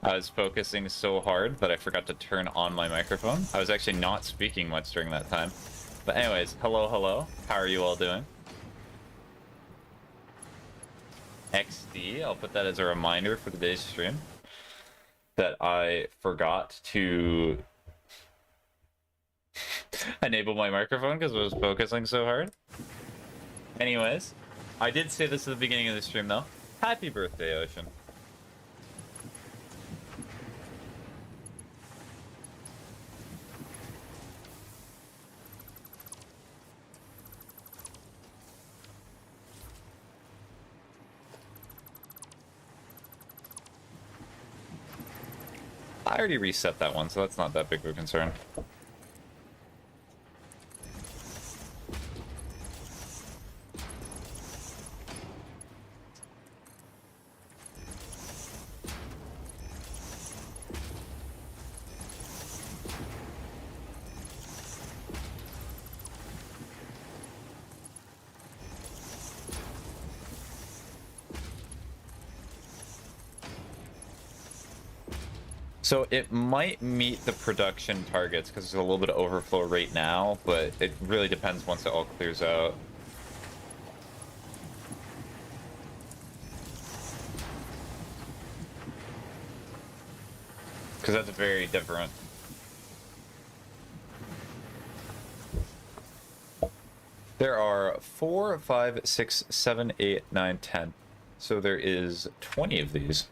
I was focusing so hard that I forgot to turn on my microphone. I was actually not speaking much during that time. But anyways, hello, hello. How are you all doing? XD, I'll put that as a reminder for today's stream that I forgot to enable my microphone because I was focusing so hard. Anyways, I did say this at the beginning of the stream though. Happy birthday, Ocean. I already reset that one, so that's not that big of a concern. So it might meet the production targets because there's a little bit of overflow right now, but it really depends once it all clears out. Because that's very different. There are 4, 5, 6, 7, 8, 9, 10. So there is 20 of these.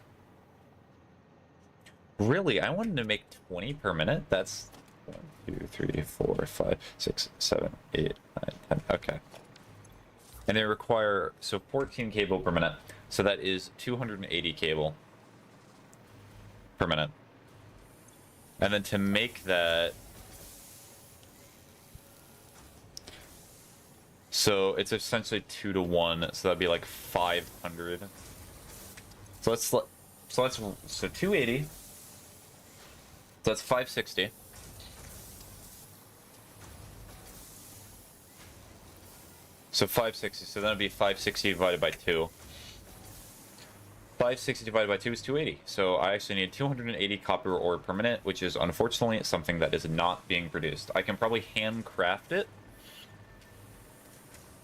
Really? I wanted to make 20 per minute? That's 1, 2, 3, 4, 5, 6, 7, 8, 9, 10. Okay. And they require, so 14 cable per minute. So that is 280 cable per minute. And then to make that, so it's essentially 2 to 1. So that'd be like 500. So 280. So that's 560. So 560, so that'd be 560 divided by 2. 560 divided by 2 is 280. So I actually need 280 copper ore per minute, which is unfortunately something that is not being produced. I can probably handcraft it.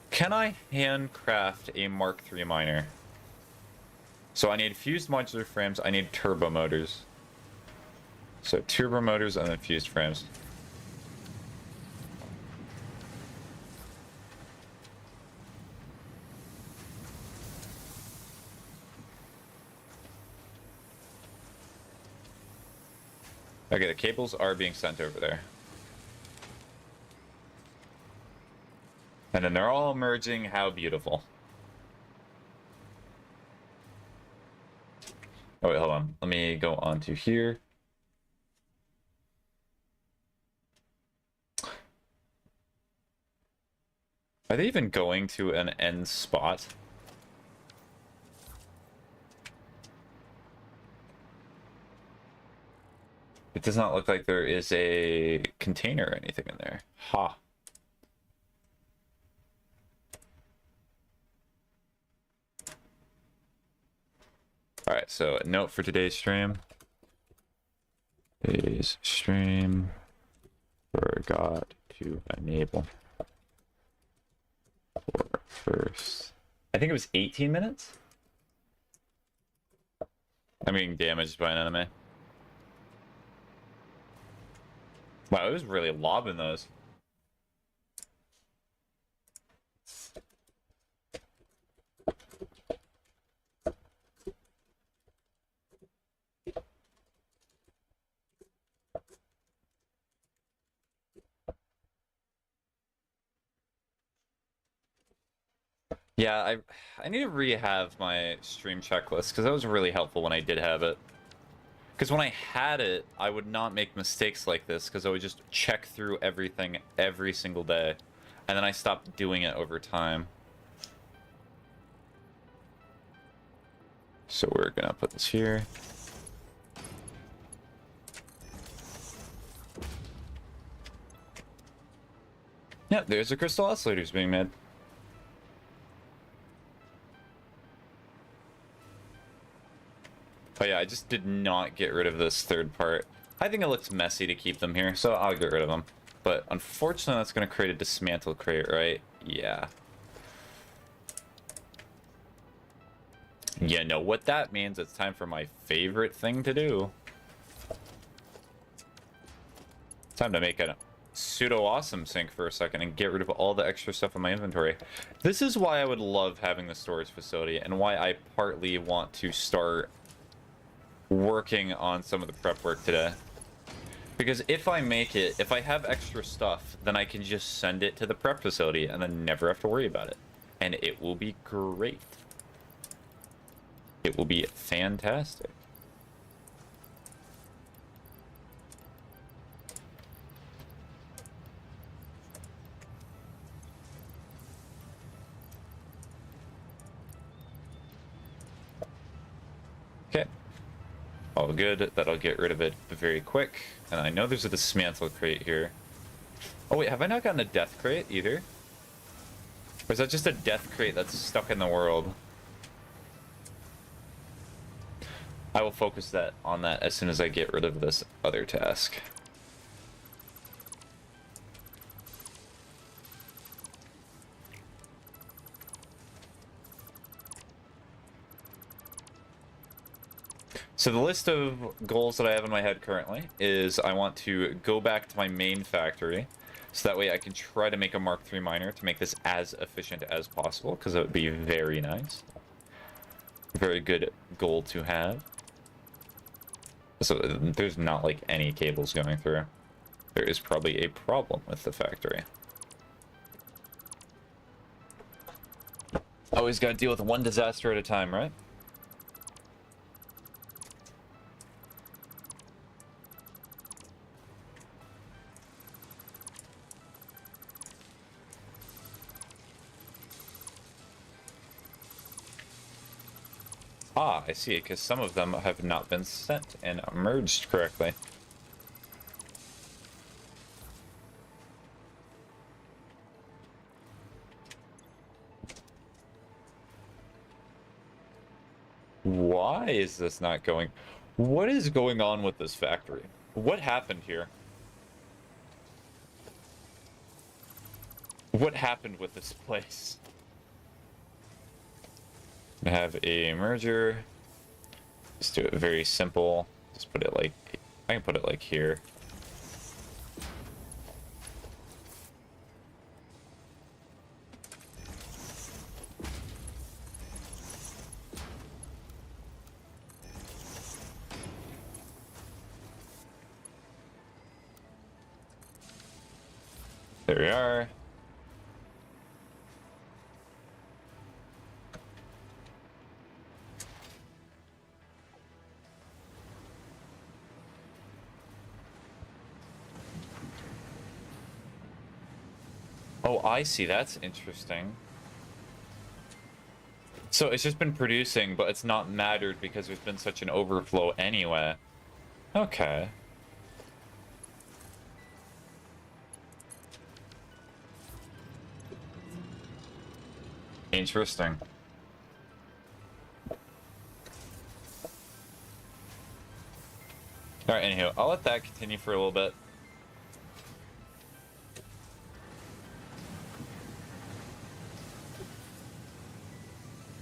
Can I handcraft a Mark III miner? So I need fused modular frames, I need turbo motors. So turbo motors and then fused frames. Okay, the cables are being sent over there. And then they're all merging. How beautiful. Oh wait, hold on. Let me go on to here. Are they even going to an end spot? It does not look like there is a container or anything in there. Ha. Alright, so a note for today's stream. Today's stream forgot to enable for first. I think it was 18 minutes? I'm being damaged by an enemy. Wow, it was really lobbing those. Yeah, I need to re-have my stream checklist because that was really helpful when I did have it. Because when I had it, I would not make mistakes like this because I would just check through everything every single day. And then I stopped doing it over time. So we're gonna put this here. Yeah, there's the crystal oscillators being made. Oh yeah, I just did not get rid of this third part. I think it looks messy to keep them here, so I'll get rid of them. But unfortunately, that's going to create a dismantle crate, right? Yeah. You know what that means. It's time for my favorite thing to do. Time to make a pseudo-awesome sink for a second and get rid of all the extra stuff in my inventory. This is why I would love having the storage facility and why I partly want to start working on some of the prep work today. Because if I make it, if I have extra stuff, then I can just send it to the prep facility and then never have to worry about it. And it will be great. It will be fantastic. Okay. All good. That'll get rid of it very quick. And I know there's a dismantle crate here. Oh wait, have I not gotten a death crate either? Or is that just a death crate that's stuck in the world? I will focus that on that as soon as I get rid of this other task. So the list of goals that I have in my head currently is I want to go back to my main factory, so that way I can try to make a Mark III miner to make this as efficient as possible, because it would be very nice. Very good goal to have. So there's not like any cables going through. There is probably a problem with the factory. Always gotta deal with one disaster at a time, right? Ah, I see, because some of them have not been sent and merged correctly. Why is this not going? What is going on with this factory? What happened here? What happened with this place? I have a merger. Just do it very simple. Just put it like, I can put it like here. There we are. Oh, I see. That's interesting. So it's just been producing, but it's not mattered because there's been such an overflow anyway. Okay. Interesting. Alright, anyhow, I'll let that continue for a little bit.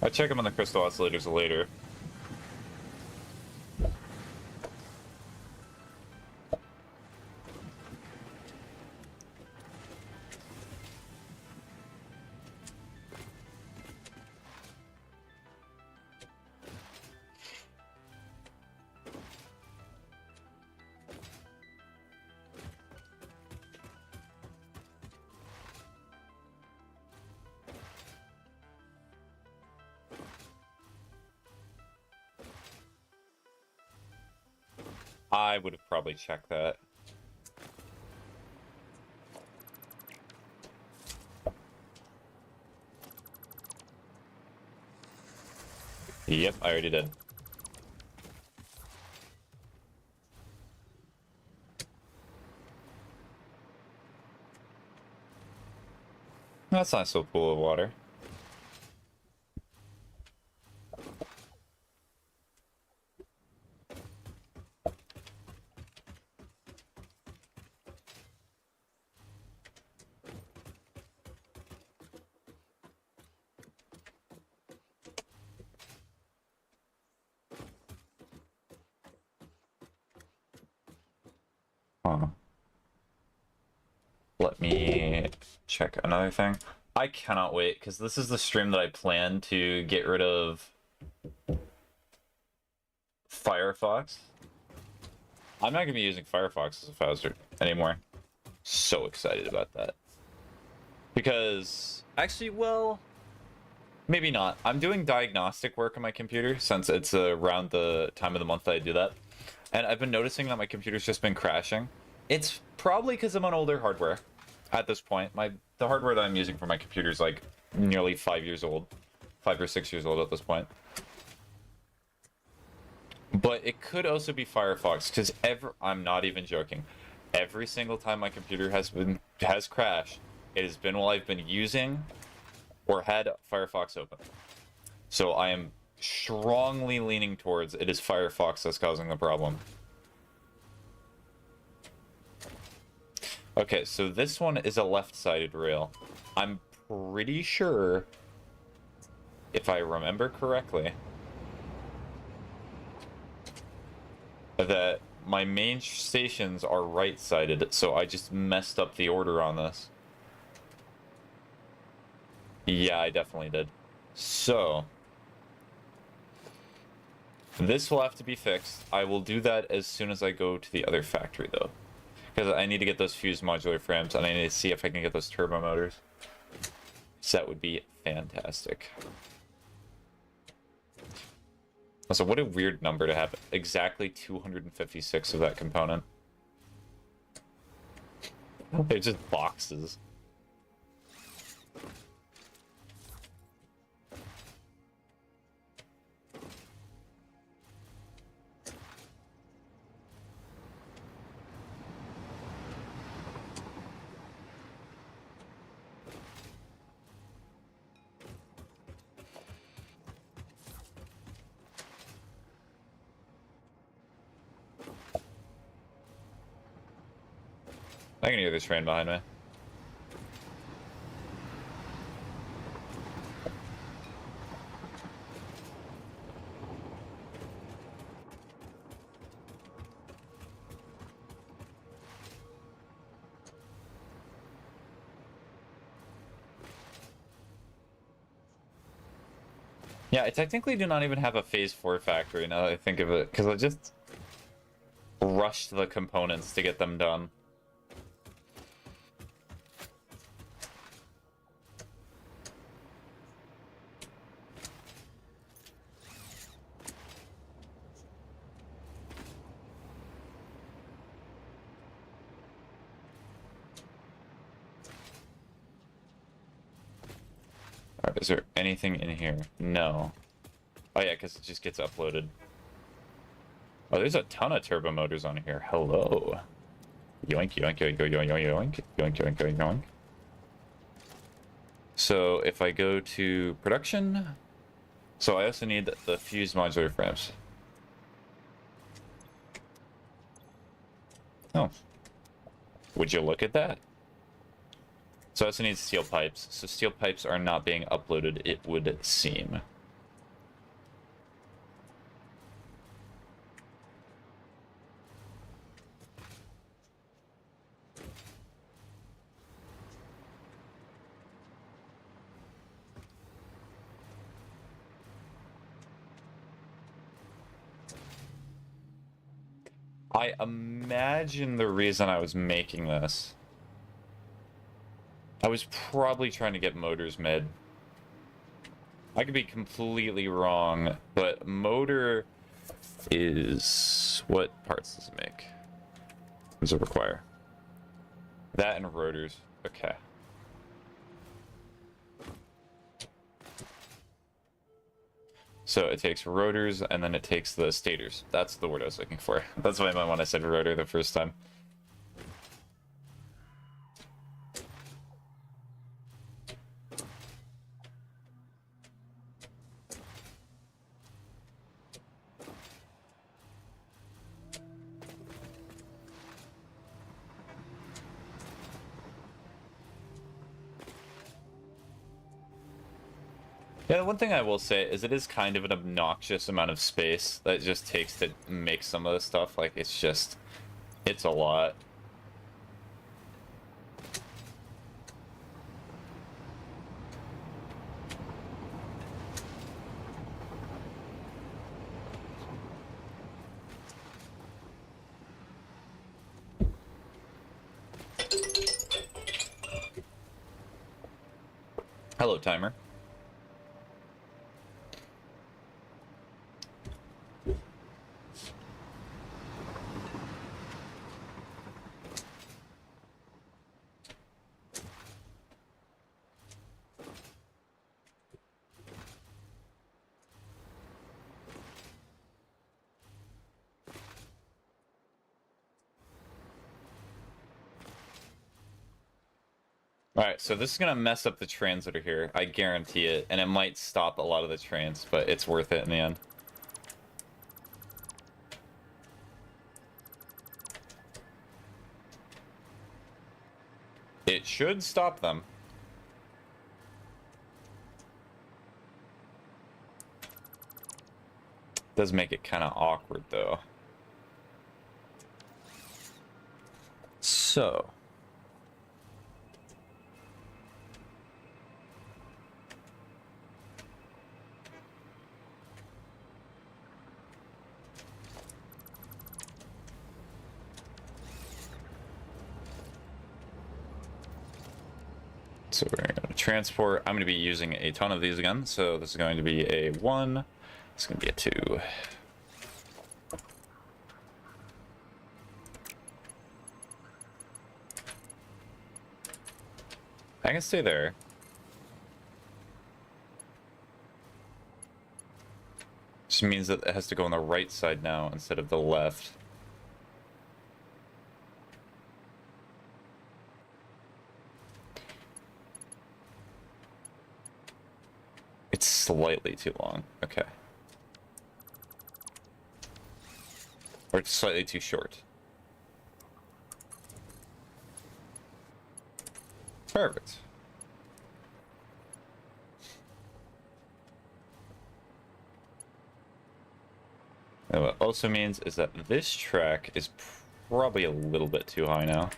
I'll check them on the crystal oscillators later. I would have probably checked that. Yep, I already did. That's not so pool of water. let me check another thing. I cannot wait, because this is the stream that I plan to get rid of Firefox. I'm not going to be using Firefox as a browser anymore. So excited about that. Because, actually, well, maybe not. I'm doing diagnostic work on my computer, since it's around the time of the month that I do that. And I've been noticing that my computer's just been crashing. It's probably because I'm on older hardware at this point. The hardware that I'm using for my computer is like nearly 5 years old. 5 or 6 years old at this point. But it could also be Firefox, because I'm not even joking. Every single time my computer has crashed, it has been while I've been using or had Firefox open. So I am strongly leaning towards it is Firefox that's causing the problem. Okay, so this one is a left-sided rail. I'm pretty sure, if I remember correctly, that my main stations are right-sided, so I just messed up the order on this. Yeah, I definitely did. So, this will have to be fixed. I will do that as soon as I go to the other factory, though. Because I need to get those fused modular frames, and I need to see if I can get those turbo motors. So that would be fantastic. Also, what a weird number to have exactly 256 of that component. They're just boxes. I can hear this train behind me. Yeah, I technically do not even have a Phase 4 factory now that I think of it, because I just rushed the components to get them done. Alright, is there anything in here? No. Oh yeah, because it just gets uploaded. Oh, there's a ton of turbo motors on here. Hello. Yoink, yoink, yoink, yoink, yoink, yoink, yoink, yoink, yoink, yoink. So if I go to production, so I also need the fused modular frames. Oh. Would you look at that? So I also need steel pipes. So steel pipes are not being uploaded, it would seem. I imagine the reason I was making this, I was probably trying to get motors made. I could be completely wrong, but motor is... what parts does it make? What does it require? That and rotors. Okay. So it takes rotors, and then it takes the stators. That's the word I was looking for. That's what I meant when I said rotor the first time. Yeah, the one thing I will say is it is kind of an obnoxious amount of space that it just takes to make some of this stuff. Like, it's a lot. Hello, timer. Alright, so this is gonna mess up the trains that are here. I guarantee it. And it might stop a lot of the trains, but it's worth it in the end. It should stop them. Does make it kind of awkward, though. So... So we're going to transport. I'm going to be using a ton of these again. So this is going to be a 1. It's going to be a 2. I can stay there. Just means that it has to go on the right side now instead of the left. It's slightly too long. Okay. Or it's slightly too short. Perfect. And what also means is that this track is probably a little bit too high now.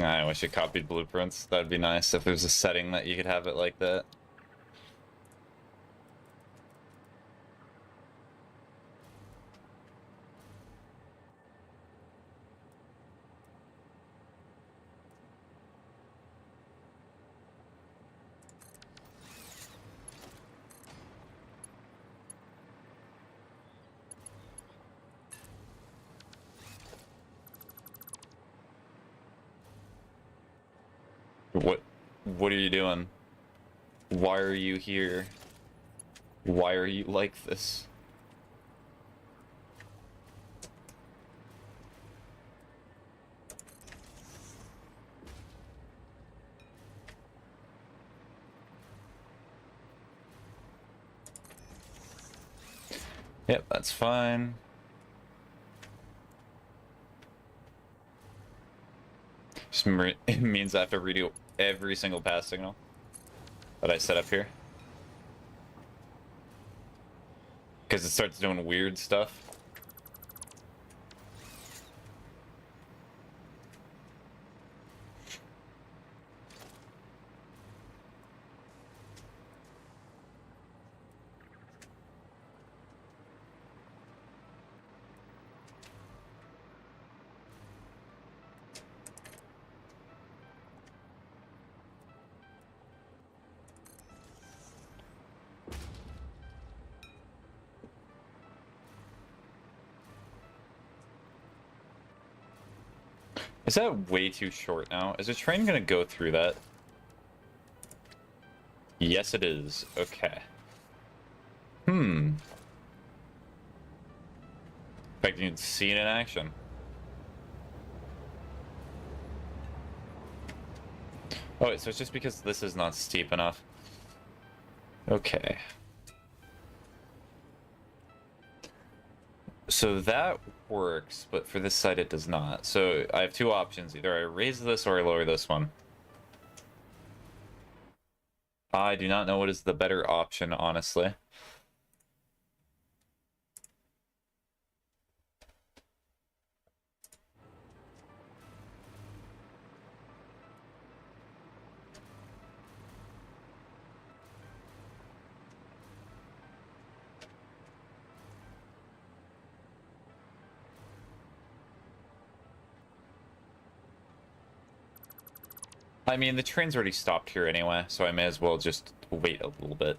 I wish it copied blueprints. That'd be nice if there was a setting that you could have it like that. What are you doing? Why are you here? Why are you like this? Yep, that's fine. Just it means I have to redo every single pass signal that I set up here. Because it starts doing weird stuff. Is that way too short now? Is a train gonna go through that? Yes, it is. Okay. In fact, you can see it in action. Oh, wait, so it's just because this is not steep enough. Okay. So that works, but for this side it does not. So I have two options. Either I raise this or I lower this one. I do not know what is the better option, honestly. I mean, the train's already stopped here anyway, so I may as well just wait a little bit.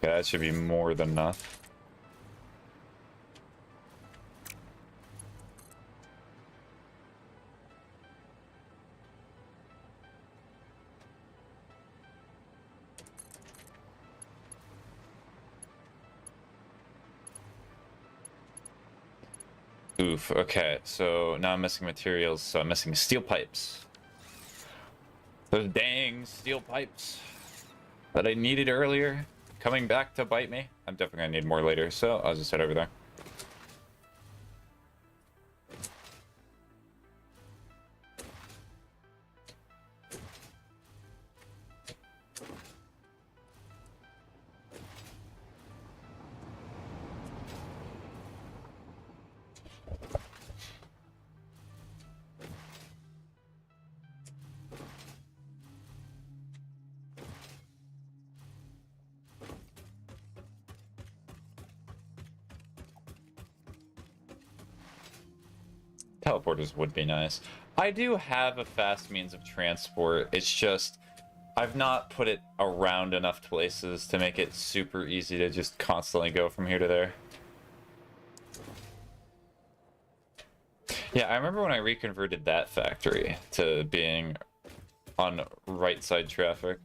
Yeah, that should be more than enough. Oof, okay, so now I'm missing materials, so I'm missing steel pipes. Those dang steel pipes that I needed earlier, coming back to bite me. I'm definitely gonna need more later, so I'll just head over there. Teleporters would be nice. I do have a fast means of transport. It's just I've not put it around enough places to make it super easy to just constantly go from here to there. Yeah, I remember when I reconverted that factory to being on right side traffic.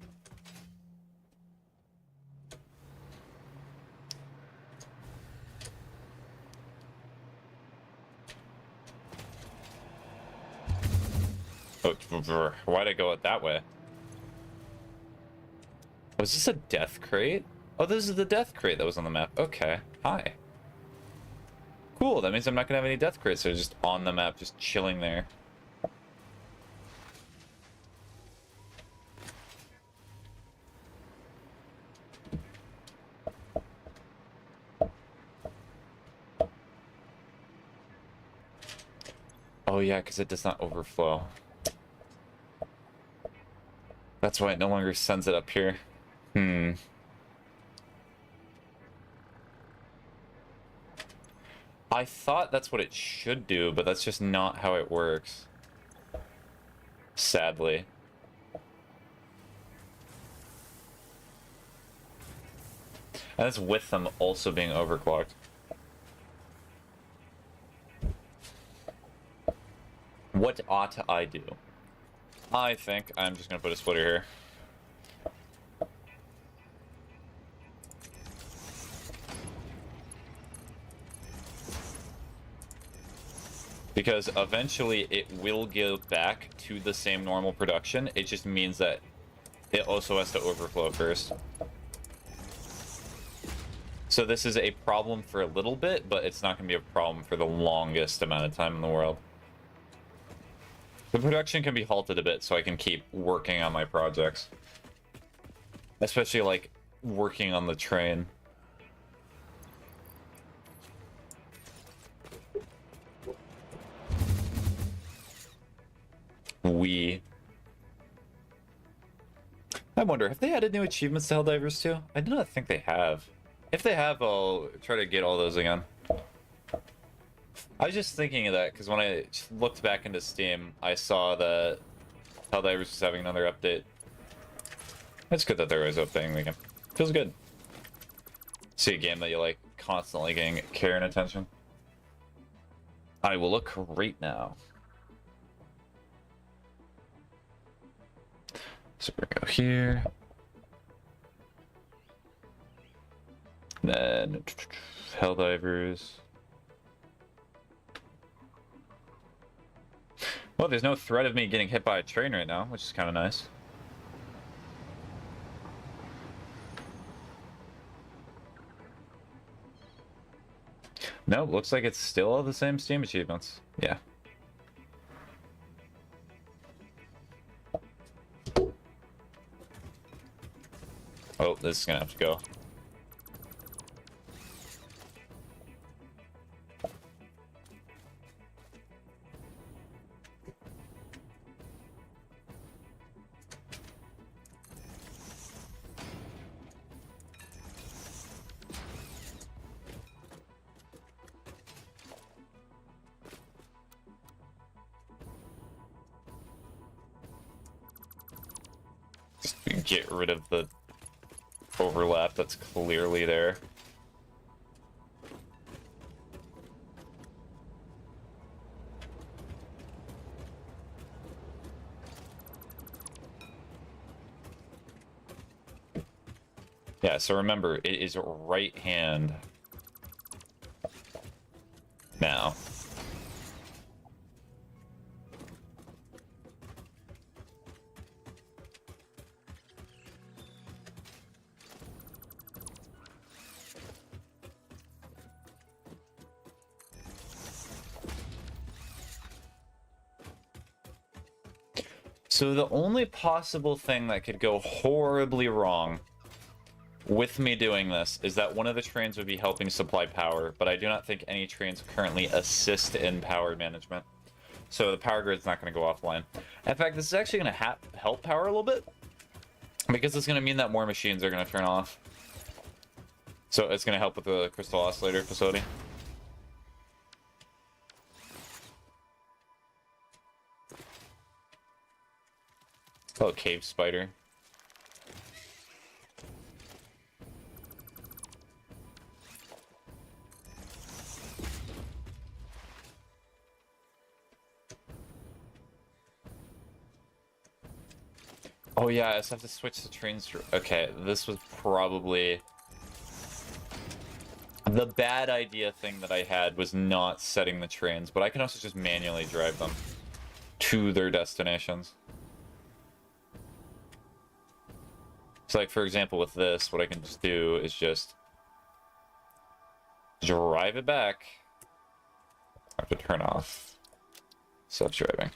Oh, why'd I go it that way? Was this a death crate? Oh, this is the death crate that was on the map. Okay, hi. Cool, that means I'm not gonna have any death crates. They're just on the map, just chilling there. Oh yeah, because it does not overflow. That's why it no longer sends it up here. I thought that's what it should do, but that's just not how it works. Sadly. And that's with them also being overclocked. What ought I do? I think I'm just gonna put a splitter here. Because eventually it will go back to the same normal production. It just means that it also has to overflow first. So this is a problem for a little bit, but it's not going to be a problem for the longest amount of time in the world. The production can be halted a bit so I can keep working on my projects. Especially, like, working on the train. I wonder, have they added new achievements to Helldivers too? I do not think they have. If they have, I'll try to get all those again. I was just thinking of that, because when I looked back into Steam, I saw that Helldivers was having another update. It's good that they're always updating the game. Feels good. See a game that you like constantly getting care and attention. I will look right now. So we go here. Then Helldivers. Well, there's no threat of me getting hit by a train right now, which is kind of nice. No, looks like it's still all the same Steam achievements. Yeah. Oh, this is gonna have to go. Just get rid of the overlap that's clearly there. Yeah, so remember, it is right hand now. So the only possible thing that could go horribly wrong with me doing this is that one of the trains would be helping supply power, but I do not think any trains currently assist in power management. So the power grid's not going to go offline. In fact, this is actually going to help power a little bit, because it's going to mean that more machines are going to turn off. So it's going to help with the crystal oscillator facility. Oh, cave spider. Oh yeah, I just have to switch the trains. Okay, this was probably the bad idea thing that I had, was not setting the trains, but I can also just manually drive them to their destinations. So like, for example, with this, what I can just do is just drive it back. I have to turn off self-driving.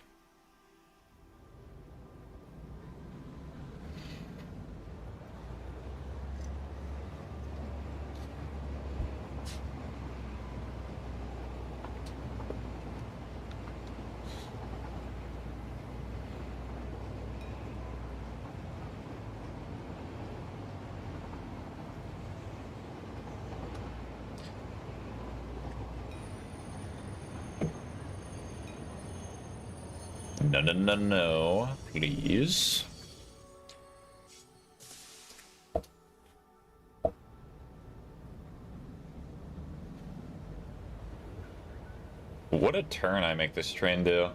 No, no, no, no, please. What a turn I make this train do.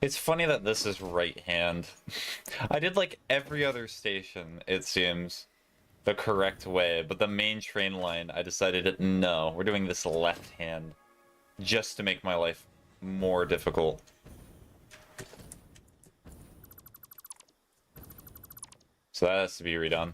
It's funny that this is right hand. I did like every other station, it seems, the correct way, but the main train line, I decided, no, we're doing this left hand, just to make my life more difficult. So that has to be redone.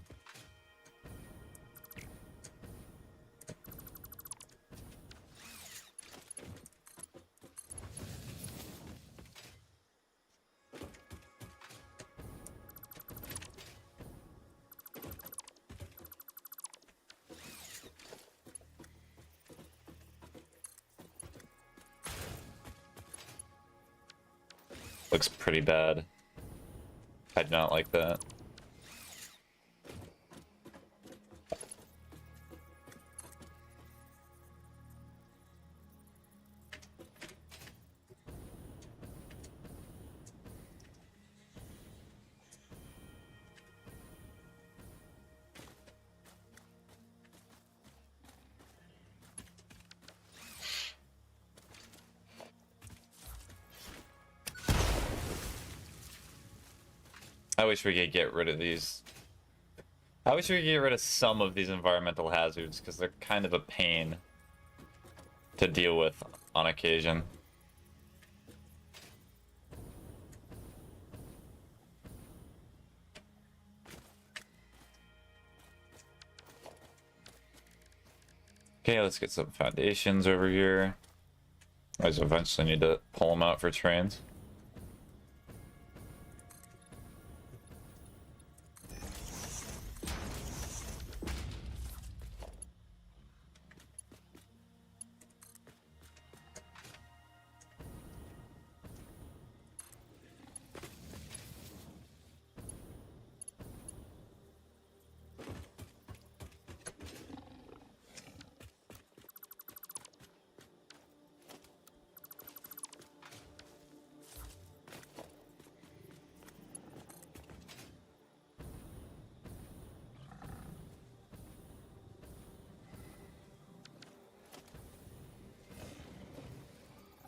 Looks pretty bad. I do not like that. I wish we could get rid of these. I wish we could get rid of some of these environmental hazards, because they're kind of a pain to deal with on occasion. Okay, let's get some foundations over here. I just eventually need to pull them out for trains.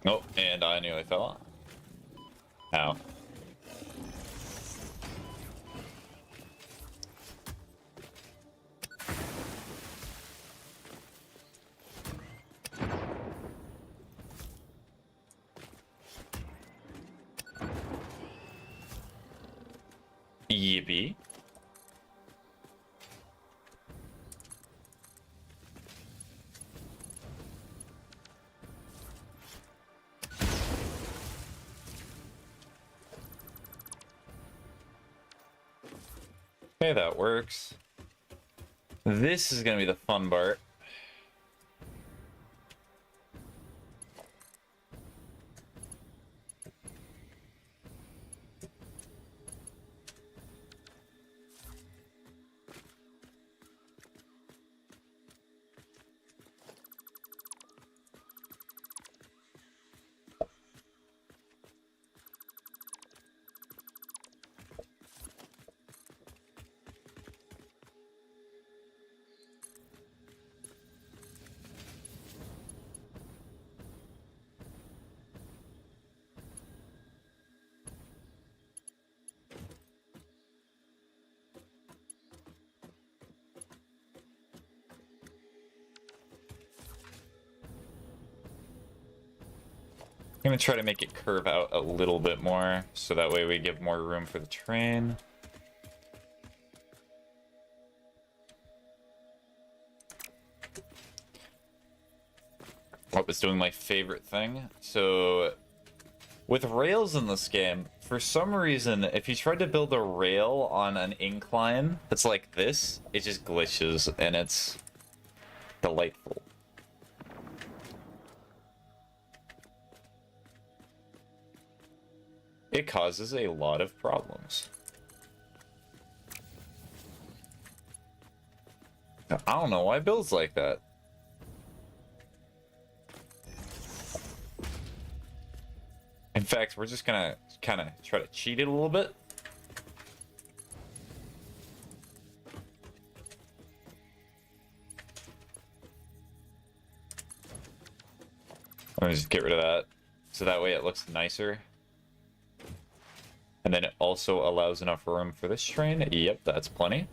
Oh, and I nearly fell off. Ow. Yippee. Okay, that works. This is gonna be the fun part. I'm gonna try to make it curve out a little bit more, so that way we give more room for the train. Oh, it's doing my favorite thing. So, with rails in this game, for some reason, if you try to build a rail on an incline that's like this, it just glitches, and it's delightful. It causes a lot of problems. I don't know why it builds like that. In fact, we're just gonna kind of try to cheat it a little bit. I'm gonna just get rid of that, so that way it looks nicer. And then it also allows enough room for this train. Yep, that's plenty.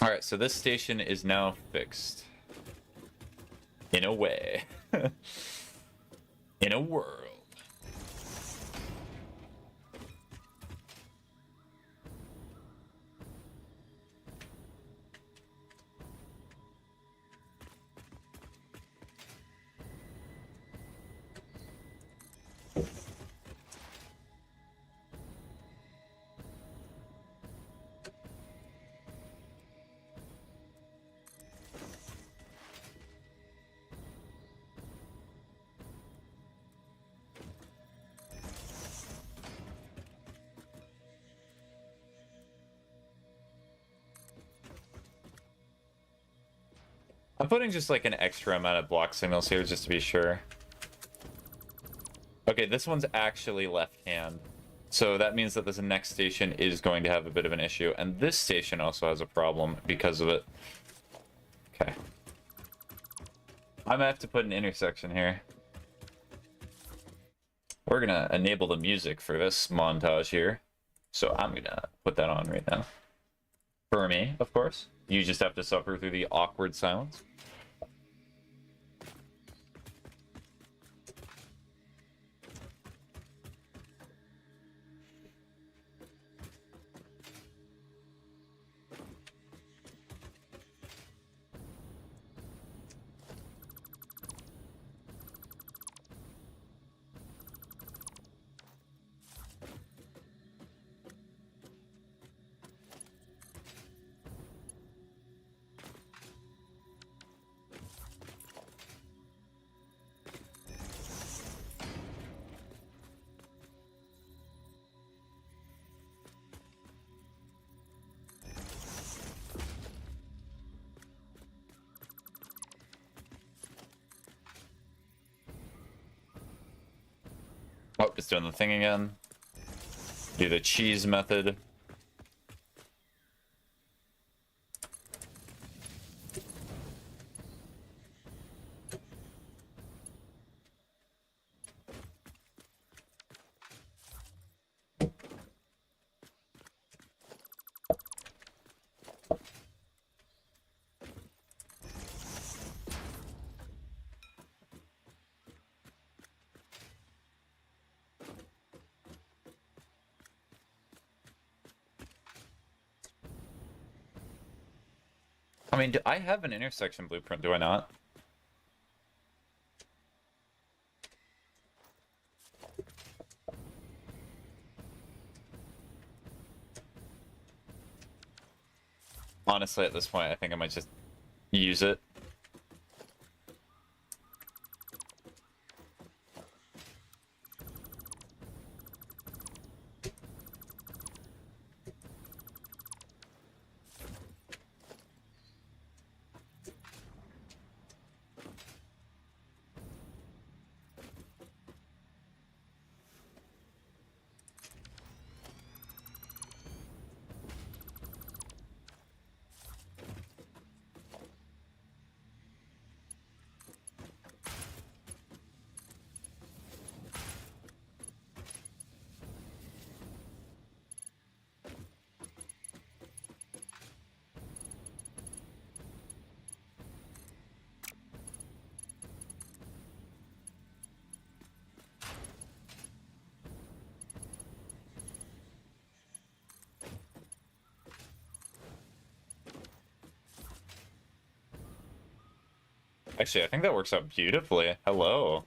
Alright, so this station is now fixed. In a way. In a world. I'm putting just like an extra amount of block signals here just to be sure. Okay, this one's actually left hand. So that means that this next station is going to have a bit of an issue. And this station also has a problem because of it. Okay. I'm gonna have to put an intersection here. We're gonna enable the music for this montage here. So I'm gonna put that on right now. For me, of course. You just have to suffer through the awkward silence. Oh, it's doing the thing again. Do the cheese method. mean, do I have an intersection blueprint, do I not? Honestly, at this point, I think I might just use it. Actually, I think that works out beautifully. Hello.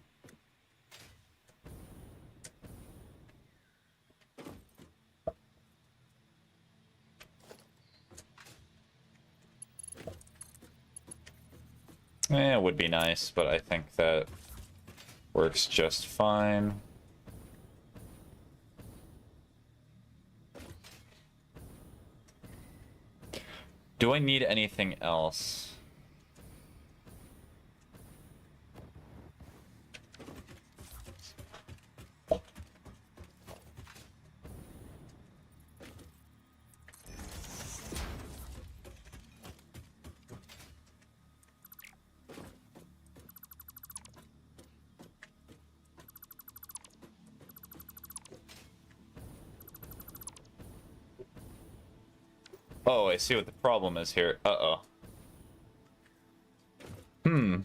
It would be nice, but I think that works just fine. Do I need anything else? Oh, I see what the problem is here. Uh-oh. Hmm.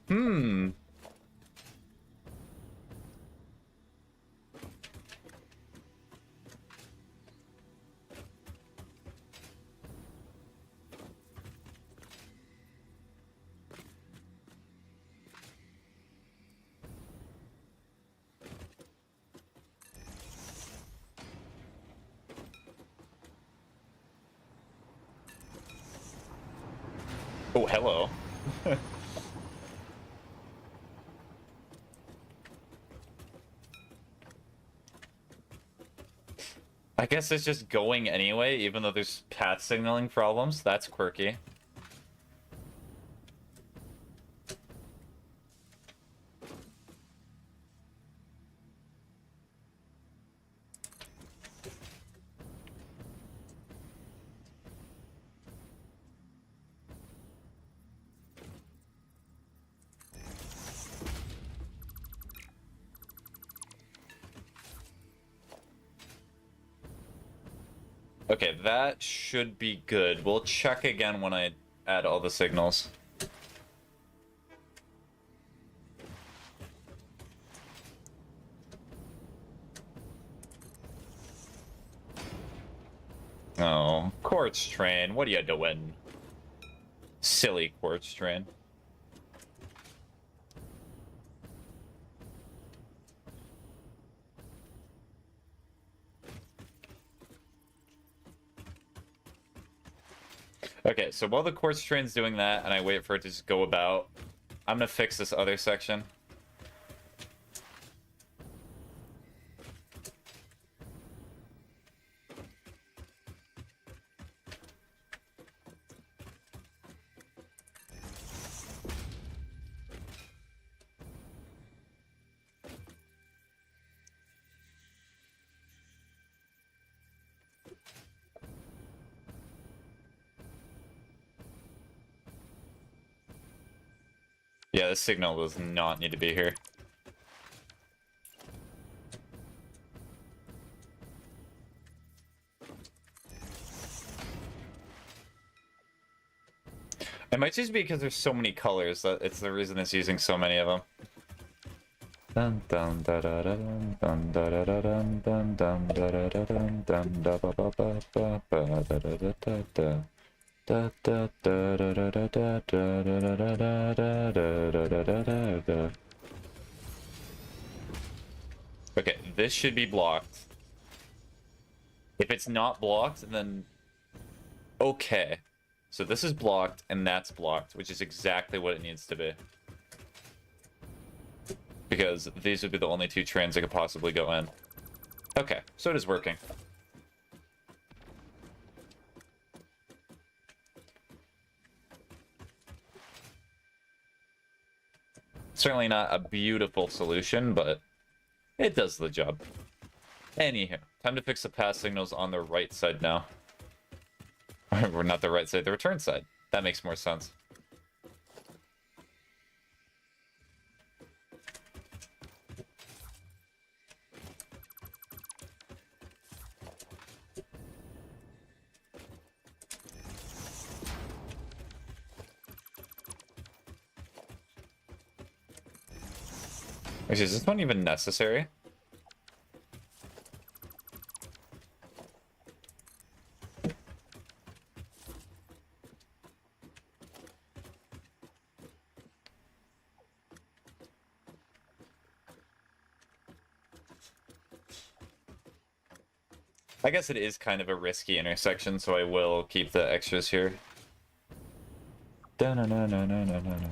Hmm. Oh, hello. I guess it's just going anyway, even though there's path signaling problems. That's quirky. Okay, that should be good. We'll check again when I add all the signals. Oh, quartz train, what are you doing? Silly quartz train. Okay, so while the quartz train's doing that and I wait for it to just go about, I'm gonna fix this other section. Yeah, this signal does not need to be here. It might just be because there's so many colors that it's the reason it's using so many of them. Dun dun da da da dun da da da dun dun dun da da da dun dun da ba ba ba ba ba da da da da da Da, da, da, da, da, da, da, da, da, da, da, da, da, da, da, da. Okay, this should be blocked. If it's not blocked, then... Okay. So this is blocked, and that's blocked, which is exactly what it needs to be. Because these would be the only two trains that could possibly go in. Okay, so it is working. Certainly not a beautiful solution, but it does the job. Anywho, time to fix the pass signals on the right side now. Or not the right side, the return side. That makes more sense. Actually, is this one even necessary? I guess it is kind of a risky intersection, so I will keep the extras here. Da-na-na-na-na-na-na.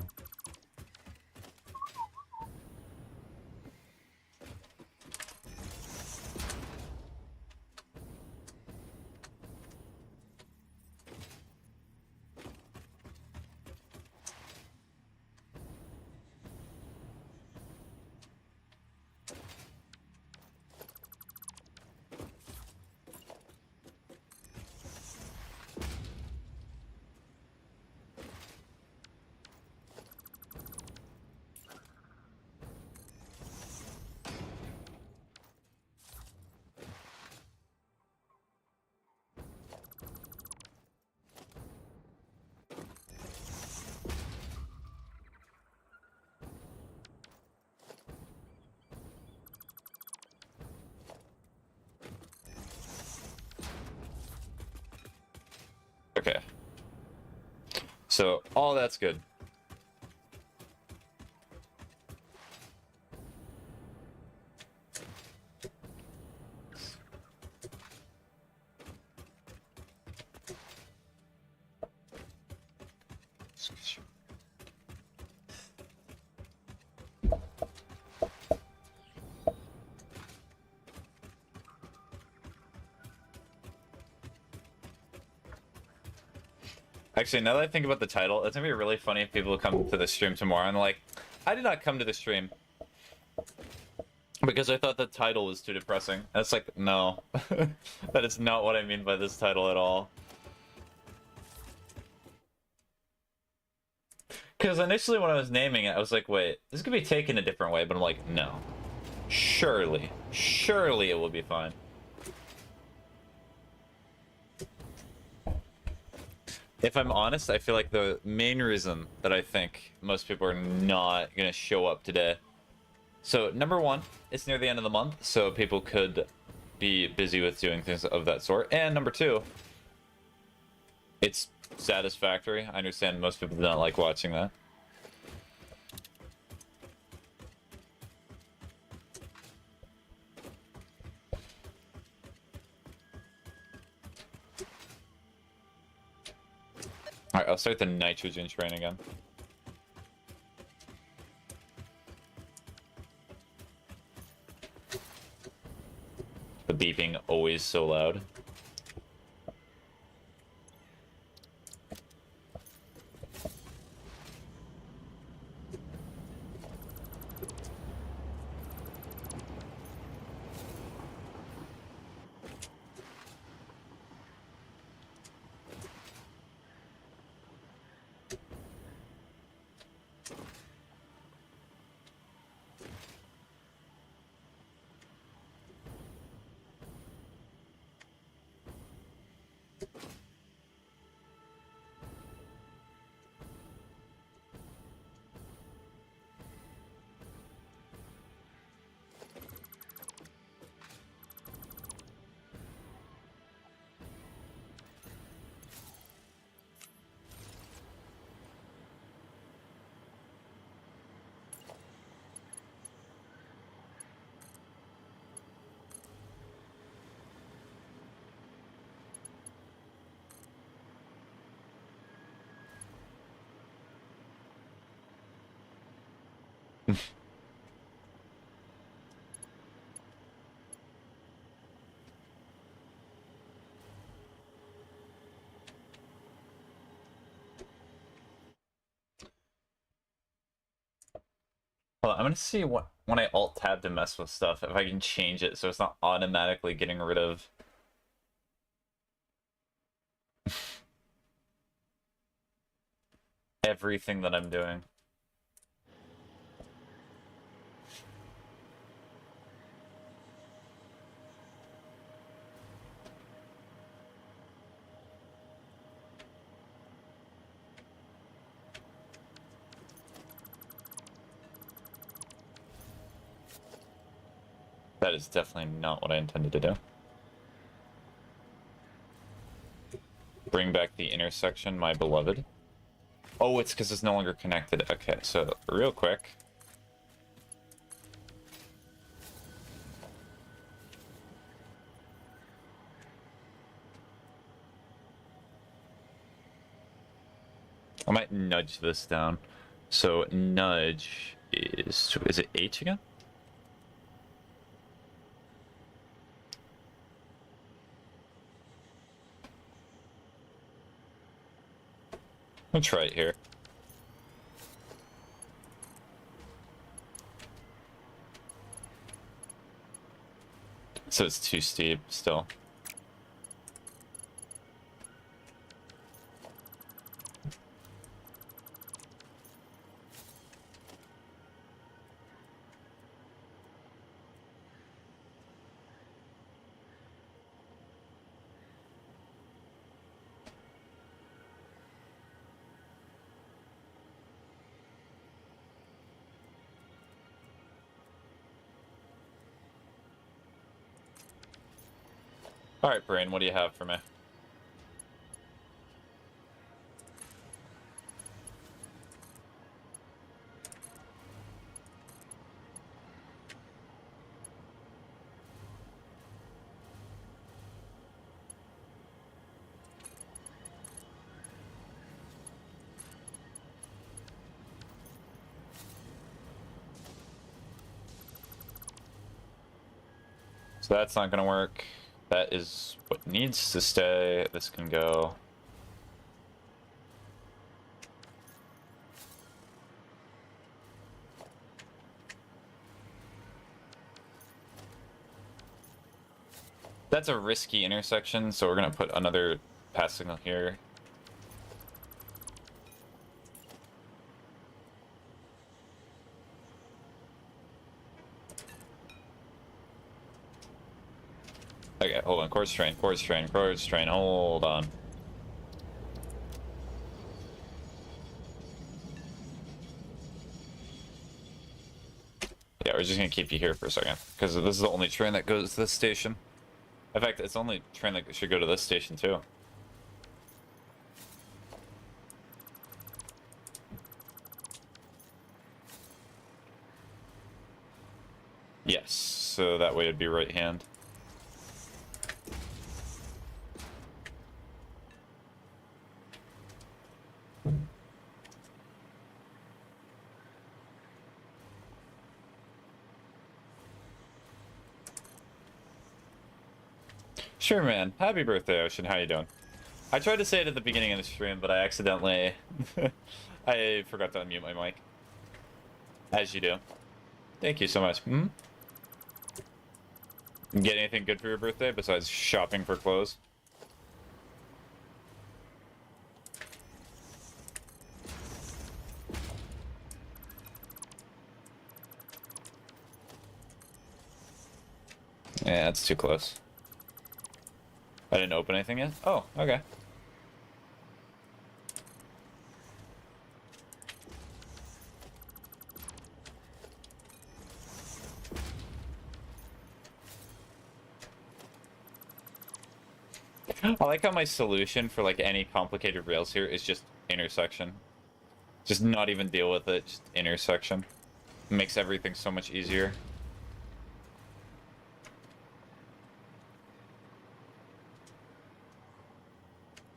Okay. So, all that's good. Actually, now that I think about the title, it's gonna be really funny if people come to the stream tomorrow and like, I did not come to the stream because I thought the title was too depressing. And it's like, no. That is not what I mean by this title at all. Because initially when I was naming it, I was like, wait, this could be taken a different way, but I'm like, no. Surely it will be fine. If I'm honest, I feel like the main reason that I think most people are not going to show up today. So, number one, it's near the end of the month, so people could be busy with doing things of that sort. And number two, it's Satisfactory. I understand most people do not like watching that. Alright, I'll start the nitrogen train again. The beeping always so loud. Hold on, I'm gonna see what when I alt tab to mess with stuff if I can change it so it's not automatically getting rid of everything that I'm doing. That is definitely not what I intended to do. Bring back the intersection, my beloved. Oh, it's because it's no longer connected. Okay, so real quick. I might nudge this down. So nudge is it H again? I'll try it here. So it's too steep still. Alright, Brain, what do you have for me? So that's not gonna work. That is what needs to stay. This can go. That's a risky intersection, so we're gonna put another pass signal here. Okay, hold on. Course train, course train, course train. Hold on. Yeah, we're just gonna keep you here for a second, because this is the only train that goes to this station. In fact, it's the only train that should go to this station, too. Yes, so that way it'd be right hand. Sure, man. Happy birthday, Ocean. How you doing? I tried to say it at the beginning of the stream, but I accidentally... I forgot to unmute my mic. As you do. Thank you so much. Hmm? Get anything good for your birthday besides shopping for clothes? Yeah, that's too close. I didn't open anything yet? Oh, okay. I like how my solution for like any complicated rails here is just intersection. Just not even deal with it, just intersection. It makes everything so much easier.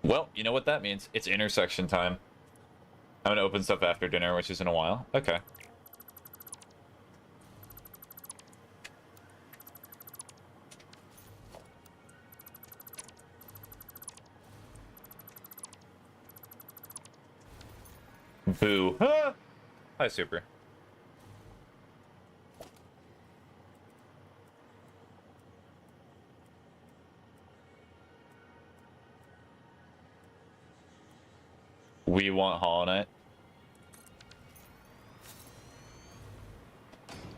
Well, you know what that means. It's intersection time. I'm gonna open stuff after dinner, which is in a while. Okay. Boo. Ah! Hi, Super. want Hollow Knight?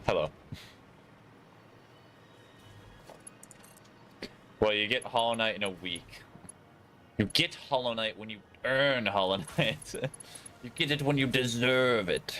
Hello. Well, you get Hollow Knight in a week. You get Hollow Knight when you earn Hollow Knight. You get it when you deserve it.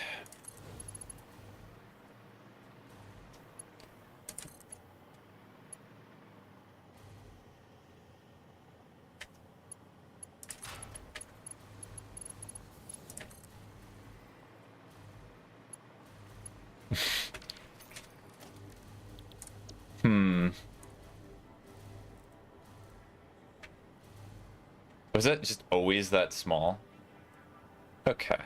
Was it just always that small? Okay.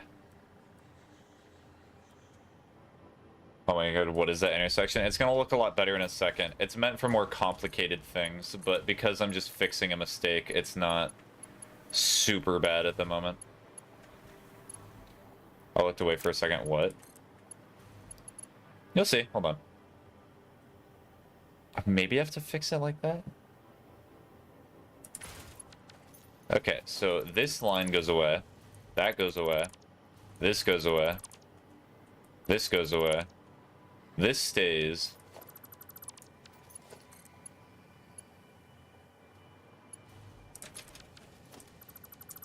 Oh my god, what is that intersection? It's gonna look a lot better in a second. It's meant for more complicated things, but because I'm just fixing a mistake, it's not super bad at the moment. I looked away for a second. What? You'll see. Hold on. Maybe I have to fix it like that? Okay, so this line goes away. That goes away. This goes away. This goes away. This stays.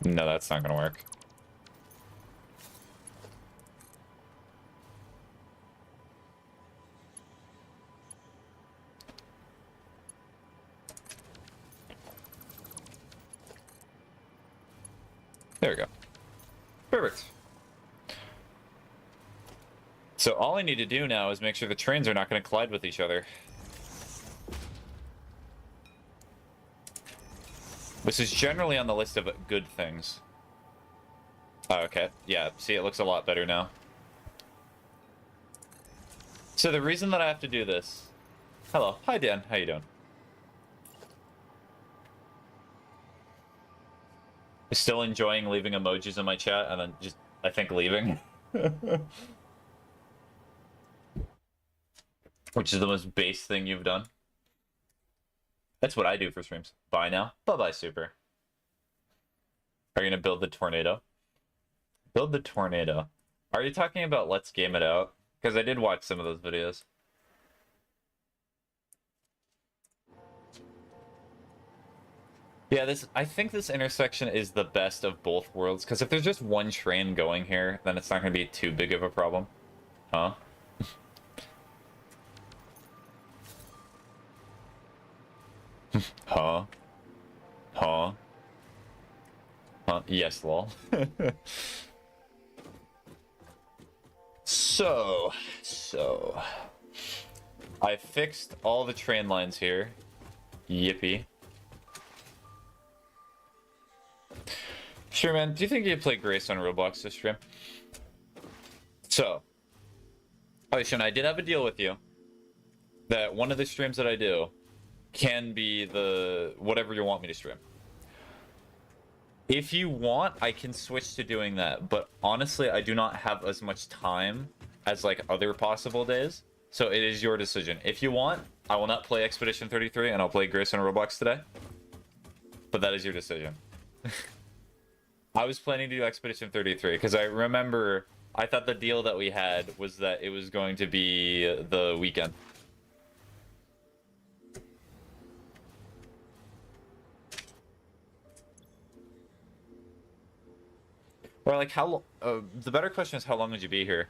No, that's not gonna work. There we go. Perfect. So all I need to do now is make sure the trains are not going to collide with each other. This is generally on the list of good things. Oh, okay. Yeah, see, it looks a lot better now. So the reason that I have to do this... Hello. Hi, Dan. How you doing? Still enjoying leaving emojis in my chat and then just, I think, leaving. Which is the most base thing you've done. That's what I do for streams. Bye now. Bye-bye, Super. Are you gonna build the tornado? Build the tornado. Are you talking about Let's Game It Out? Because I did watch some of those videos. Yeah, I think this intersection is the best of both worlds, because if there's just one train going here, then it's not going to be too big of a problem. Huh? Huh? Huh? Huh? Yes, lol. So... I fixed all the train lines here. Yippee. Sure, man. Do you think you'd play Grace on Roblox this stream? So, Sean, I did have a deal with you that one of the streams that I do can be the whatever you want me to stream. If you want, I can switch to doing that, but honestly, I do not have as much time as like other possible days, so it is your decision. If you want, I will not play Expedition 33 and I'll play Grace on Roblox today, but that is your decision. I was planning to do Expedition 33 because I remember I thought the deal that we had was that it was going to be the weekend. Or like how the better question is how long would you be here?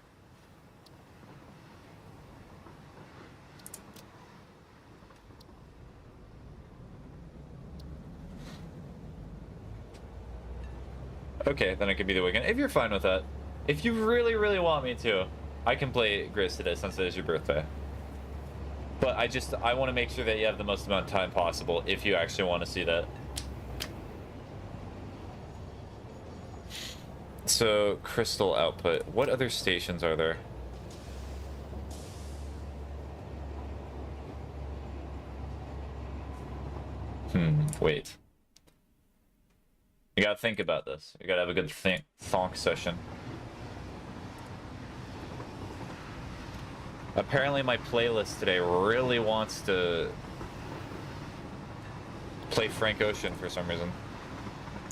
Okay, then it could be the weekend. If you're fine with that. If you really, really want me to, I can play Grizz today since it is your birthday. But I want to make sure that you have the most amount of time possible if you actually want to see that. So, crystal output. What other stations are there? Wait. You gotta think about this. You gotta have a good thonk session. Apparently my playlist today really wants to play Frank Ocean for some reason.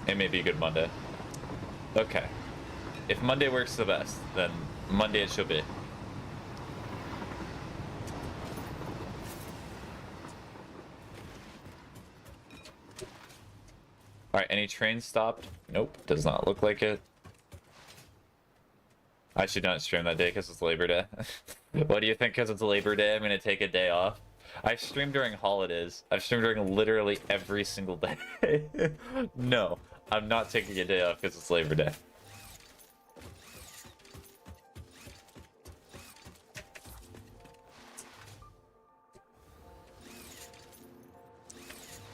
It may be a good Monday. Okay. If Monday works the best, then Monday it should be. Alright, any trains stopped? Nope, does not look like it. I should not stream that day because it's Labor Day. What do you think? Because it's Labor Day, I'm gonna take a day off? I've streamed during holidays. I've streamed during literally every single day. No, I'm not taking a day off because it's Labor Day.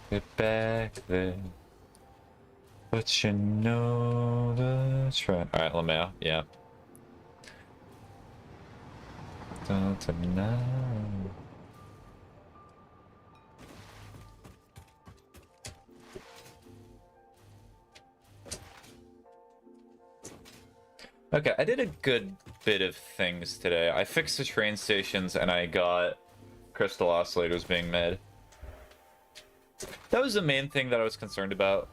Get back there. But you know the trend. Alright, LeMayo, yeah. Tonight. Okay, I did a good bit of things today. I fixed the train stations and I got crystal oscillators being made. That was the main thing that I was concerned about.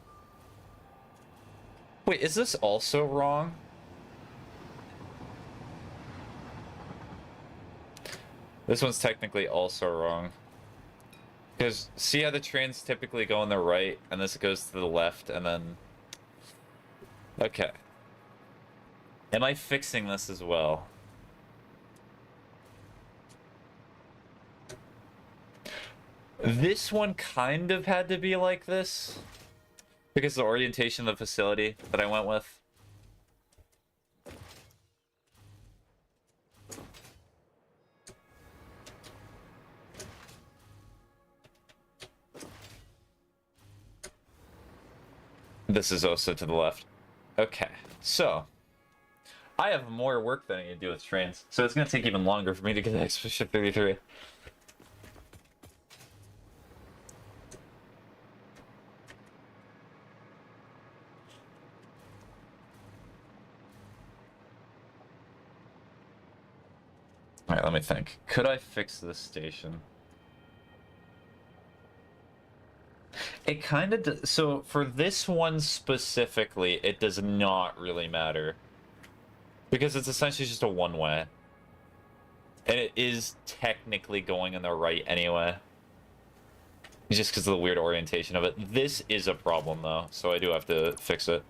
Wait, is this also wrong? This one's technically also wrong. Because see how the trains typically go on the right, and this goes to the left, and then... Okay. Am I fixing this as well? This one kind of had to be like this. Because of the orientation of the facility that I went with. This is also to the left. Okay, so I have more work than I need to do with trains, so it's gonna take even longer for me to get Expedition 33. Alright, let me think. Could I fix this station? It kind of... So, for this one specifically, it does not really matter. Because it's essentially just a one-way. And it is technically going in the right anyway. Just because of the weird orientation of it. This is a problem, though, so I do have to fix it.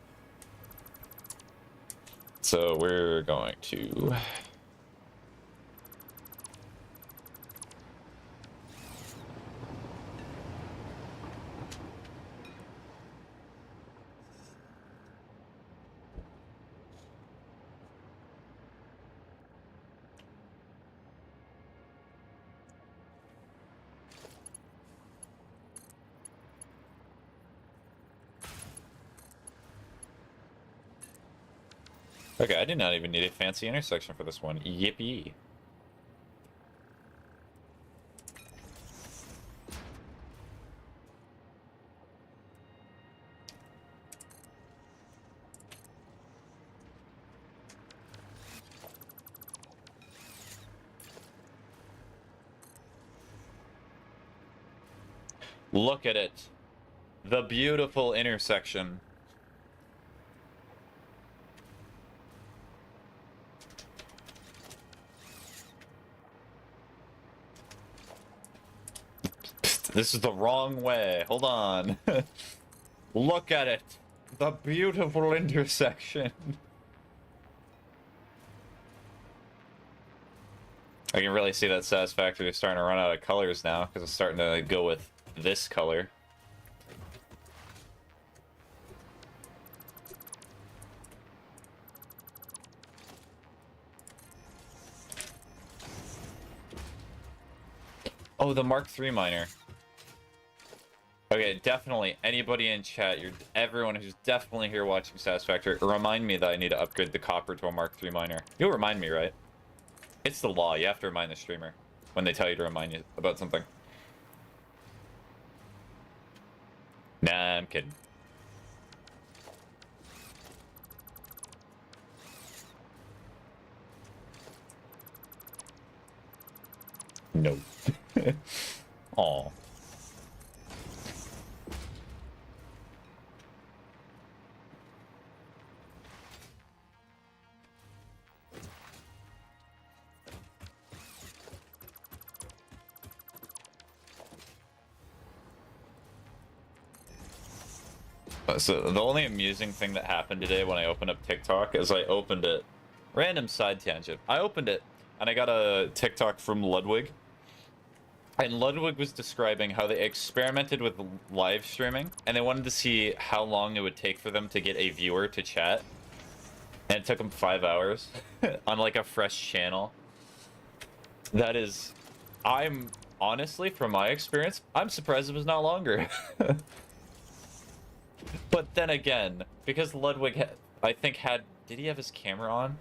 So, we're going to... Okay, I did not even need a fancy intersection for this one. Yippee. Look at it. The beautiful intersection. This is the wrong way. Hold on. Look at it. The beautiful intersection. I can really see that Satisfactory is starting to run out of colors now, because it's starting to go with this color. Oh, the Mark III miner. Okay, definitely. Anybody in chat, everyone who's definitely here watching Satisfactory, remind me that I need to upgrade the copper to a Mark III miner. You'll remind me, right? It's the law. You have to remind the streamer when they tell you to remind you about something. Nah, I'm kidding. No. Aw. So the only amusing thing that happened today when I opened up TikTok is I opened it, random side tangent. I opened it and I got a TikTok from Ludwig. And Ludwig was describing how they experimented with live streaming and they wanted to see how long it would take for them to get a viewer to chat. And it took them 5 hours on like a fresh channel. That is, I'm honestly, from my experience, I'm surprised it was not longer. But then again, because Ludwig, I think did he have his camera on?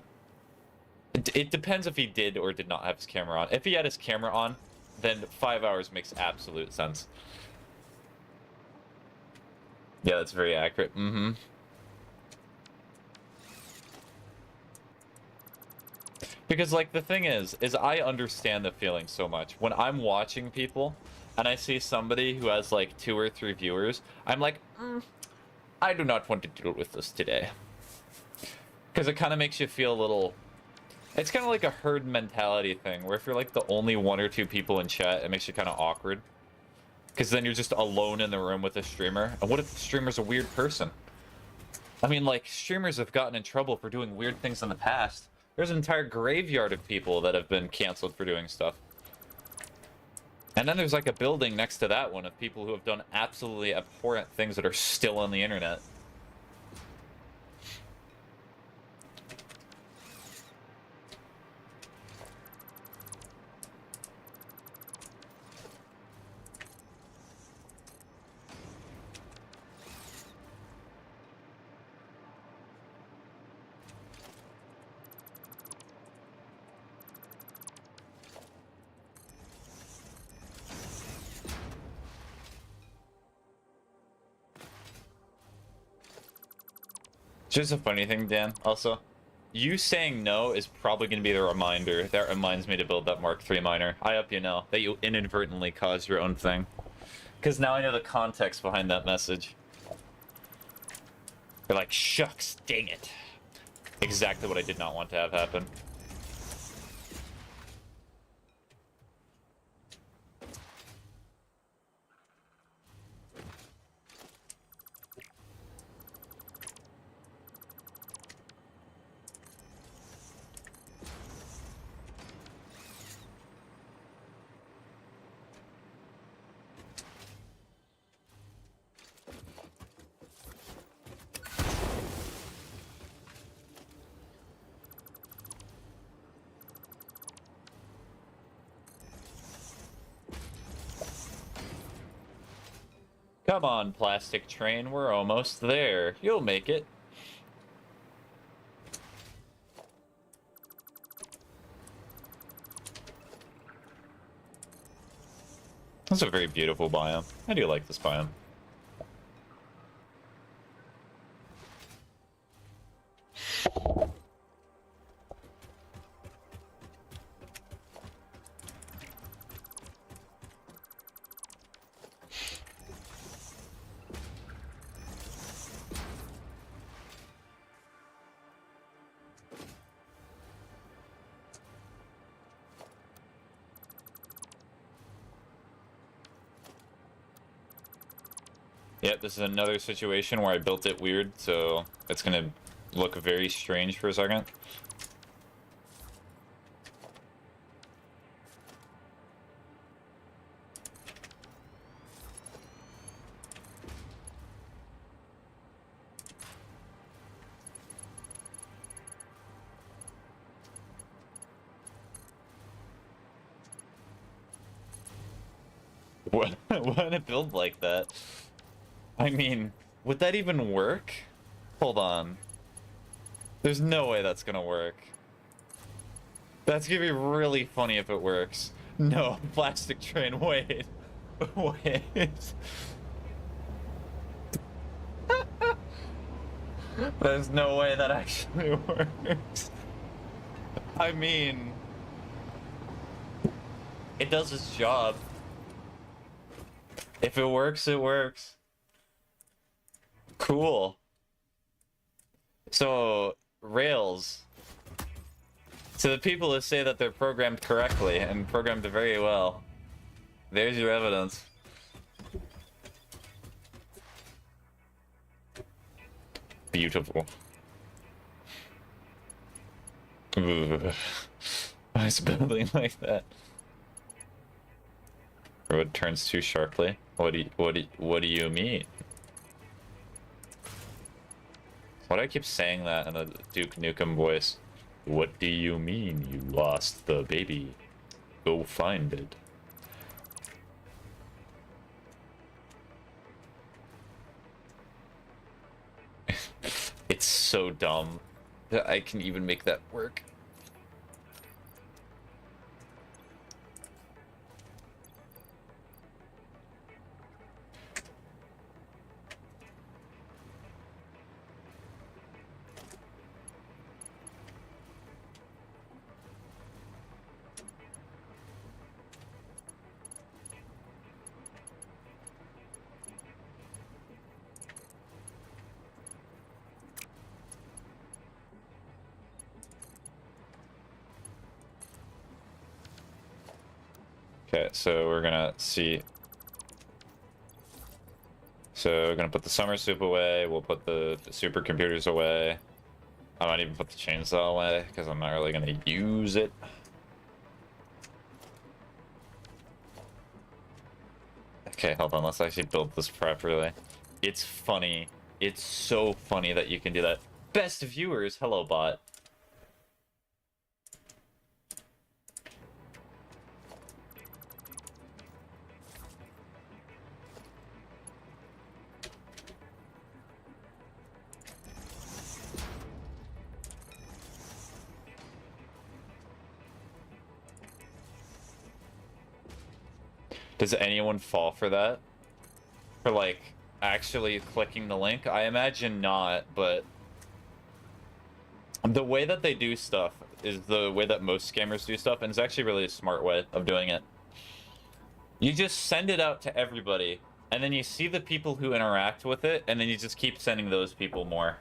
It depends if he did or did not have his camera on. If he had his camera on, then 5 hours makes absolute sense. Yeah, that's very accurate. Mm-hmm. Because, like, the thing is I understand the feeling so much. When I'm watching people, and I see somebody who has, like, 2 or 3 viewers, I'm like, I do not want to deal with this today. Because it kind of makes you feel a little... It's kind of like a herd mentality thing, where if you're, like, the only 1 or 2 people in chat, it makes you kind of awkward. Because then you're just alone in the room with a streamer. And what if the streamer's a weird person? I mean, like, streamers have gotten in trouble for doing weird things in the past. There's an entire graveyard of people that have been canceled for doing stuff. And then there's like a building next to that one of people who have done absolutely abhorrent things that are still on the internet. Just a funny thing, Dan, also. You saying no is probably going to be the reminder that reminds me to build that Mark III miner. I hope you know that you inadvertently caused your own thing. Because now I know the context behind that message. You're like, shucks, dang it. Exactly what I did not want to have happen. Come on, plastic train, we're almost there. You'll make it. That's a very beautiful biome. I do like this biome. Yep, this is another situation where I built it weird, so it's gonna look very strange for a second. What? Why a build like that? I mean, would that even work? Hold on. There's no way that's gonna work. That's gonna be really funny if it works. No, plastic train, wait. Wait. There's no way that actually works. I mean... It does its job. If it works, it works. Cool. So, Rails. To the people who say that they're programmed correctly and programmed very well, there's your evidence. Beautiful. Ugh. Why is building like that? Road turns too sharply. What do you mean? Why do I keep saying that in a Duke Nukem voice? What do you mean you lost the baby? Go find it. It's so dumb that I can even make that work. Okay, so we're gonna see. So we're gonna put the summer soup away. We'll put the supercomputers away. I might even put the chainsaw away because I'm not really gonna use it. Okay, hold on. Let's actually build this properly. It's funny. It's so funny that you can do that. Best viewers, hello bot. Does anyone fall for that? For, like, actually clicking the link? I imagine not, but the way that they do stuff is the way that most scammers do stuff, and it's actually really a smart way of doing it. You just send it out to everybody, and then you see the people who interact with it, and then you just keep sending those people more.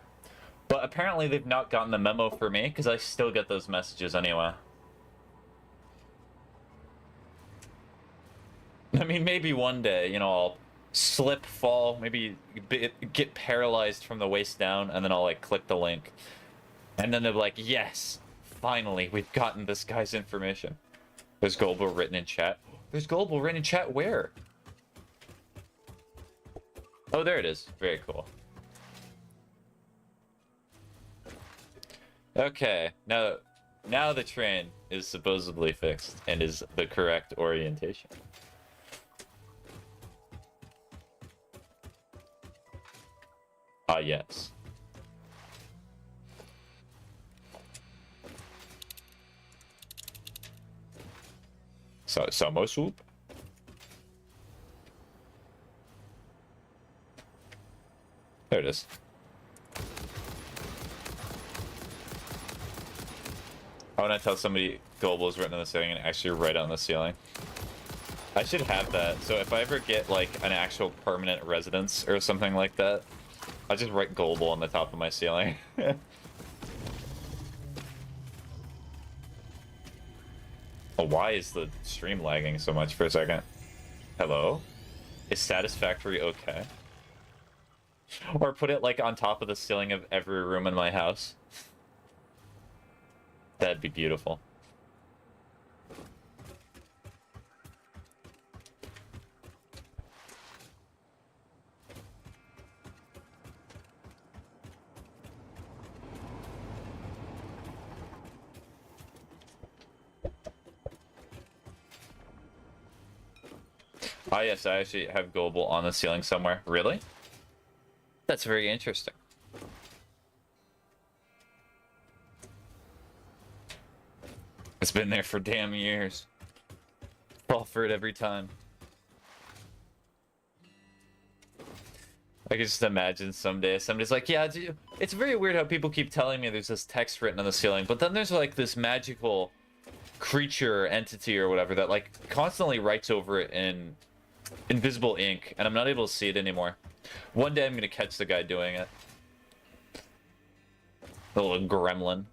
But apparently they've not gotten the memo for me, because I still get those messages anyway. I mean, maybe one day, you know, I'll slip, fall, maybe get paralyzed from the waist down, and then I'll, like, click the link. And then they'll be like, yes, finally, we've gotten this guy's information. There's global written in chat. There's global written in chat where? Oh, there it is. Very cool. Okay, now the train is supposedly fixed and is the correct orientation. Ah, yes. So, summer soup? There it is. I want to tell somebody global is written on the ceiling and actually write on the ceiling. I should have that, so if I ever get, like, an actual permanent residence or something like that, I'll just write global on the top of my ceiling. Oh, why is the stream lagging so much for a second? Hello? Is Satisfactory okay? Or put it, like, on top of the ceiling of every room in my house. That'd be beautiful. Ah, yes, I actually have global on the ceiling somewhere. Really? That's very interesting. It's been there for damn years. Fall for it every time. I can just imagine someday somebody's like, yeah, it's very weird how people keep telling me there's this text written on the ceiling, but then there's like this magical creature or entity or whatever that like constantly writes over it in invisible ink, and I'm not able to see it anymore. One day I'm gonna catch the guy doing it. The little gremlin.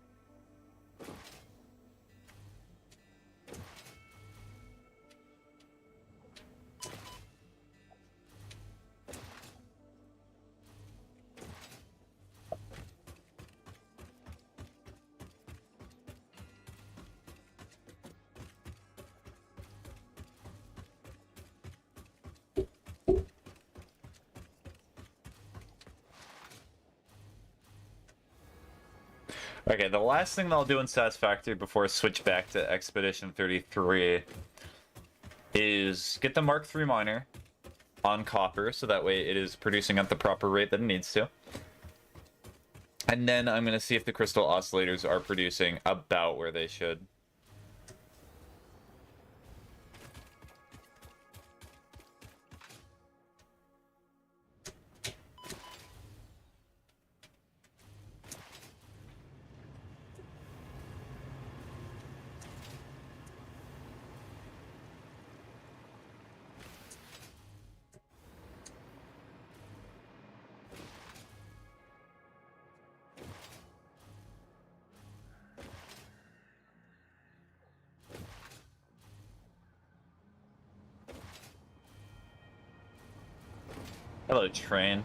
Okay, the last thing that I'll do in Satisfactory before I switch back to Expedition 33 is get the Mark III miner on copper, so that way it is producing at the proper rate that it needs to. And then I'm going to see if the crystal oscillators are producing about where they should. Hello, train.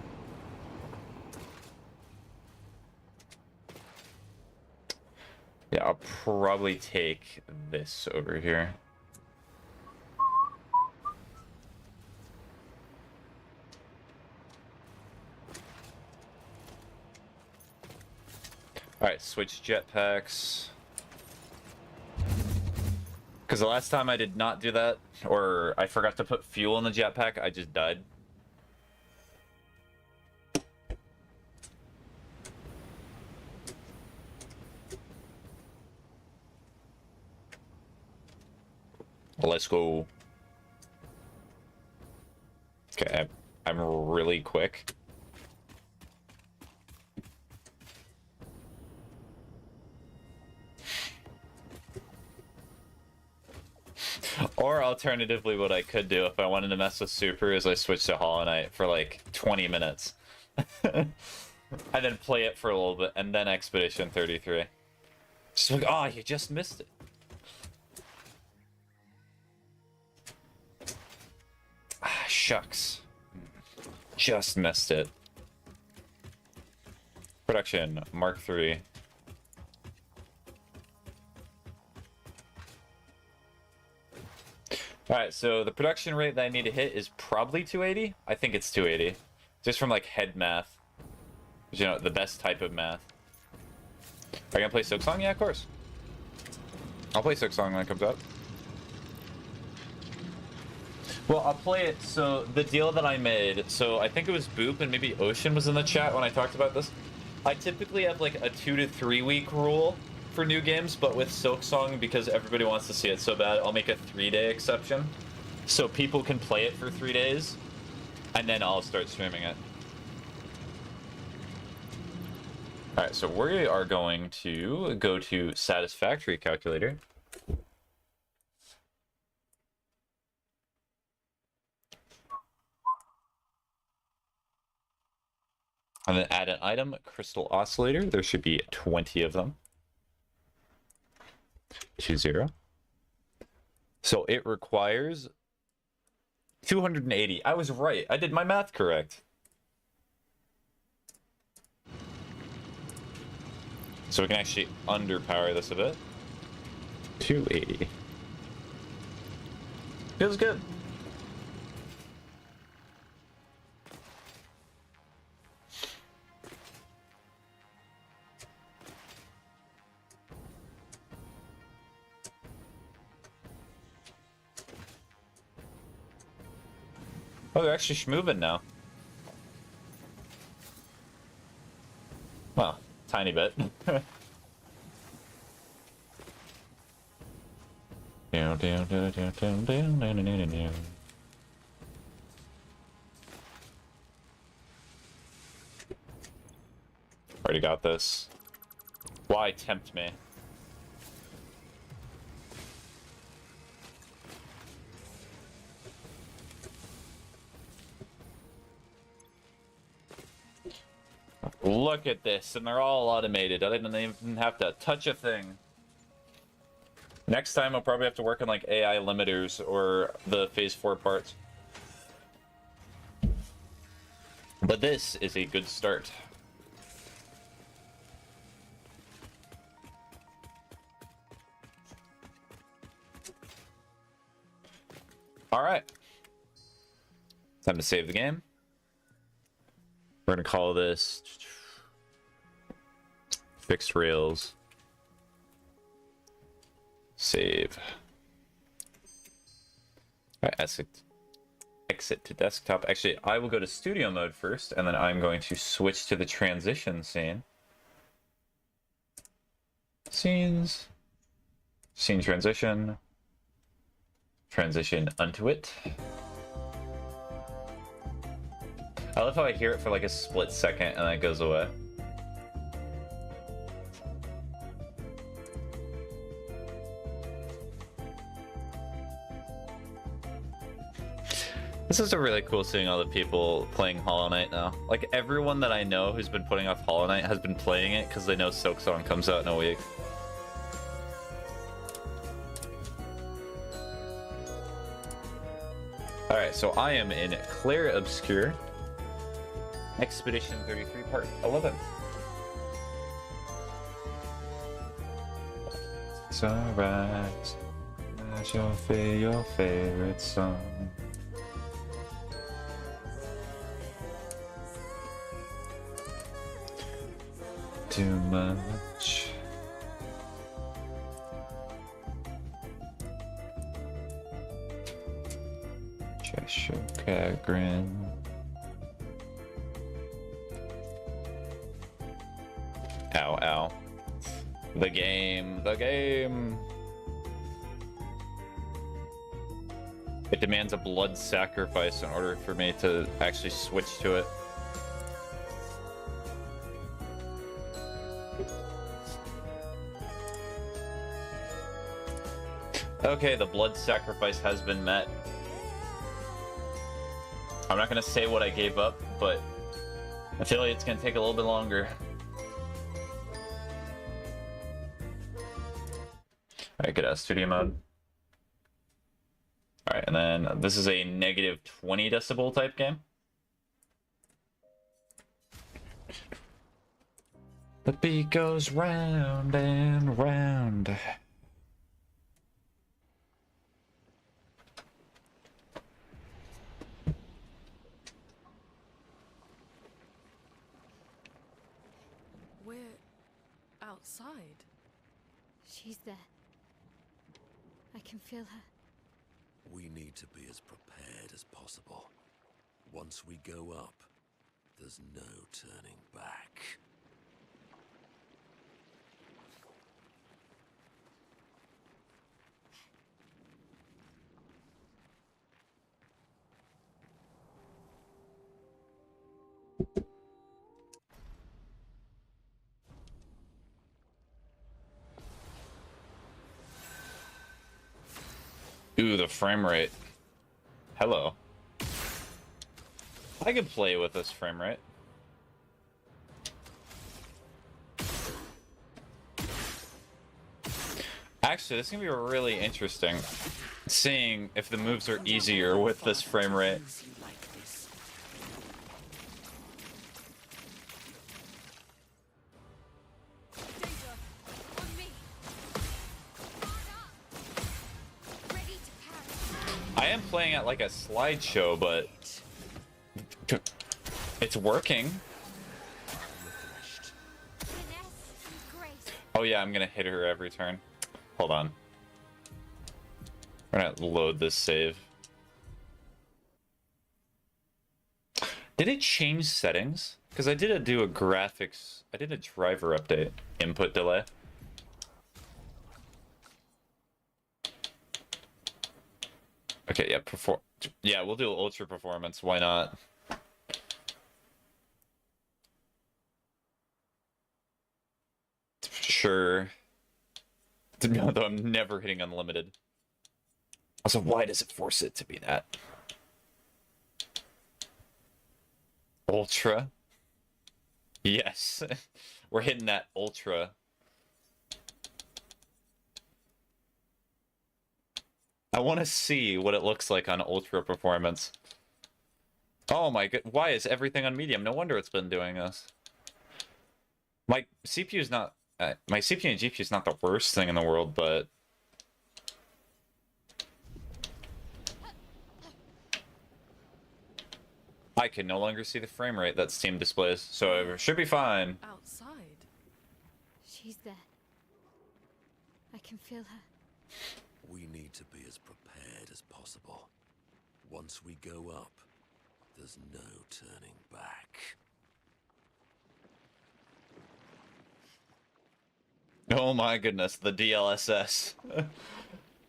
Yeah, I'll probably take this over here. Alright, switch jetpacks. Because the last time I did not do that, or I forgot to put fuel in the jetpack, I just died. Let's go. Okay, I'm really quick. Or alternatively, what I could do if I wanted to mess with Super is I switch to Hollow Knight for like 20 minutes. And then play it for a little bit, and then Expedition 33. Just like, oh, you just missed it. Ah, shucks. Just missed it. Production, Mark III. Alright, so the production rate that I need to hit is probably 280. I think it's 280. Just from like head math. You know, the best type of math. Are you gonna play Silksong? Yeah, of course. I'll play Silksong when it comes out. Well, I'll play it, so the deal that I made, so I think it was Boop and maybe Ocean was in the chat when I talked about this. I typically have like a 2 to 3 week rule for new games, but with Silksong, because everybody wants to see it so bad, I'll make a 3-day exception. So people can play it for 3 days, and then I'll start streaming it. Alright, so we are going to go to Satisfactory calculator. And then add an item, crystal oscillator. There should be 20 of them. 20. So it requires 280. I was right. I did my math correct. So we can actually underpower this a bit. 280. Feels good. Oh, they're actually moving now. Well, tiny bit. Already got this. Why tempt me? Look at this, and they're all automated. I didn't even have to touch a thing. Next time I'll probably have to work on like AI limiters or the phase 4 parts. But this is a good start. Alright. Time to save the game. We're gonna call this Fixed rails. Save. Alright, exit to desktop. Actually, I will go to studio mode first, and then I'm going to switch to the transition scene. Scenes. Scene transition. Transition unto it. I love how I hear it for like a split second and then it goes away. This is a really cool seeing all the people playing Hollow Knight now. Like everyone that I know who's been putting off Hollow Knight has been playing it because they know Silksong comes out in a week. Alright, so I am in Clair Obscur. Expedition 33, part 11. Sunrise, that's your favorite song. Too much. Cheshire Cat grin. Ow, ow. The game, the game. It demands a blood sacrifice in order for me to actually switch to it. Okay, the blood sacrifice has been met. I'm not gonna say what I gave up, but I feel like it's gonna take a little bit longer. Alright, get out of studio mode. Alright, and then this is a negative 20 decibel type game. The beat goes round and round. We're outside. She's there. I can feel her. We need to be as prepared as possible. Once we go up, there's no turning back. Ooh, the frame rate. Hello. I can play with this frame rate. Actually, this is gonna be really interesting. Seeing if the moves are easier with this frame rate. I am playing at like a slideshow, but it's working. Oh yeah, I'm gonna hit her every turn. Hold on. We're gonna load this save. Did it change settings? Because I did do a graphics, I did a driver update. Input delay. Okay, yeah, yeah, we'll do ultra performance, why not? Sure. Though I'm never hitting unlimited. Also, why does it force it to be that? Ultra? Yes. We're hitting that ultra. I want to see what it looks like on ultra performance. Oh my god, why is everything on medium? No wonder it's been doing this. My CPU is not... my CPU and GPU is not the worst thing in the world, but... I can no longer see the frame rate that Steam displays, so it should be fine. Outside. She's there. I can feel her. We need to be as prepared as possible. Once we go up, there's no turning back. Oh my goodness, the DLSS.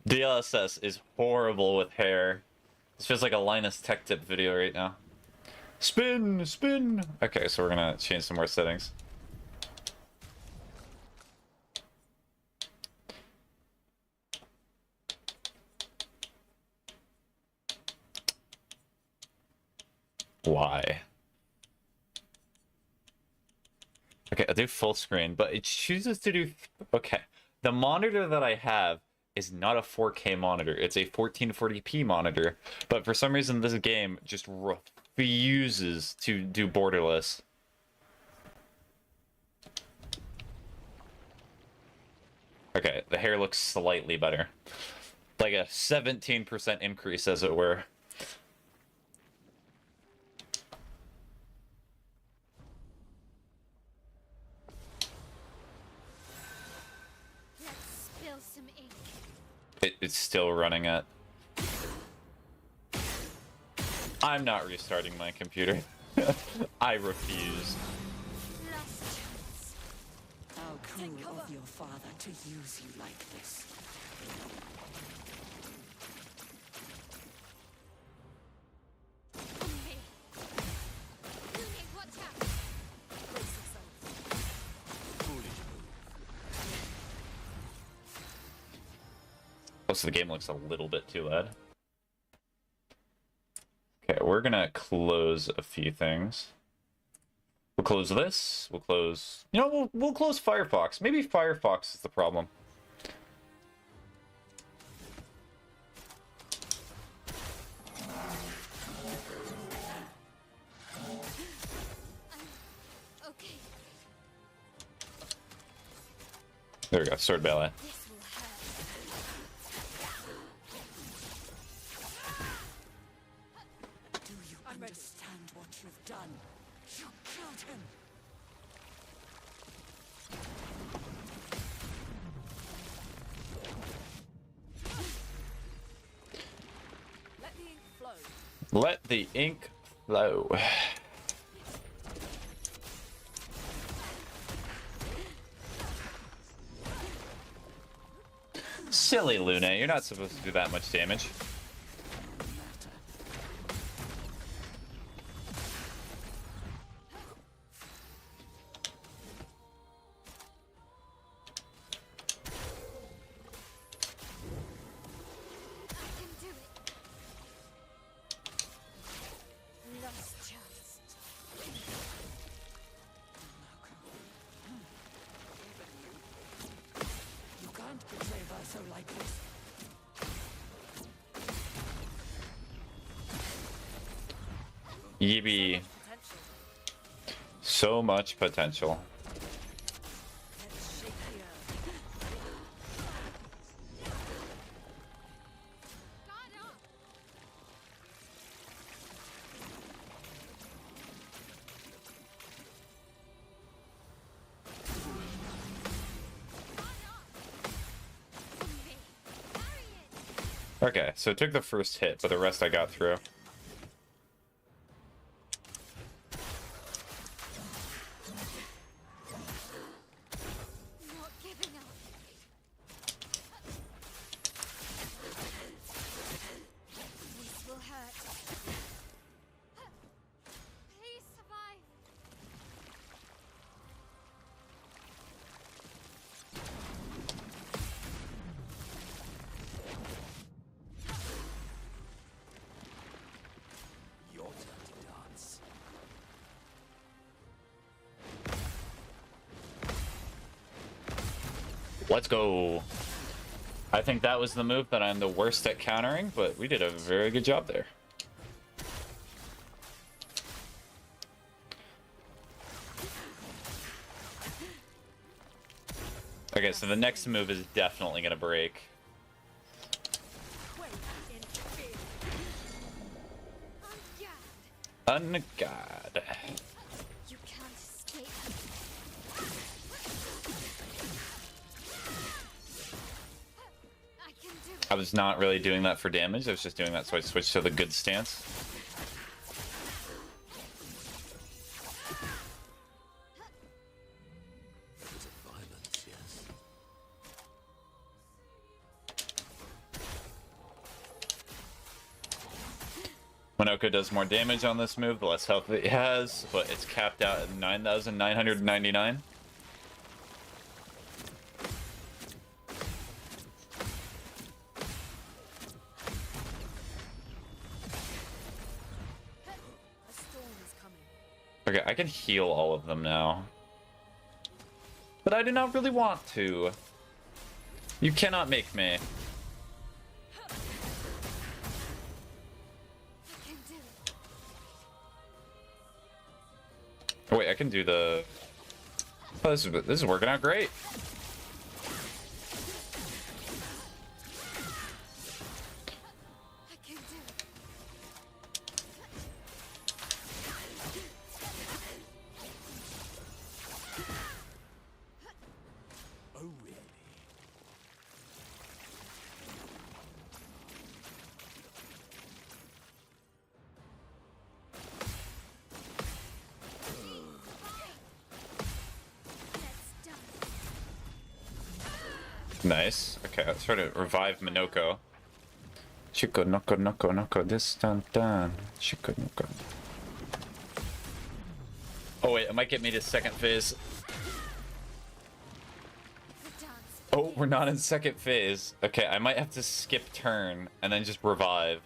DLSS is horrible with hair. This feels like a Linus Tech Tip video right now. Spin, spin. Okay, so we're gonna change some more settings. Why? Okay, I'll do full screen, but it chooses to do... Okay, the monitor that I have is not a 4K monitor. It's a 1440p monitor, but for some reason this game just refuses to do borderless. Okay, the hair looks slightly better. Like a 17% increase, as it were. Let's spill some ink. It's still running at... I'm not restarting my computer. I refuse. Last chance. How cruel of your father to use you like this. On me. Looney, watch out. Most of the game looks a little bit too loud. Okay, we're gonna close a few things. We'll close this. We'll close... You know, we'll close Firefox. Maybe Firefox is the problem. Okay. There we go, sword ballet. This will hurt. Do you understand what you've done? You killed him. Let the ink flow. Let the ink flow. Silly Luna, you're not supposed to do that much damage. I can do it. Last chance. You can't betray Verso like this. Yibi, Potential. so much potential. Let's shake the earth. Guard up. Guard up. On me. Carry it. Okay, so it took the first hit, but the rest I got through. Not giving up. This will hurt. Please survive. Your turn to dance. Let's go. I think that was the move that I'm the worst at countering, but we did a very good job there. Okay, so the next move is definitely gonna break. Wait in fear. On guard. Ungod. You can't escape. I was not really doing that for damage, I was just doing that so I switched to the good stance. Bit of violence, yes. Monoko does more damage on this move, the less health it has, but it's capped out at 9,999. A storm is coming. Okay, I can heal all of them now. But I do not really want to. You cannot make me. I can do it. Oh wait, I can do the... Oh, this is working out great. I can do it. Oh, really? Let's done. Nice. Okay, let's try to revive Monoko. Chico noko noko noko this dun dun. Chico noko. Oh wait, it might get me to second phase. The dance. Oh, we're not in second phase. Okay, I might have to skip turn and then just revive.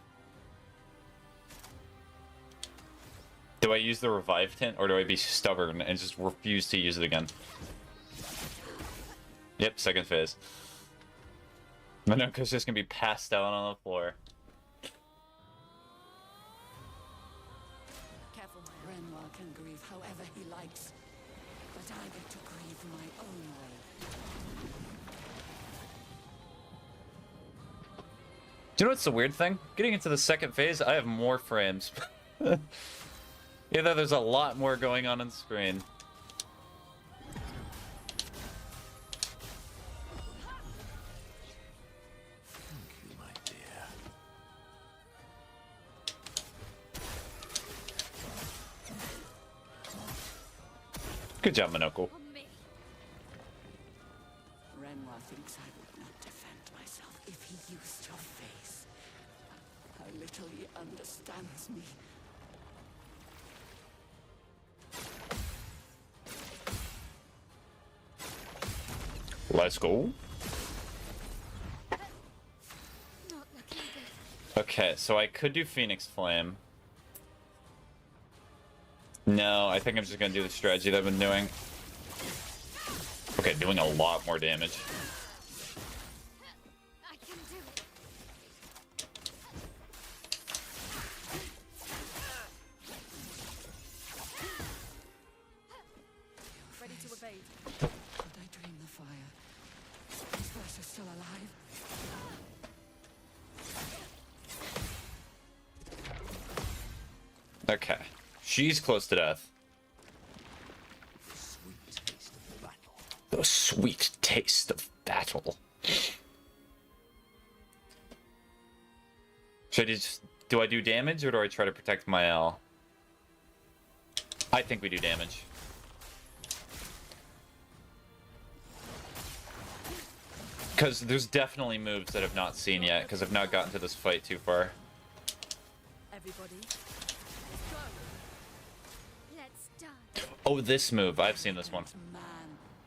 Do I use the revive tint or do I be stubborn and just refuse to use it again? Yep, second phase. Monoko's just gonna be passed out on the floor. Careful, my Renoir can grieve however he likes, but I get to grieve my own way. Do you know what's the weird thing? Getting into the second phase, I have more frames. Either there's a lot more going on the screen. Thank you, my dear. Good job, Monoko. On me. Renoir thinks I would not defend myself if he used your face. How little he understands me. Let's go. Not looking good. Okay, so I could do Phoenix Flame. No, I think I'm just gonna do the strategy that I've been doing. Okay, doing a lot more damage. I can do it. ready to evade. Could I dream the fire? His voice is still alive. Okay. She's close to death. Sweet taste of battle. The sweet taste of battle. Should I just... Do I do damage or do I try to protect my L? I think we do damage. Because there's definitely moves that I've not seen yet, because I've not gotten to this fight too far. Everybody, let's go. Let's dance. Oh, this move. I've seen this one. Man,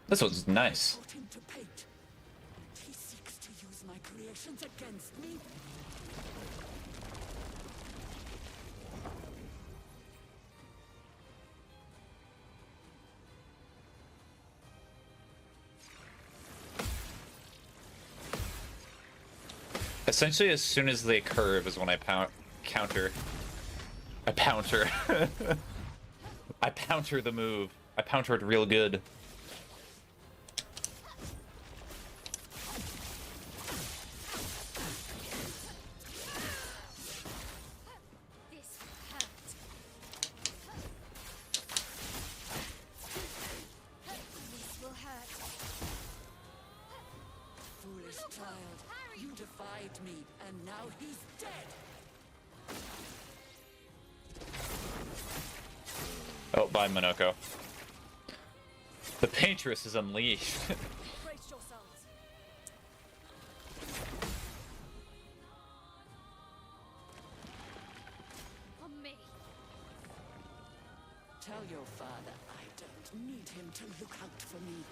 This one's nice. put him to paint. And he seeks to use my creations against me. Essentially, as soon as they curve is when I counter. I pounter. I pounter the move. I pounter it real good. This will hurt. This will hurt. Foolish child. You defied me, and now he's dead. Oh, bye, Monoko. The Paintress is unleashed. Brace yourselves. On me. Tell your father I don't need him to look out for me.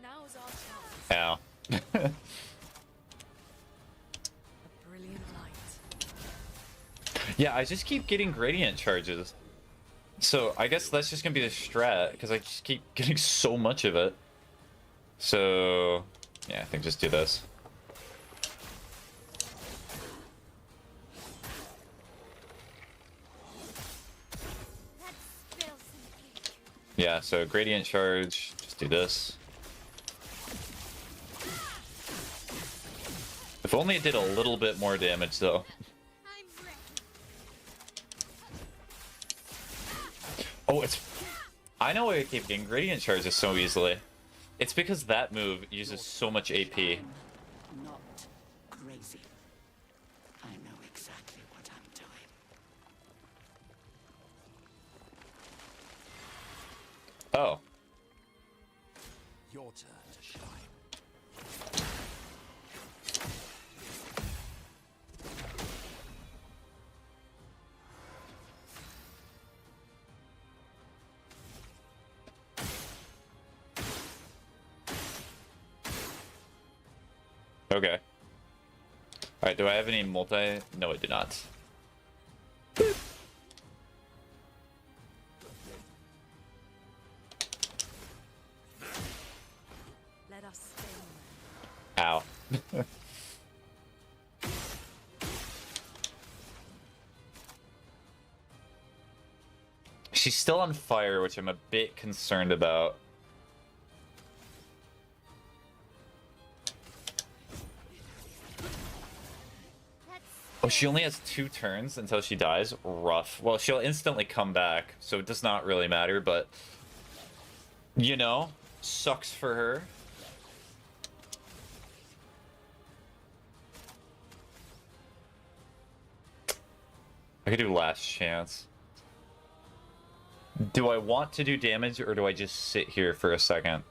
Now's our chance. Ow. A brilliant light. Yeah, I just keep getting gradient charges. So I guess that's just gonna be the strat, because I just keep getting so much of it. So yeah, I think just do this. Let's spill some ink. Yeah, so gradient charge, just do this. If only it did a little bit more damage though. I'm ready. Oh, it's... I know why I keep getting gradient charges so easily. It's because that move uses so much AP. Not crazy. I know exactly what I'm doing. Oh. Your turn to shine. Okay. Alright, do I have any multi? No, I do not. Let us spin. Ow. She's still on fire, which I'm a bit concerned about. Let's Oh, she only has 2 turns until she dies? Rough. Well, she'll instantly come back, so it does not really matter, but... You know, sucks for her. I could do last chance. Do I want to do damage, or do I just sit here for a second?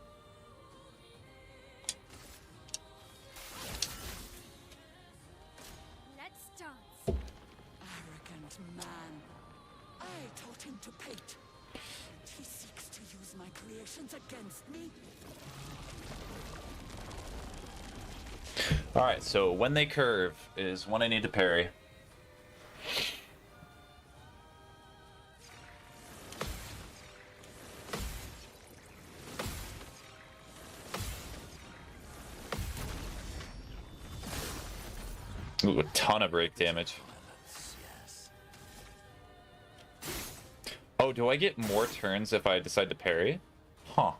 let's dance. Arrogant man. I taught him to paint. And he seeks to use my creations against me. Alright, so when they curve is when I need to parry. Ooh, a ton of break damage. Violence, yes. Oh, do I get more turns if I decide to parry? Huh.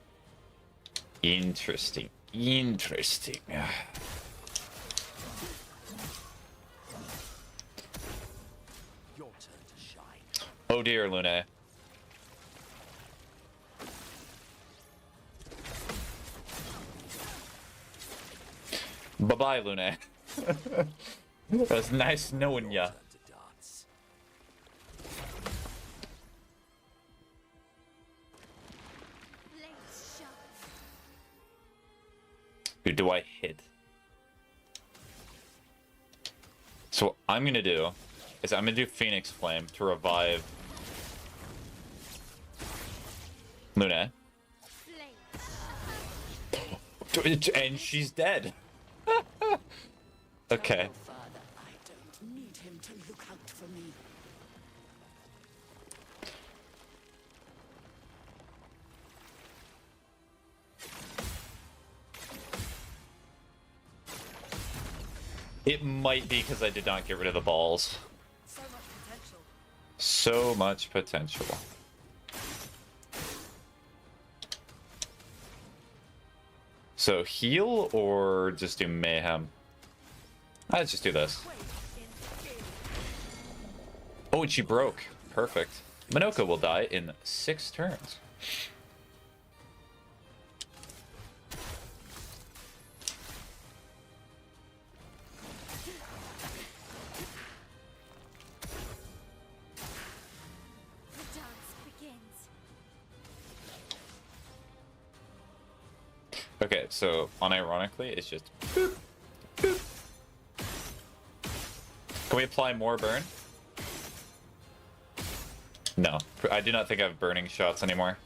Interesting. Interesting. Your turn to shine. Oh dear, Lune. Bye-bye, Lune. It was nice knowing ya. Turn to dance. Blades sharp. Who do I hit? So what I'm gonna do is I'm gonna do Phoenix Flame to revive Lune. Blades. And she's dead. Tell Okay. your father I don't need him to look out for me. It might be because I did not get rid of the balls. So much potential. So much potential. So heal or just do mayhem? Let's just do this. Quake in fear. Oh, and she broke. Perfect. Minoka will die in 6 turns. The dance begins. Okay, so unironically, it's just boop, boop. Can we apply more burn? No, I do not think I have burning shots anymore.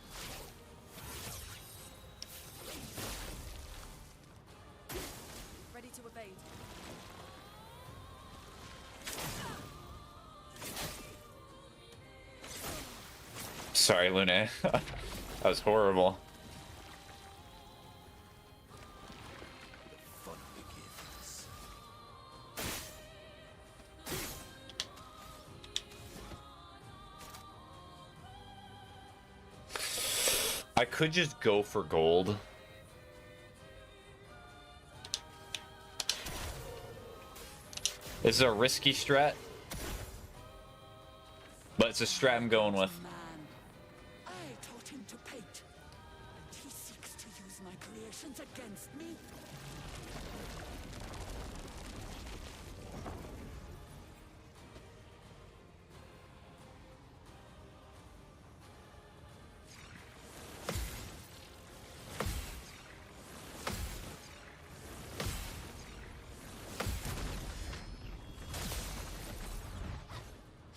Ready to evade. Sorry, Lune. That was horrible. Fun begins. I could just go for gold. This is a risky strat, but it's a strat I'm going with. Man, I taught him to paint, and he seeks to use my creations against me.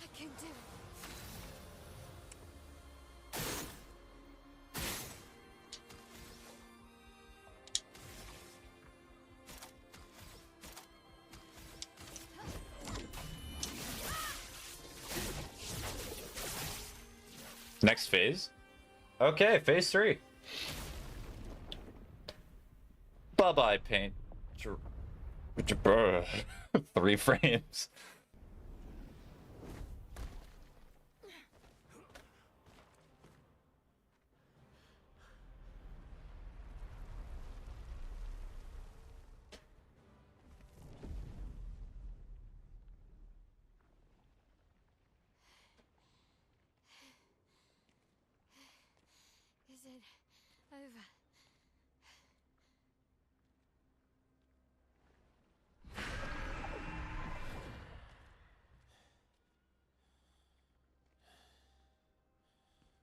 I can do it. Next phase. Okay, phase 3. Bye-bye, paint. 3 frames. Is it over?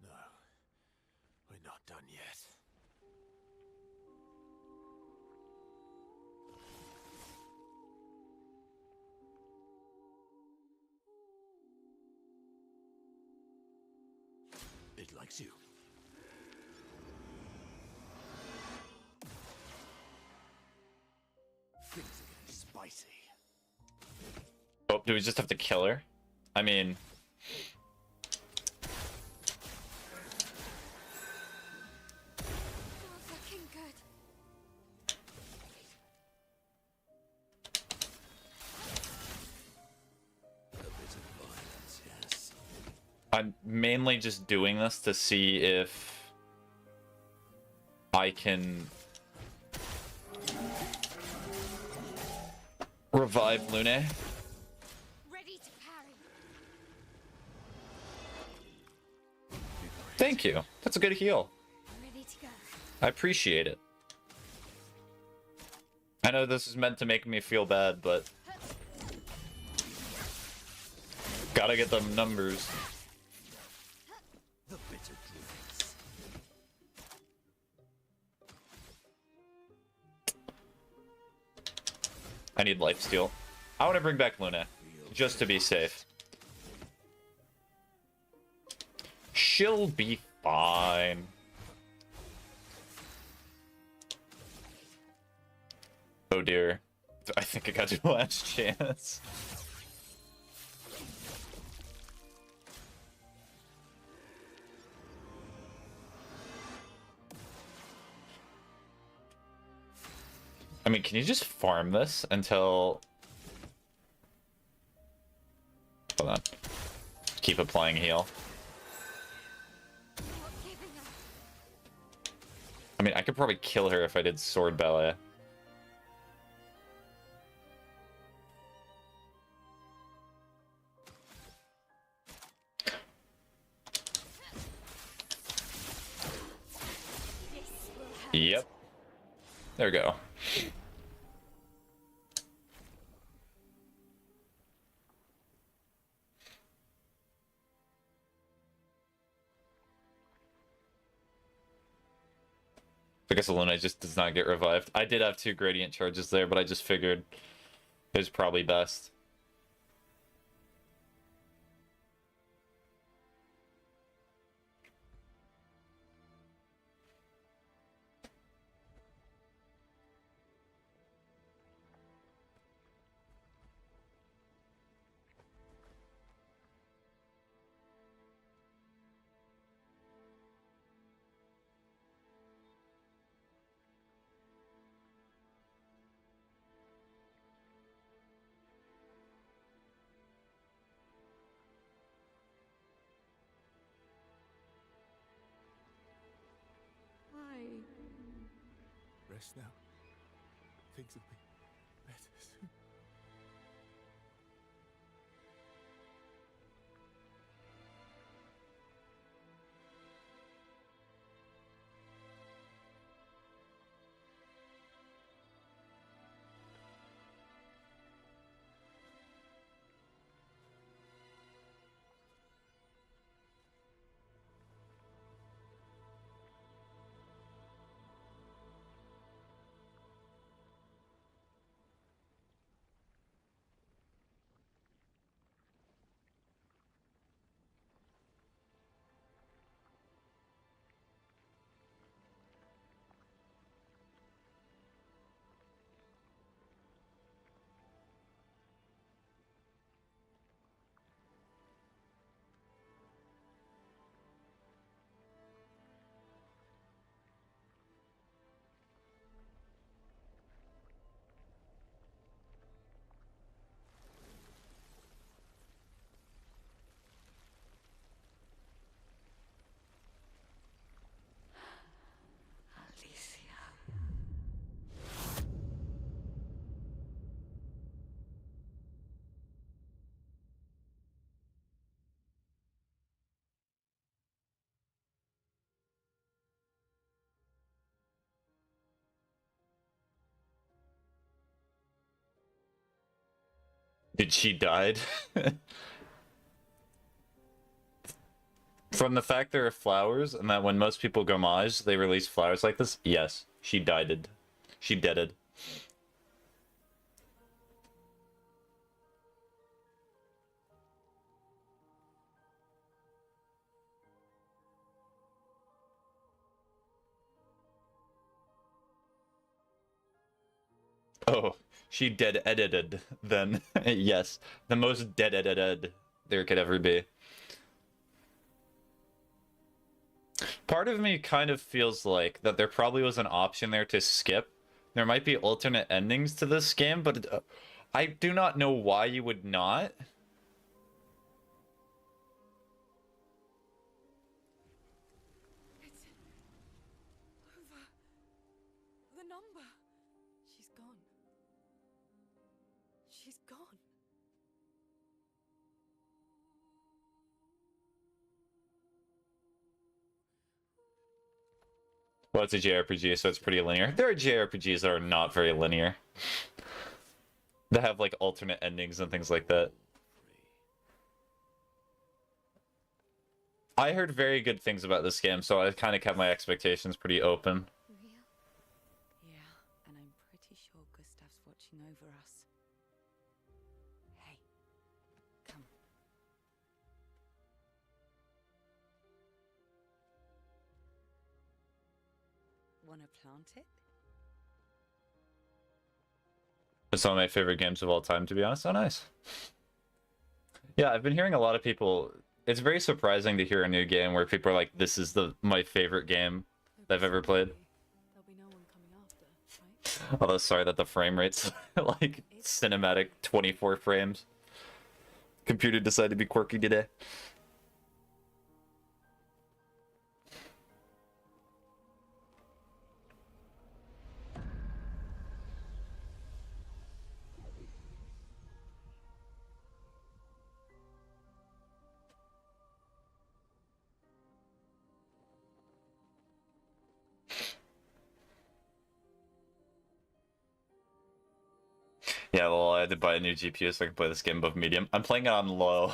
No, we're not done yet. It likes you. Things are getting spicy. Oh, do we just have to kill her? I mean, Not looking good. A bit of violence, yes. I'm mainly just doing this to see if I can revive Lune. Ready to parry. Thank you. That's a good heal. Ready to go. I appreciate it. I know this is meant to make me feel bad, but gotta get them numbers. The bitter drinks. I need lifesteal. I want to bring back Luna, just to be safe. She'll be fine. Oh dear. I think I got your last chance. I mean, can you just farm this until... Hold on. Keep applying heal. Not giving up. I mean, I could probably kill her if I did sword ballet. Yep. There we go. I guess Aluna just does not get revived. I did have 2 gradient charges there, but I just figured it was probably best. Rest now. Things will be better soon. Alicia. Did she died? From the fact there are flowers, and that when most people go mage, they release flowers like this, yes, she died. She deaded. Oh, she dead edited then. Yes, the most dead edited there could ever be. Part of me kind of feels like that there probably was an option there to skip. There might be alternate endings to this game, but I do not know why you would not. It's over. The number. She's gone. She's gone. Well, it's a JRPG, so it's pretty linear. There are JRPGs that are not very linear. That have like alternate endings and things like that. I heard very good things about this game, so I kind of kept my expectations pretty open. Real? Yeah, and I'm pretty sure Gustav's watching over us. Hey, come. Wanna plant it? It's one of my favorite games of all time, to be honest. Oh, nice. Yeah, I've been hearing a lot of people. It's very surprising to hear a new game where people are like, "This is my favorite game I've ever played." There'll be no one coming after, right? Although, sorry that the frame rate's like cinematic 24 frames. Computer decided to be quirky today. Yeah, well, I had to buy a new GPU so I can play this game above medium. I'm playing it on low.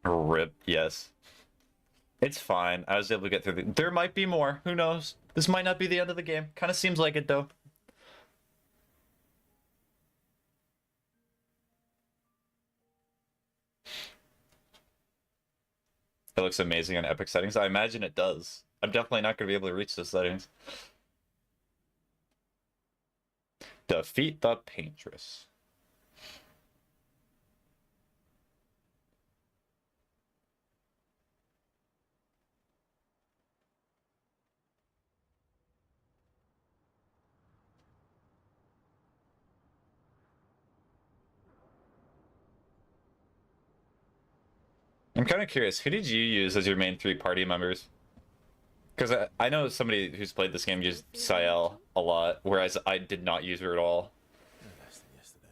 Yeah. RIP, yes. It's fine. I was able to get through the... There might be more. Who knows? This might not be the end of the game. Kind of seems like it, though. It looks amazing on epic settings. I imagine it does. I'm definitely not going to be able to reach those settings. Defeat the Paintress. I'm kind of curious, who did you use as your main 3 party members? Because I know somebody who's played this game used Sael a lot, whereas I did not use her at all. No less than yesterday.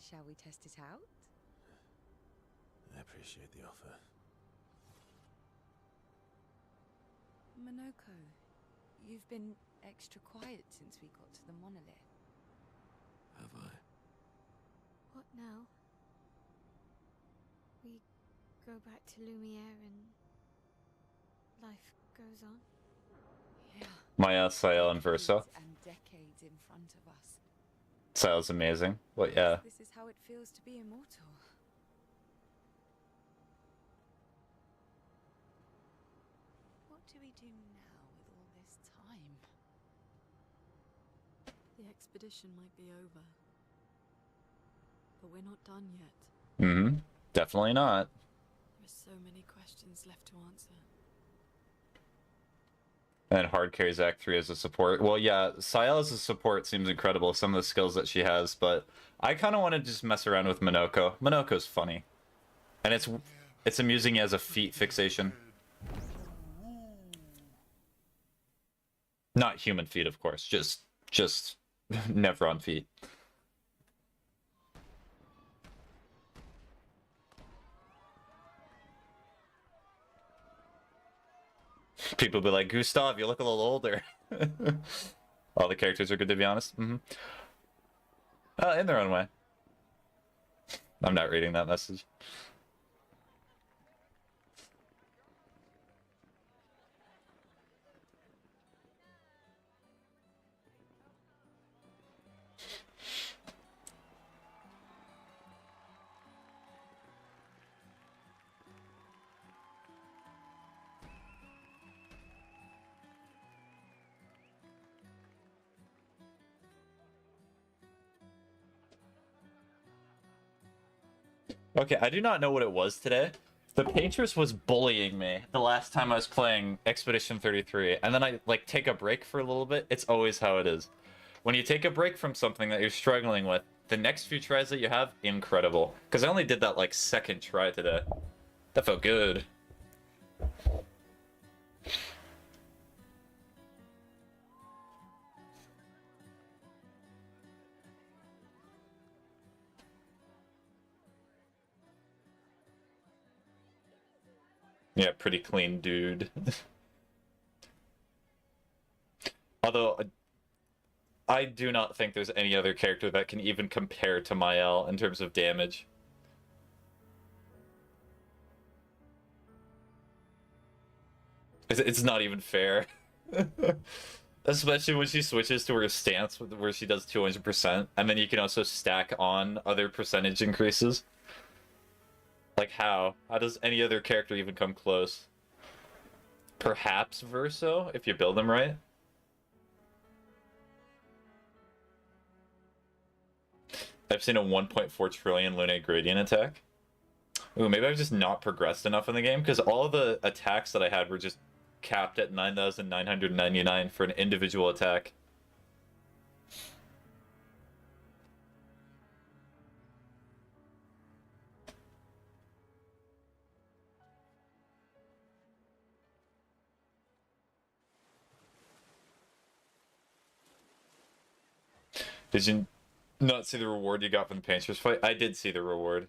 Shall we test it out? I appreciate the offer. Minoko, you've been extra quiet since we got to the monolith. Have I? What now? We go back to Lumiere and life goes on? Yeah. Maya, Sael, and Verso. And decades in front of us. Sael's amazing. Well, yeah. This is how it feels to be immortal. What do we do now with all this time? The expedition might be over. But we're not done yet. Mm-hmm. Definitely not. There's so many questions left to answer. And hard carries Act 3 as a support. Well, yeah, Sael as a support seems incredible, some of the skills that she has, but I kind of want to just mess around with Minoko. Minoko's funny. And it's amusing as a feet fixation. Not human feet, of course, just Nevron feet. People be like, Gustav, you look a little older. All the characters are good, to be honest. Mm-hmm. In their own way. I'm not reading that message. Okay, I do not know what it was today. The Paintress was bullying me the last time I was playing Expedition 33, and then I, like, take a break for a little bit. It's always how it is. When you take a break from something that you're struggling with, the next few tries that you have, incredible. Because I only did that, like, second try today. That felt good. Yeah, pretty clean dude. Although, I do not think there's any other character that can even compare to Mael in terms of damage. It's not even fair. Especially when she switches to her stance where she does 200%, and then you can also stack on other percentage increases. Like how? How does any other character even come close? Perhaps Verso, if you build them right. I've seen a 1.4 trillion Lunate Gradient attack. Ooh, maybe I've just not progressed enough in the game, because all the attacks that I had were just capped at 9,999 for an individual attack. Did you not see the reward you got from the Paintress fight? I did see the reward.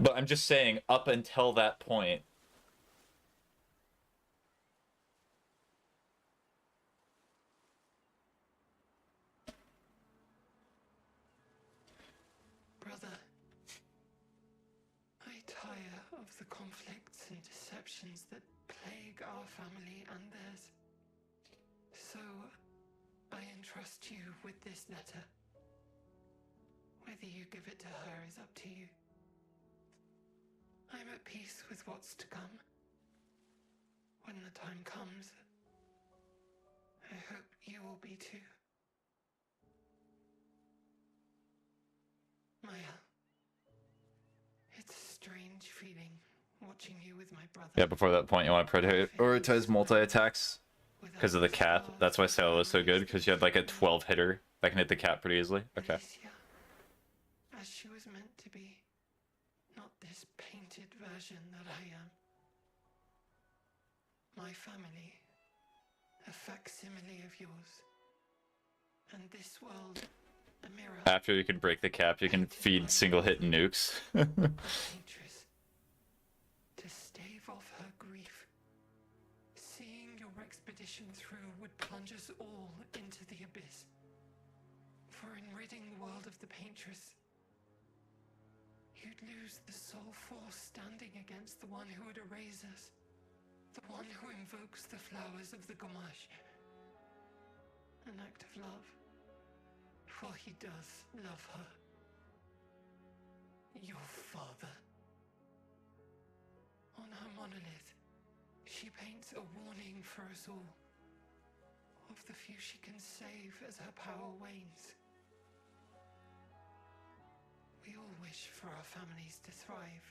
But I'm just saying, up until that point. Brother, I tire of the conflicts and deceptions that plague our family and theirs. So, I entrust you with this letter. Whether you give it to her is up to you. I'm at peace with what's to come. When the time comes, I hope you will be too. Maya, it's a strange feeling watching you with my brother. Yeah, before that point, you want to prioritize multi-attacks because of the cat. That's why Salo was so good, because you had like a 12 hitter that can hit the cat pretty easily. Okay. Alicia, as she was meant to be, not this painted version that I am. My family, a facsimile of yours, and this world, a mirror. After you can break the cap, you can feed single-hit nukes. Paintress, to stave off her grief. Seeing your expedition through would plunge us all into the abyss. For in ridding the world of the Paintress, you'd lose the sole force standing against the one who would erase us. The one who invokes the flowers of the Gamash. An act of love. For he does love her. Your father. On her monolith, she paints a warning for us all. Of the few she can save as her power wanes. We all wish for our families to thrive.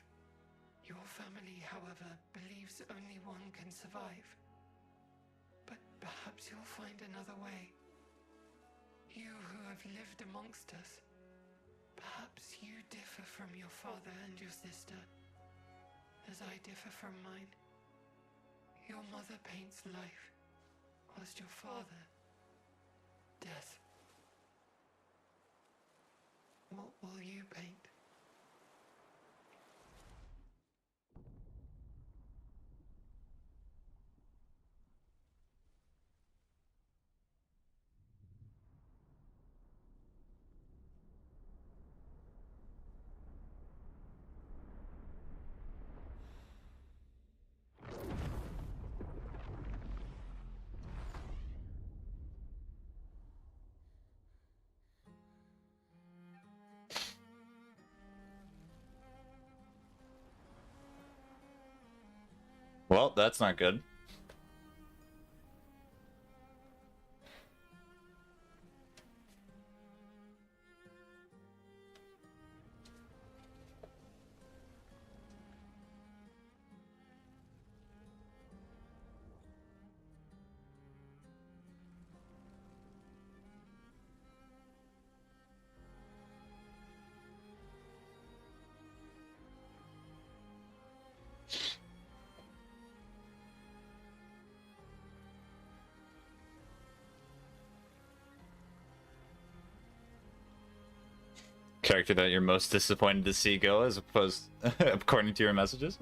Your family, however, believes only one can survive. But perhaps you'll find another way. You who have lived amongst us, perhaps you differ from your father and your sister, as I differ from mine. Your mother paints life, whilst your father, death. What will you paint? Well, that's not good. Character that you're most disappointed to see go, as opposed, according to your messages.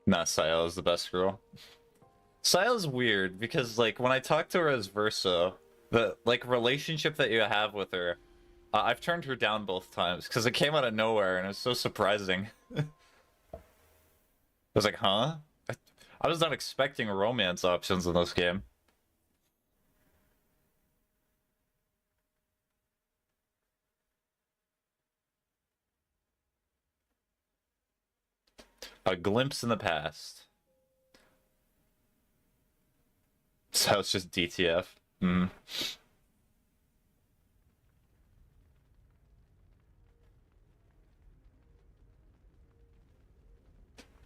Nah, Sayel is the best girl. Sayel's weird because, like, when I talk to her as Verso, the like relationship that you have with her, I've turned her down both times because it came out of nowhere and it was so surprising. I was like, huh? I was not expecting romance options in this game. A glimpse in the past. So it's just DTF.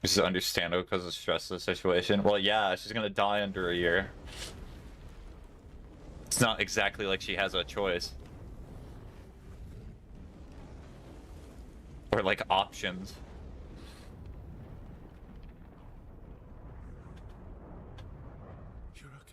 This is understandable because of stress of the situation. Well, yeah, she's gonna die under a year. It's not exactly like she has a choice. Or like options. You're okay.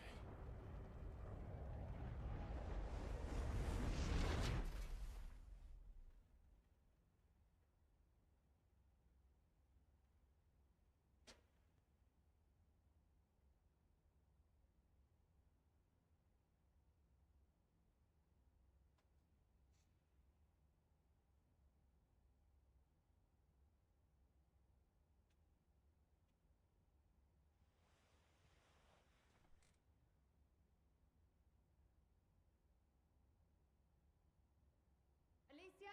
Alicia?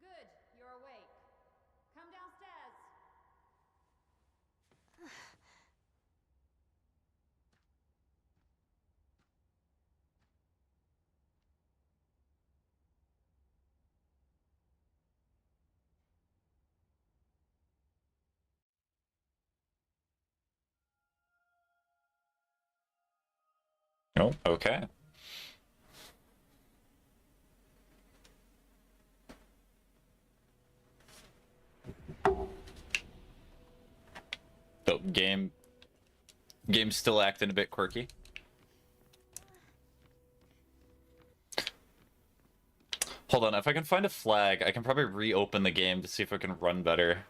Good, you're awake. Come downstairs. Oh, okay. So game's still acting a bit quirky. Hold on, if I can find a flag, I can probably reopen the game to see if I can run better.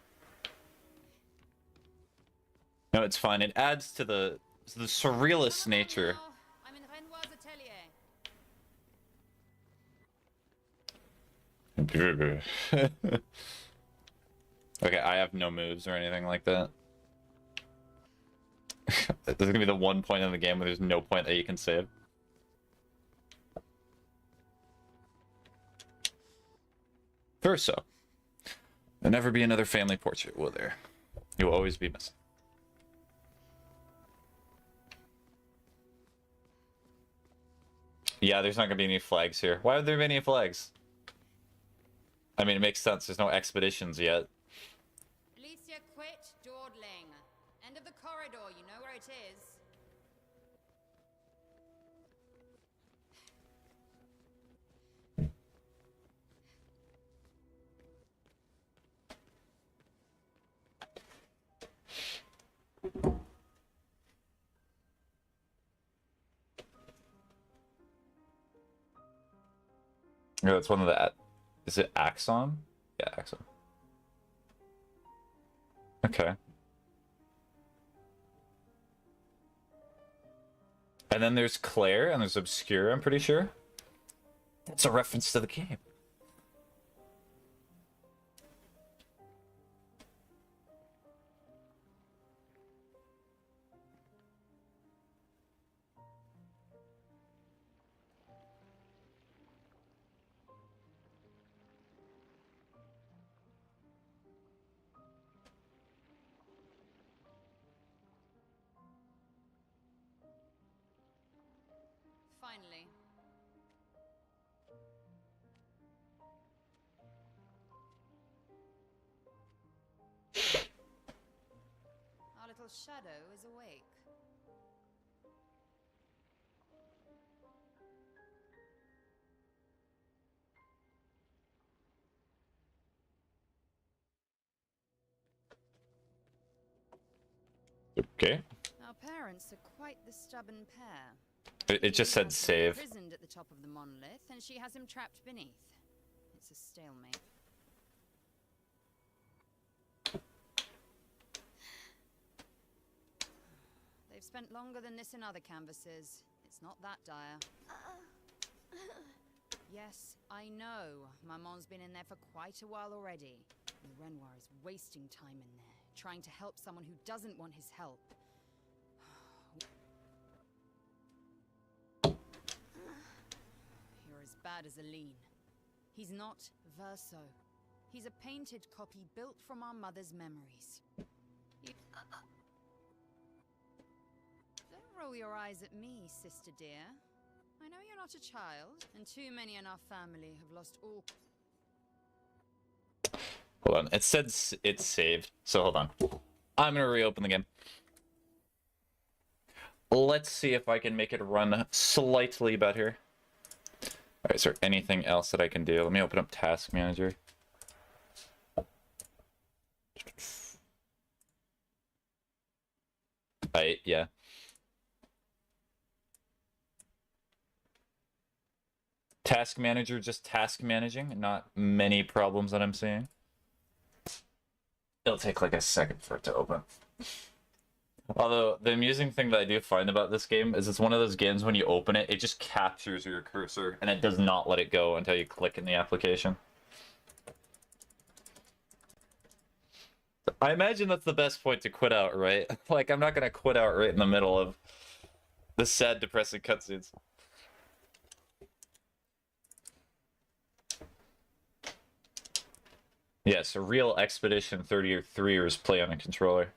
No, it's fine. It adds to the surrealist nature. I'm in Renoir's atelier. Okay, I have no moves or anything like that. This is gonna be the one point in the game where there's no point that you can save. First, so. There'll never be another family portrait, will there? You will always be missing. Yeah, there's not gonna be any flags here. Why would there be any flags? I mean, it makes sense. There's no expeditions yet. Alicia, quit dawdling. End of the corridor, you know where it is. Yeah, that's one of the... Is it Axon? Yeah, Axon. Okay. And then there's Clair, and there's Obscur, I'm pretty sure. That's a reference to the game. Finally. Our little shadow is awake. Okay. Our parents are quite the stubborn pair. It just He said has him save. imprisoned at the top of the monolith, and she has him trapped beneath. It's a stalemate. They've spent longer than this in other canvases. It's not that dire. Yes, I know. Maman's been in there for quite a while already. And Renoir is wasting time in there, trying to help someone who doesn't want his help. You're as bad as Aline. He's not Verso. He's a painted copy built from our mother's memories. Don't roll your eyes at me, sister dear. I know you're not a child, and too many in our family have lost all... Hold on. It said it's saved, so hold on. I'm gonna reopen the game. let's see if I can make it run slightly better. Alright, is there anything else that I can do? Let me open up Task Manager. Yeah. Task Manager, just task managing, not many problems that I'm seeing. It'll take like a second for it to open. Although, the amusing thing that I do find about this game is it's one of those games when you open it, it just captures your cursor, and it does not let it go until you click in the application. I imagine that's the best point to quit out, right? Like, I'm not gonna quit out right in the middle of the sad, depressing cutscenes. Yes, a real Expedition 33ers play on a controller.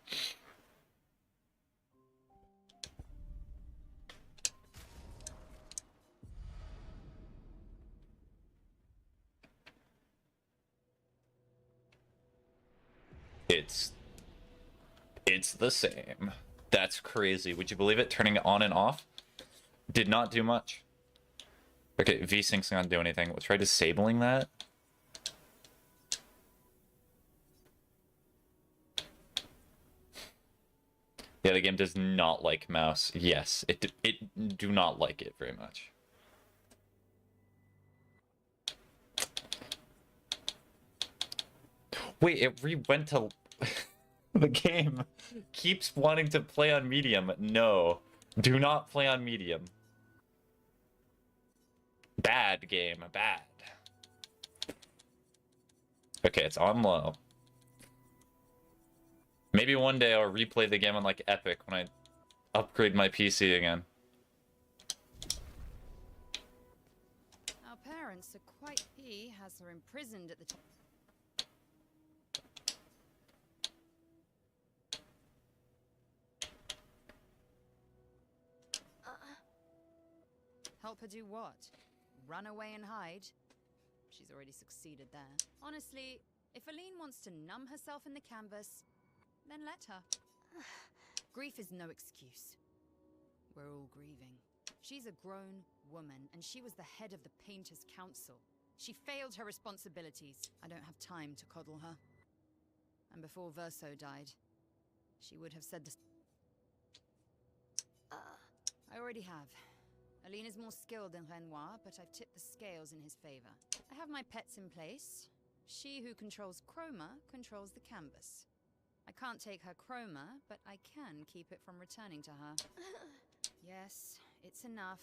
It's the same. That's crazy. Would you believe it? Turning it on and off did not do much. Okay, VSync's not do anything. We'll try disabling that. Yeah, the game does not like mouse. Yes, it do not like it very much. Wait, it re-went to... The game keeps wanting to play on medium. No, do not play on medium. Bad game, bad. Okay, it's on low. Maybe one day I'll replay the game on like Epic when I upgrade my PC again. Our parents are quite... He has her imprisoned at the top. Help her do what? Run away and hide? She's already succeeded there. Honestly, if Aline wants to numb herself in the canvas, then let her. Grief is no excuse. We're all grieving. She's a grown woman, and she was the head of the Painters' Council. She failed her responsibilities. I don't have time to coddle her. And before Verso died, she would have said this. I already have. Aline is more skilled than Renoir, but I've tipped the scales in his favor. I have my pets in place. She who controls chroma controls the canvas. I can't take her chroma, but I can keep it from returning to her. Yes, it's enough.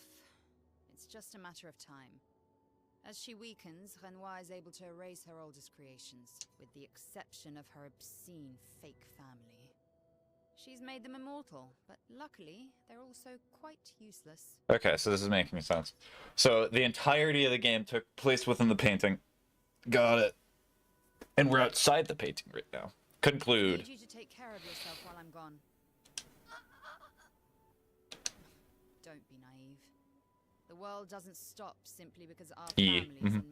It's just a matter of time. As she weakens, Renoir is able to erase her oldest creations, with the exception of her obscene fake family. She's made them immortal, but luckily, they're also quite useless. Okay, so this is making sense. So the entirety of the game took place within the painting. Got it. And we're outside the painting right now. Conclude. I need you to take care of yourself while I'm gone. Don't be naive. The world doesn't stop simply because our family's in mourning.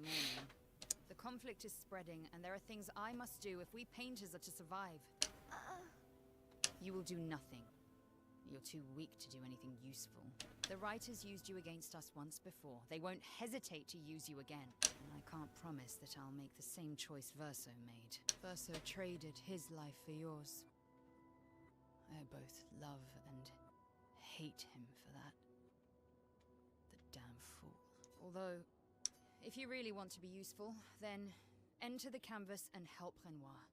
The conflict is spreading, and there are things I must do if we painters are to survive. You will do nothing. You're too weak to do anything useful. The writers used you against us once before. They won't hesitate to use you again. And I can't promise that I'll make the same choice Verso made. Verso traded his life for yours. I both love and hate him for that. The damn fool. Although, if you really want to be useful, then enter the canvas and help Renoir.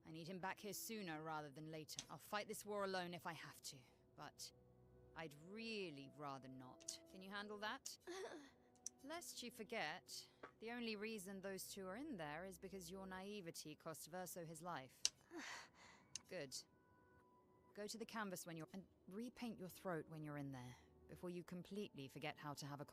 I need him back here sooner rather than later. I'll fight this war alone if I have to, but I'd really rather not. Can you handle that? Lest you forget, the only reason those two are in there is because your naivety cost Verso his life. Good. Go to the canvas when you're... and repaint your throat when you're in there, before you completely forget how to have a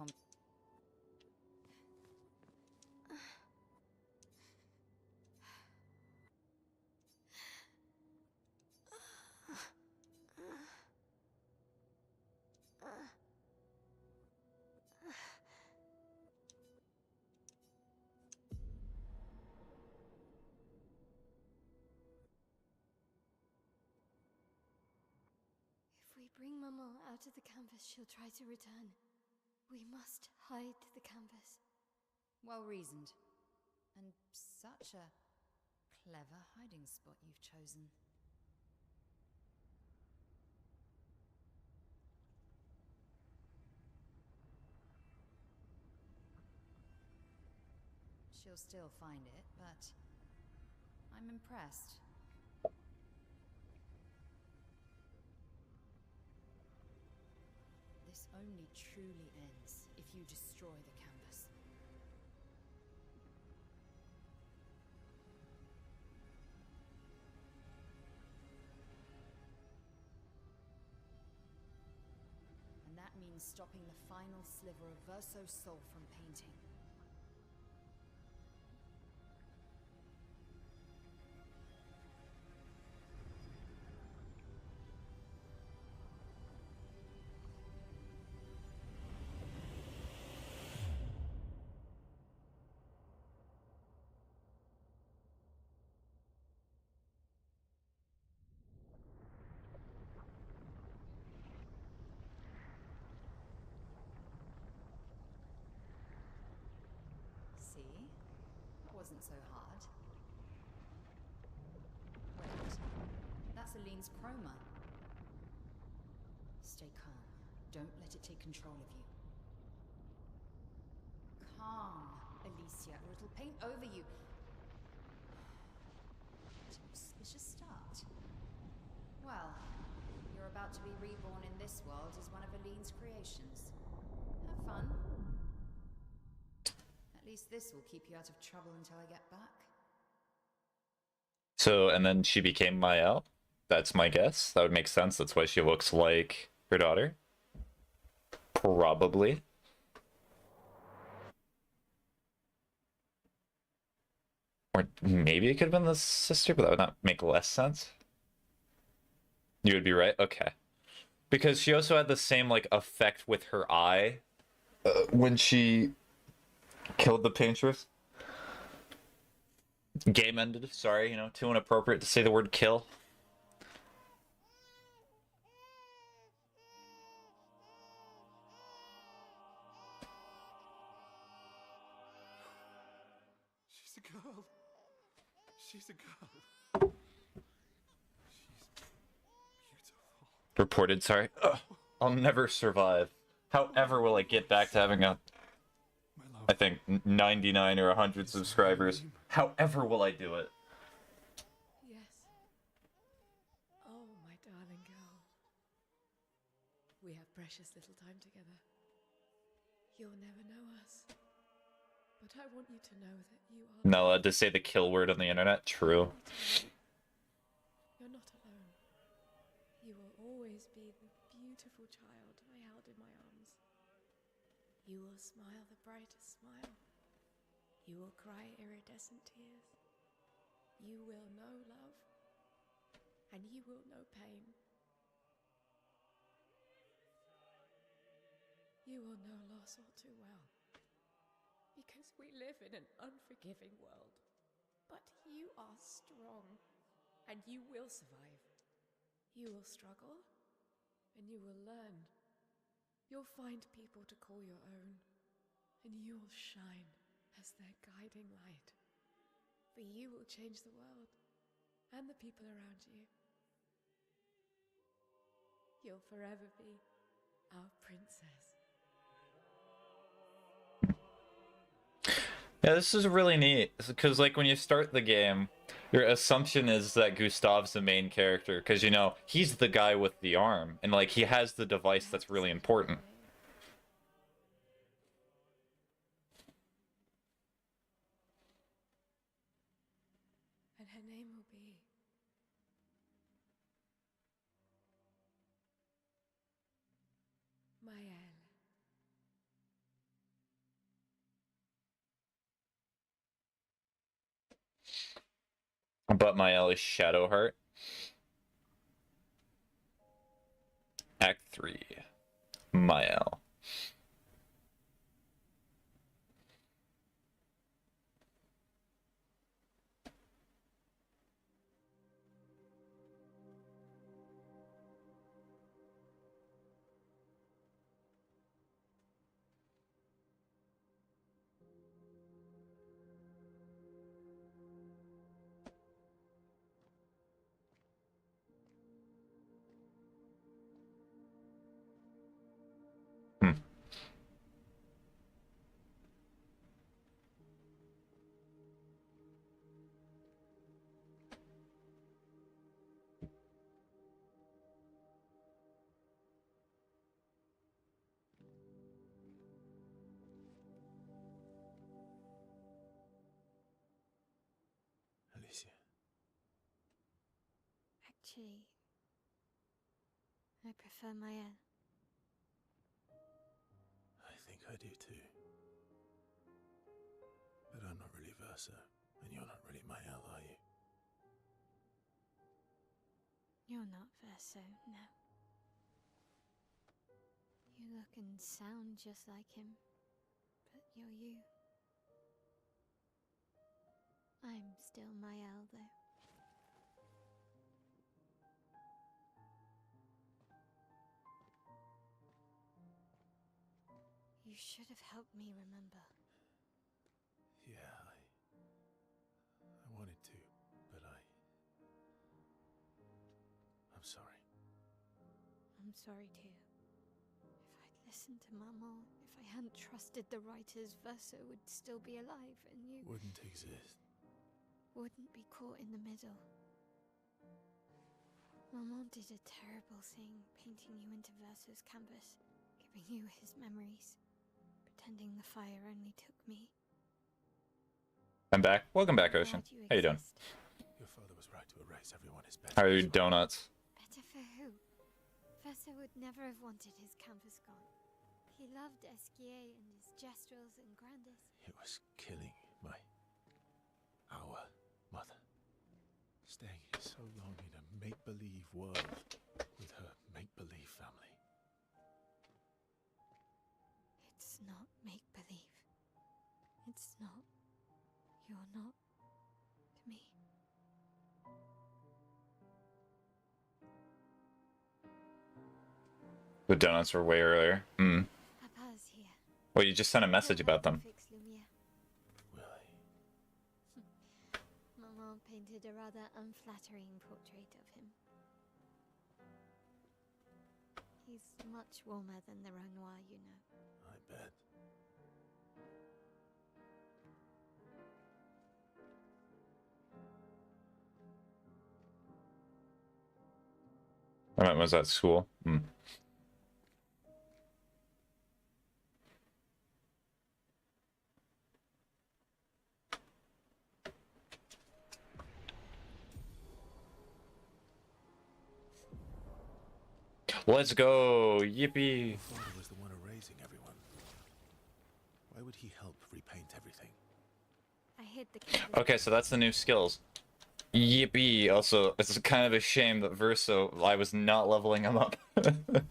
bring Maman out of the canvas, she'll try to return. We must hide the canvas. Well reasoned. And such a clever hiding spot you've chosen. She'll still find it, but I'm impressed. This only truly ends if you destroy the canvas. And that means stopping the final sliver of Verso's soul from painting. See? Wasn't so hard. Wait, that's Aline's chroma. Stay calm. Don't let it take control of you. Calm, Alicia, or it'll paint over you. What an auspicious start. Well, you're about to be reborn in this world as one of Aline's creations. Have fun. At least this will keep you out of trouble until I get back. So, and then she became Mael? That's my guess. That would make sense. That's why she looks like her daughter. Probably. Or maybe it could have been the sister, but that would not make less sense. You would be right? Okay. Because she also had the same, like, effect with her eye when she killed the paintress. Game ended. Sorry, you know, too inappropriate to say the word kill. She's a girl. She's a girl. She's beautiful. Reported, sorry. Ugh, I'll never survive. However will I get back to having a, My love. I think, 99 or 100 subscribers? However will I do it? Yes. Oh, my darling girl. We have precious little time together. You'll never know us. But I want you to know that you are... Not allowed to say the kill word on the internet? True. You're not alone. You will always be the beautiful child I held in my arms. You will smile the brightest smile. You will cry iridescent tears. You will know love. And you will know pain. You will know loss all too well. Because we live in an unforgiving world. But you are strong. And you will survive. You will struggle. And you will learn. You'll find people to call your own. And you will shine as their guiding light. For you will change the world. And the people around you. You'll forever be our princess. Yeah, this is really neat, because like when you start the game, your assumption is that Gustav's the main character, because you know, he's the guy with the arm, and like he has the device that's really important. And her name will be Mael. But Mael is Shadowheart. Act 3. Mael. Gee. I prefer Mael. I think I do too. But I'm not really Verso, and you're not really Mael, are you? You're not Verso, no. You look and sound just like him, but you're you. I'm still Mael, though. You should have helped me remember. Yeah, I wanted to, but I'm sorry. I'm sorry too. If I'd listened to Maman, if I hadn't trusted the writers, Verso would still be alive, and you Wouldn't exist. wouldn't be caught in the middle. Maman did a terrible thing, painting you into Verso's canvas, giving you his memories, pretending the fire only took me. I'm back. Welcome back, I'm Ocean. glad you How you doing? exist. Your father was right to erase everyone as better. How are your donuts? Better for who? Verso would never have wanted his canvas gone. He loved Esquier and his gestrels and Grandis. It was killing our mother. Staying here so long in a make-believe world with her make-believe family. It's not make-believe. It's not. You're not to me. The donuts were way earlier. Hmm. Papa's here. Well, you just sent a message He'll about help them. you fix Lumiere. Will I? Maman painted a rather unflattering portrait of him. He's much warmer than the Renoir, you know. I bet. I was at school. Hmm. Let's go! Yippee! Father was the one erasing everyone. Why would he help repaint everything? I hid the canvas. Okay, so that's the new skills. Yippee! Also, it's kind of a shame that Verso, I was not leveling him up. The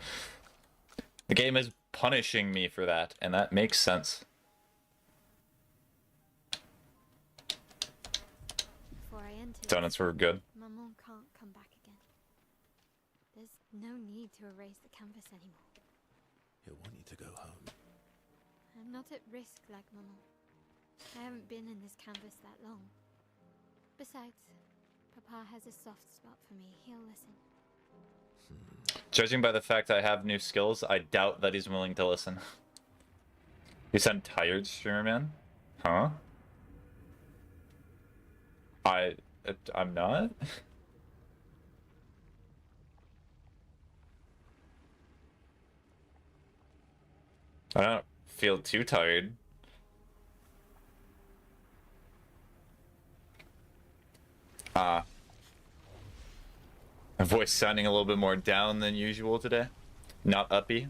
game is punishing me for that, and that makes sense. Before I entered, Donuts were good. Maman can't come back again. There's no need to erase the canvas anymore. He'll want you to go home. I'm not at risk like Maman. I haven't been in this canvas that long. Besides, Papa has a soft spot for me. He'll listen. Judging by the fact I have new skills, I doubt that he's willing to listen. You sound tired, streamer man? Huh? I'm not? I don't feel too tired. My voice sounding a little bit more down than usual today. Not uppy.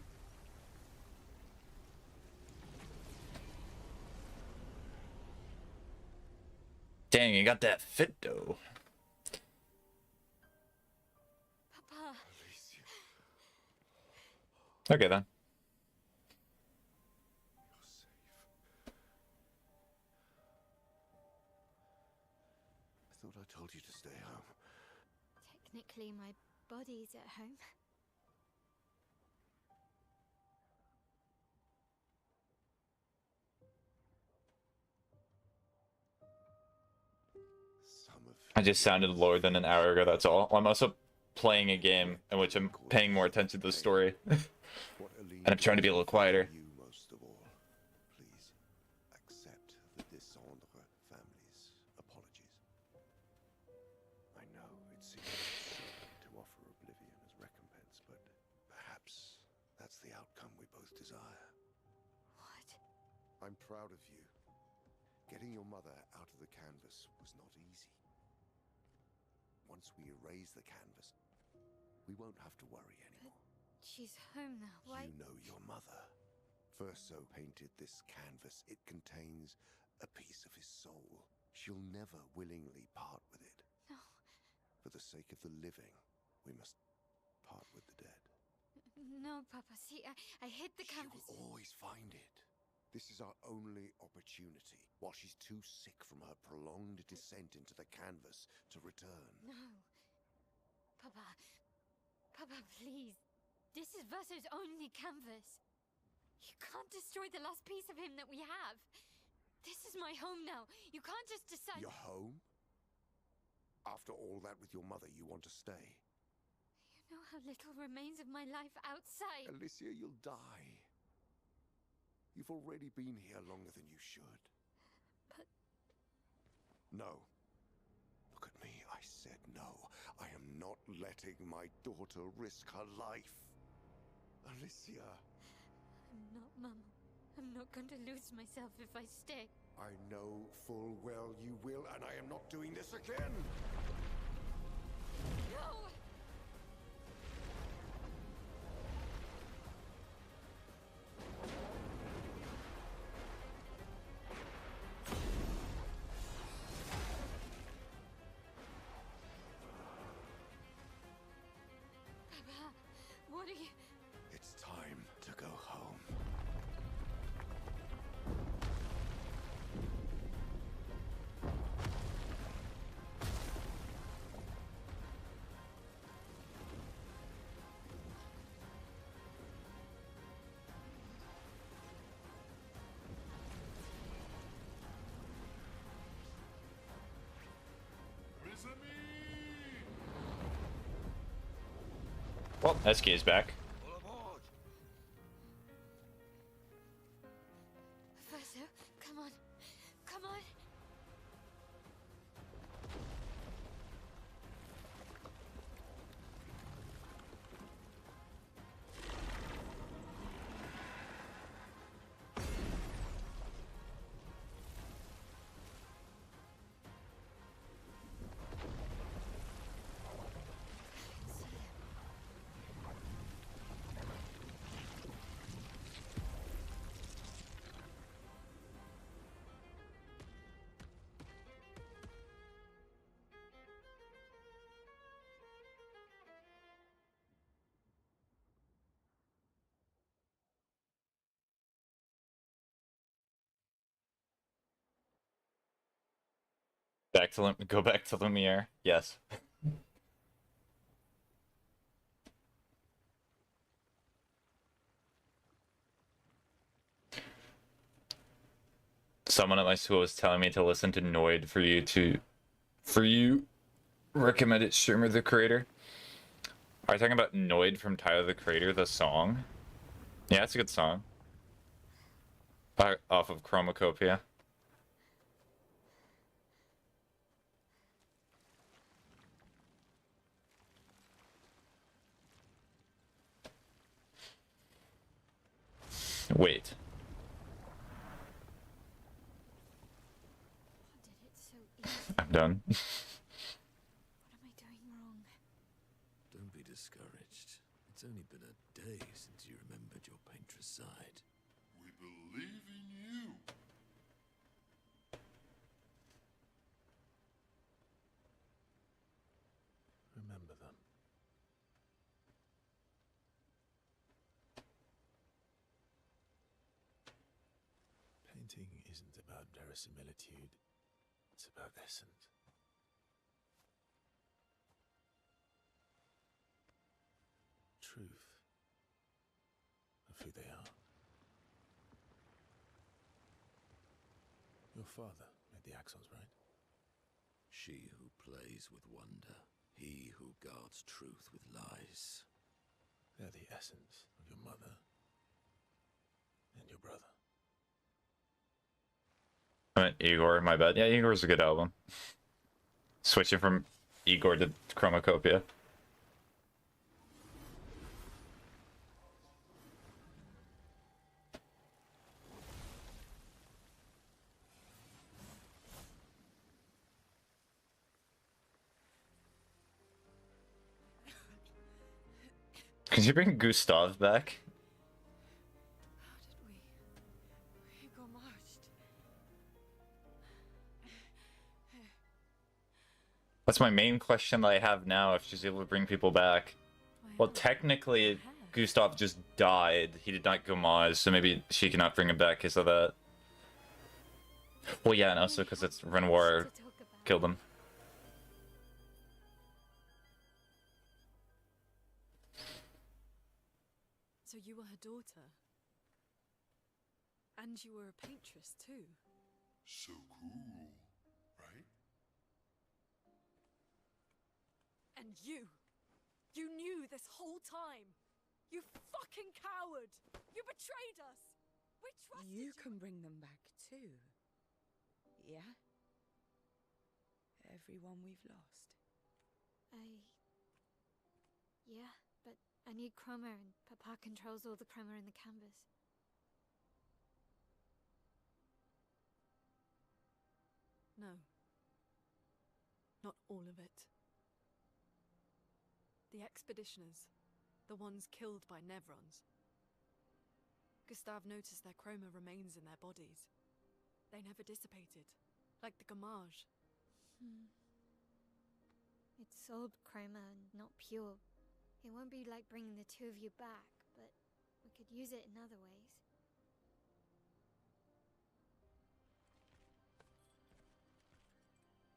Dang, you got that fit though. Papa! Okay then. You're safe. I thought I told you to stay home. Technically, my body's at home. I just sounded lower than an hour ago, that's all. I'm also playing a game in which I'm paying more attention to the story. And I'm trying to be a little quieter. You most of all, please accept the Descendre family's apologies. I know it seems absurd to offer oblivion as recompense, but perhaps that's the outcome we both desire. What? I'm proud of you. Getting your mother out of the canvas was not easy. once we erase the canvas, we won't have to worry anymore. She's home now. Why? You know your mother. Verso painted this canvas. It contains a piece of his soul. She'll never willingly part with it. No. For the sake of the living, we must part with the dead. No, Papa. See, I hid the canvas. She will always find it. This is our only opportunity, while she's too sick from her prolonged descent into the canvas to return. No. Papa. Papa, please. This is Verso's only canvas. You can't destroy the last piece of him that we have. This is my home now. You can't just decide... Your home? After all that with your mother, you want to stay? You know how little remains of my life outside. Alicia, you'll die. You've already been here longer than you should. But... No. Look at me. I said no. I am not letting my daughter risk her life. Alicia. I'm not, Mama. I'm not going to lose myself if I stay. I know full well you will, and I am not doing this again! No! Papa, what are you... It's time to go home. Well, SK is back. Verso, come on. Come on. Back to go back to Lumiere. Yes. Someone at my school was telling me to listen to Noid for you recommended streamer the creator. Are you talking about Noid from Tyler the Creator, the song? Yeah, it's a good song. Off of Chromacopia. Wait. Did it so easy. I'm done. What am I doing wrong? Don't be discouraged. It's only been a day since you remembered your painter's side. We believe in you. Remember them. Painting isn't about verisimilitude, it's about essence. Truth of who they are. Your father made the axons, right? She who plays with wonder, he who guards truth with lies. They're the essence of your mother and your brother. I meant Igor, my bad. Yeah, Igor's a good album. Switching from Igor to Chromacopia. Can you bring Gustav back? How did we got marched? That's my main question that I have now, if she's able to bring people back. Well, technically, Gustav just died. He did not go Maz, so maybe she cannot bring him back because of that. Well, yeah, and also because it's Renoir killed him. So you were her daughter? And you were a paintress too? So cool, right? And you knew this whole time! You fucking coward! You betrayed us! We trusted you! You can bring them back too. Yeah? Everyone we've lost. Yeah, but I need chroma and Papa controls all the chroma in the canvas. No. Not all of it. The expeditioners. The ones killed by Nevrons. Gustav noticed their chroma remains in their bodies. They never dissipated, like the gamage. It's sold chroma and not pure. It won't be like bringing the two of you back, but we could use it in other ways.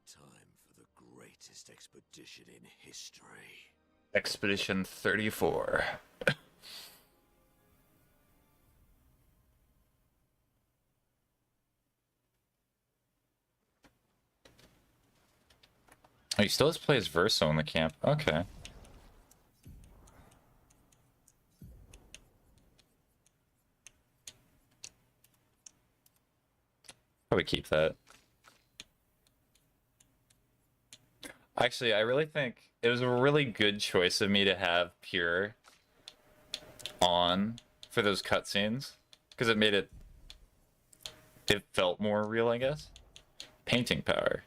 Time for the greatest expedition in history. Expedition 34. Oh, he still has to play as Verso in the camp. Okay. Probably keep that. Actually, I really think it was a really good choice of me to have Pure on for those cutscenes, because it made it felt more real, I guess. Painting power.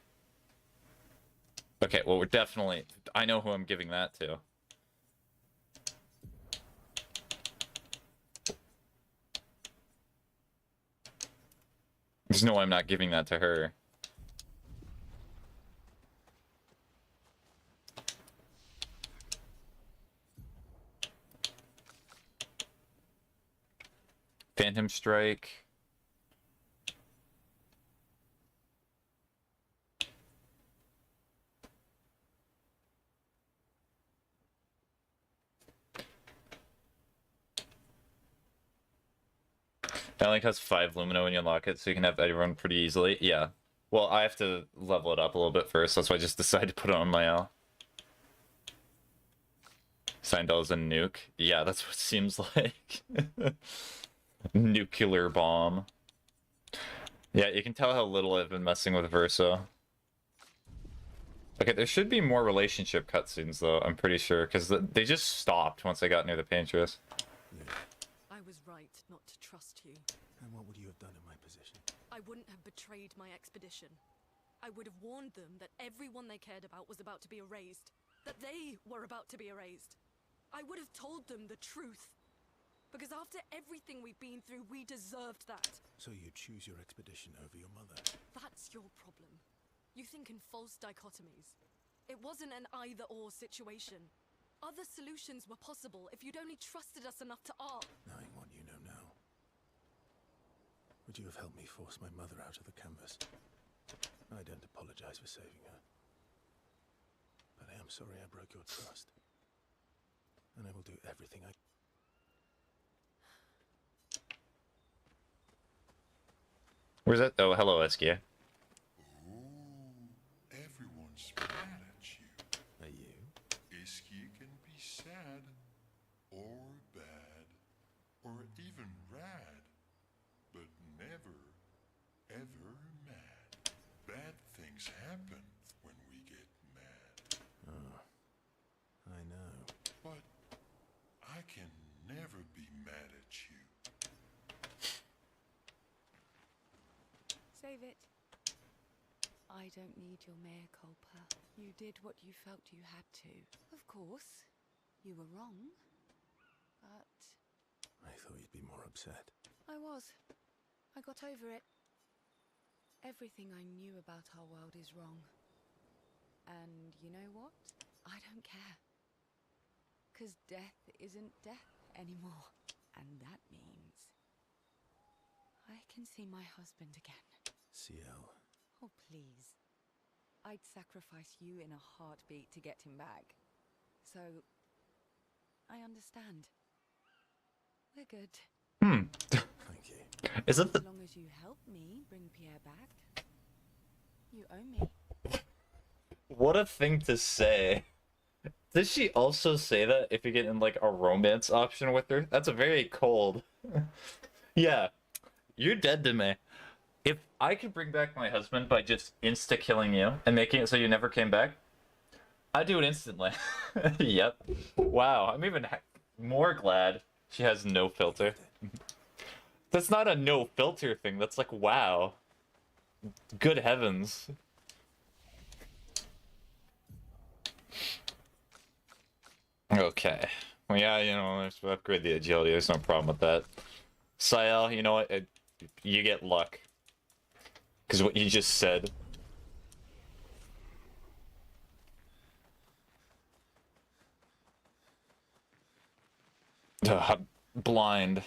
Okay, well, we're definitely... I know who I'm giving that to. There's no way I'm not giving that to her. Phantom Strike. That link has 5 Lumino when you unlock it, so you can have everyone pretty easily. Yeah. Well, I have to level it up a little bit first, that's why I just decided to put it on my L. Seindel's a nuke. Yeah, that's what it seems like. Nuclear bomb. Yeah, you can tell how little I've been messing with Verso. Okay, there should be more relationship cutscenes, though, I'm pretty sure, because they just stopped once I got near the Paintress. I was right not to trust you. And what would you have done in my position? I wouldn't have betrayed my expedition. I would have warned them that everyone they cared about was about to be erased. That they were about to be erased. I would have told them the truth. Because after everything we've been through, we deserved that. So you choose your expedition over your mother? That's your problem. You think in false dichotomies. It wasn't an either-or situation. Other solutions were possible if you'd only trusted us enough to ask. Knowing what you know now, would you have helped me force my mother out of the canvas? I don't apologize for saving her. But I am sorry I broke your trust. And I will do everything I... Where's that? Oh, hello, Eskia. Everyone's mad at you. Are you? Iskia can be sad, or bad, or even rad, but never, ever mad. Bad things happen when we get mad. Oh, I know. But I can never be mad at you. Save it. I don't need your mea culpa. You did what you felt you had to. Of course, you were wrong. more upset. I was. I got over it. Everything I knew about our world is wrong. And you know what? I don't care. 'Cause death isn't death anymore. And that means I can see my husband again. CL. Oh, please. I'd sacrifice you in a heartbeat to get him back. So, I understand. We're good. Thank you. Is it As long as you help me bring Pierre back, you owe me. What a thing to say. Did she also say that if you get in like a romance option with her? That's a very cold. Yeah, you're dead to me. If I could bring back my husband by just insta-killing you and making it so you never came back, I'd do it instantly. Yep. Wow, I'm even more glad she has no filter. That's not a no filter thing, that's like, wow. Good heavens. Okay. Well, yeah, you know, let's upgrade the agility, there's no problem with that. Sael, you know what? You get luck. Because what you just said. I'm blind.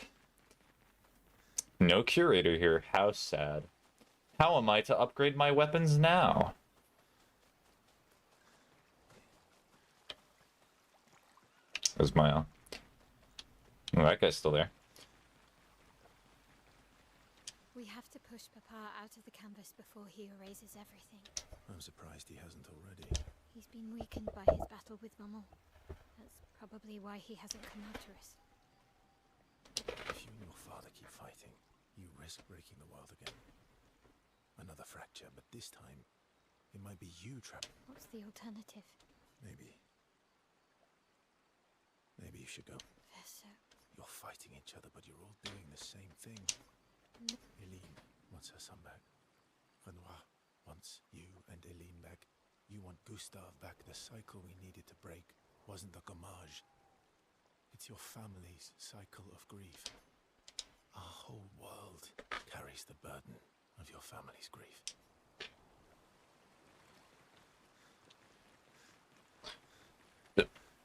No curator here. How sad. How am I to upgrade my weapons now? There's my... Oh, that guy's still there. We have to push Papa out of the canvas before he erases everything. I'm surprised he hasn't already. He's been weakened by his battle with Maman. That's probably why he hasn't come after us. If you and your father keep fighting, you risk breaking the world again. Another fracture, but this time, it might be you trapped. What's the alternative? Maybe you should go. Verso. You're fighting each other, but you're all doing the same thing. Eileen wants her son back. Renoir wants you and Eileen back. You want Gustave back. The cycle we needed to break wasn't the gommage. It's your family's cycle of grief. Our whole world carries the burden of your family's grief.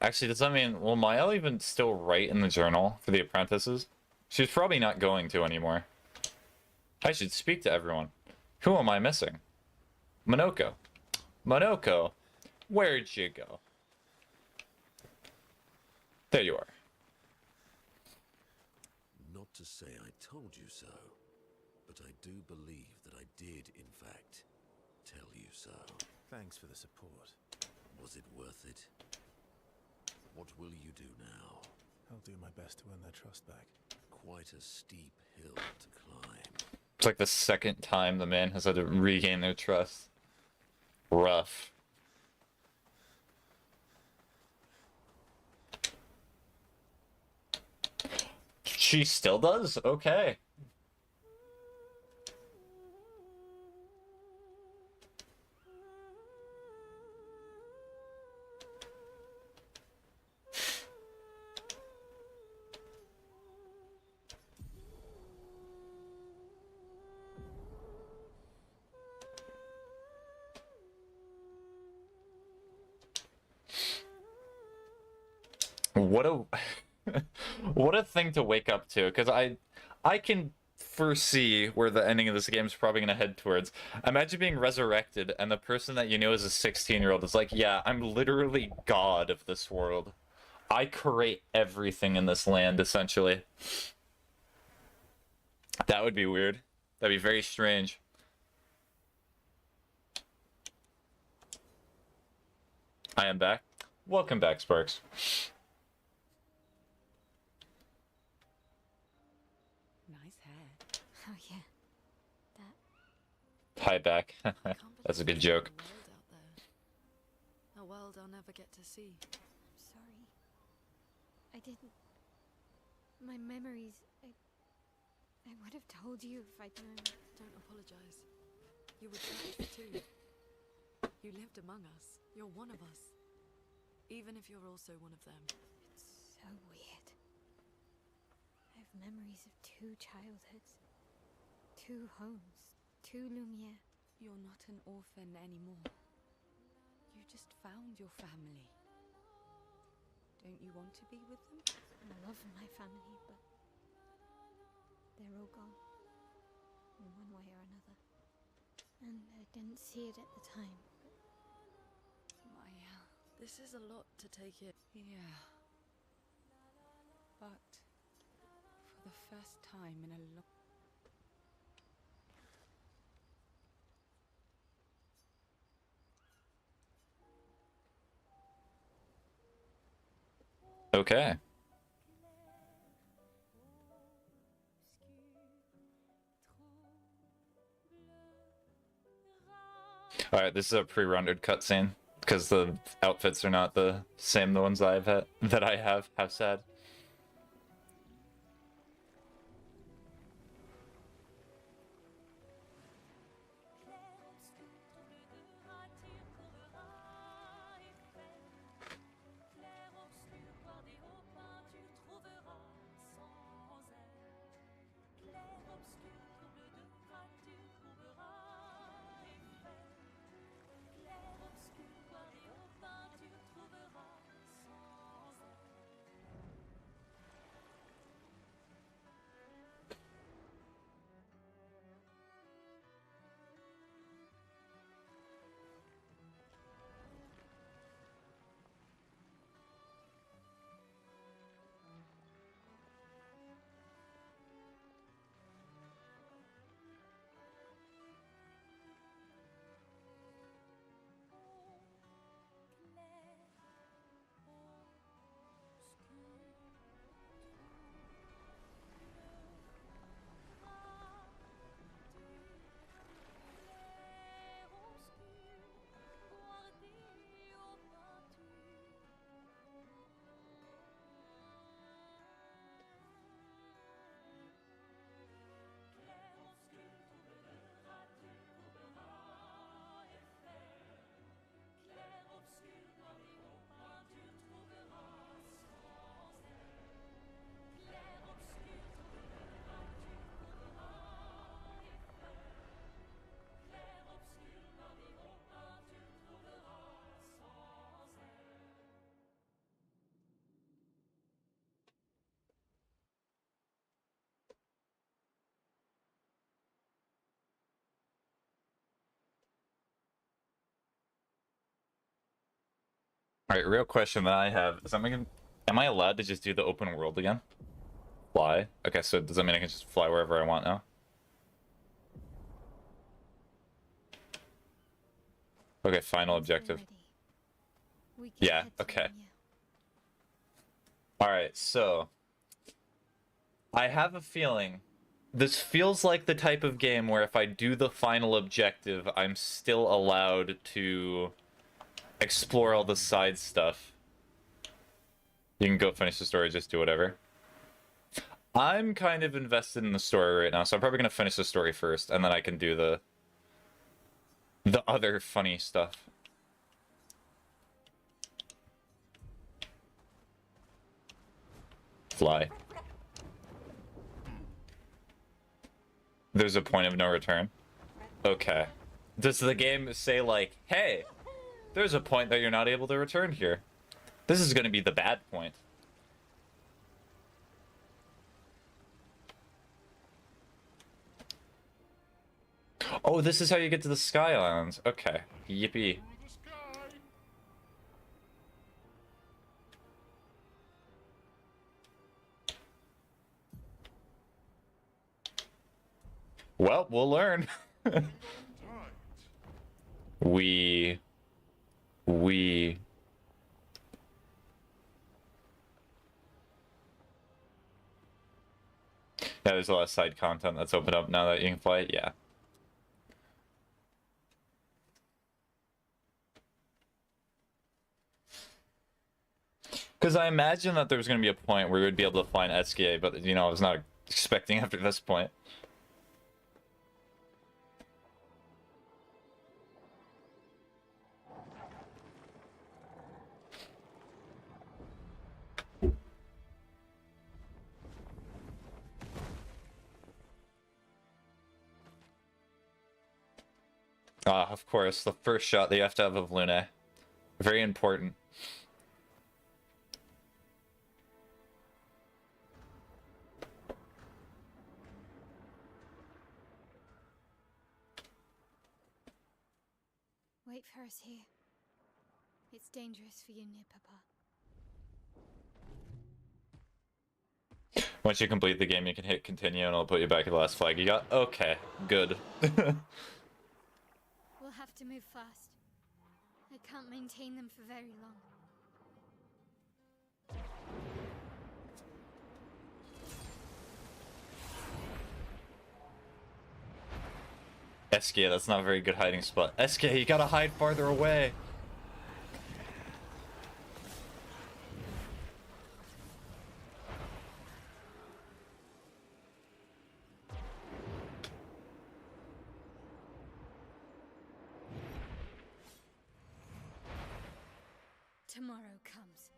Actually, does that mean... Will Mael even still write in the journal for the apprentices? She's probably not going to anymore. I should speak to everyone. Who am I missing? Monoko. Monoko, where'd you go? There you are. Not to say I told you so, but I do believe that I did, in fact, tell you so. Thanks for the support. Was it worth it? What will you do now? I'll do my best to earn their trust back. Quite a steep hill to climb. It's like the second time the man has had to regain their trust. Rough. She still does? Okay. What a what a thing to wake up to, because I can foresee where the ending of this game is probably going to head towards. Imagine being resurrected and the person that you know as a 16-year-old is like, yeah, I'm literally god of this world. I create everything in this land, essentially. That would be weird. That'd be very strange. I am back. Welcome back, Sparks. Oh yeah. Hi back. That's a good joke. A world I'll never get to see. I'm sorry. I didn't. My memories. I would have told you if I'd known. Don't apologize. You were trapped too. You lived among us. You're one of us. Even if you're also one of them. It's so weird. I've memories of 2 childhoods, 2 homes, 2 Lumiere. You're not an orphan anymore. You just found your family. Don't you want to be with them? I love my family, but they're all gone, in one way or another. And I didn't see it at the time, but... Maya, this is a lot to take in. Yeah. But for the first time in a long... Okay. Alright, this is a pre-rendered cutscene because the outfits are not the same the ones I've had that I have said. Alright, real question that I have is am I allowed to just do the open world again? Fly? Okay, so does that mean I can just fly wherever I want now? Okay, final objective. Yeah, okay. Alright, so I have a feeling this feels like the type of game where if I do the final objective, I'm still allowed to explore all the side stuff. You can go finish the story, just do whatever. I'm kind of invested in the story right now, so I'm probably gonna finish the story first, and then I can do the other funny stuff. Fly. There's a point of no return. Okay. Does the game say like, hey, there's a point that you're not able to return here? This is gonna be the bad point. Oh, this is how you get to the Sky Islands. Okay. Yippee. Well, we'll learn. We... Yeah, there's a lot of side content that's opened up now that you can play it. Yeah. Because I imagine that there was going to be a point where we would be able to find SKA, but, you know, I was not expecting after this point. Ah, of course, the first shot that you have to have of Lune. Very important. Wait for us here. It's dangerous for you near Papa. Once you complete the game, you can hit continue and it'll put you back at the last flag you got. Okay, good. We'll have to move fast. I can't maintain them for very long. SK, that's not a very good hiding spot. SK, you gotta hide farther away. Tomorrow comes.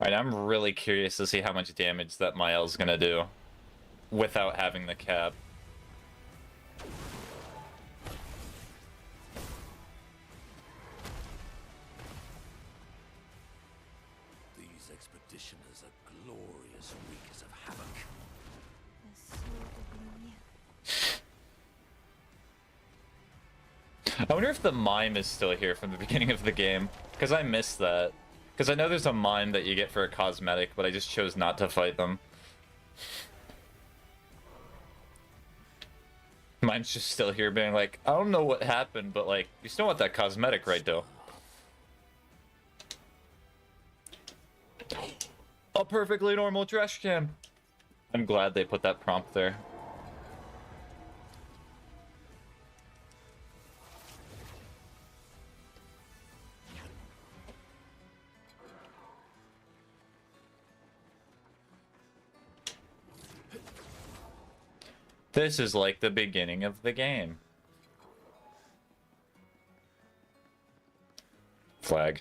Alright, I'm really curious to see how much damage that Mael's gonna do without having the cap. These expeditioners are glorious wreakers of havoc. The sword of Lumia. I wonder if the mime is still here from the beginning of the game, because I missed that. Because I know there's a mime that you get for a cosmetic, but I just chose not to fight them. Mine's just still here being like, I don't know what happened, but like, you still want that cosmetic, right, though? A perfectly normal trash can. I'm glad they put that prompt there. This is like the beginning of the game. Flag.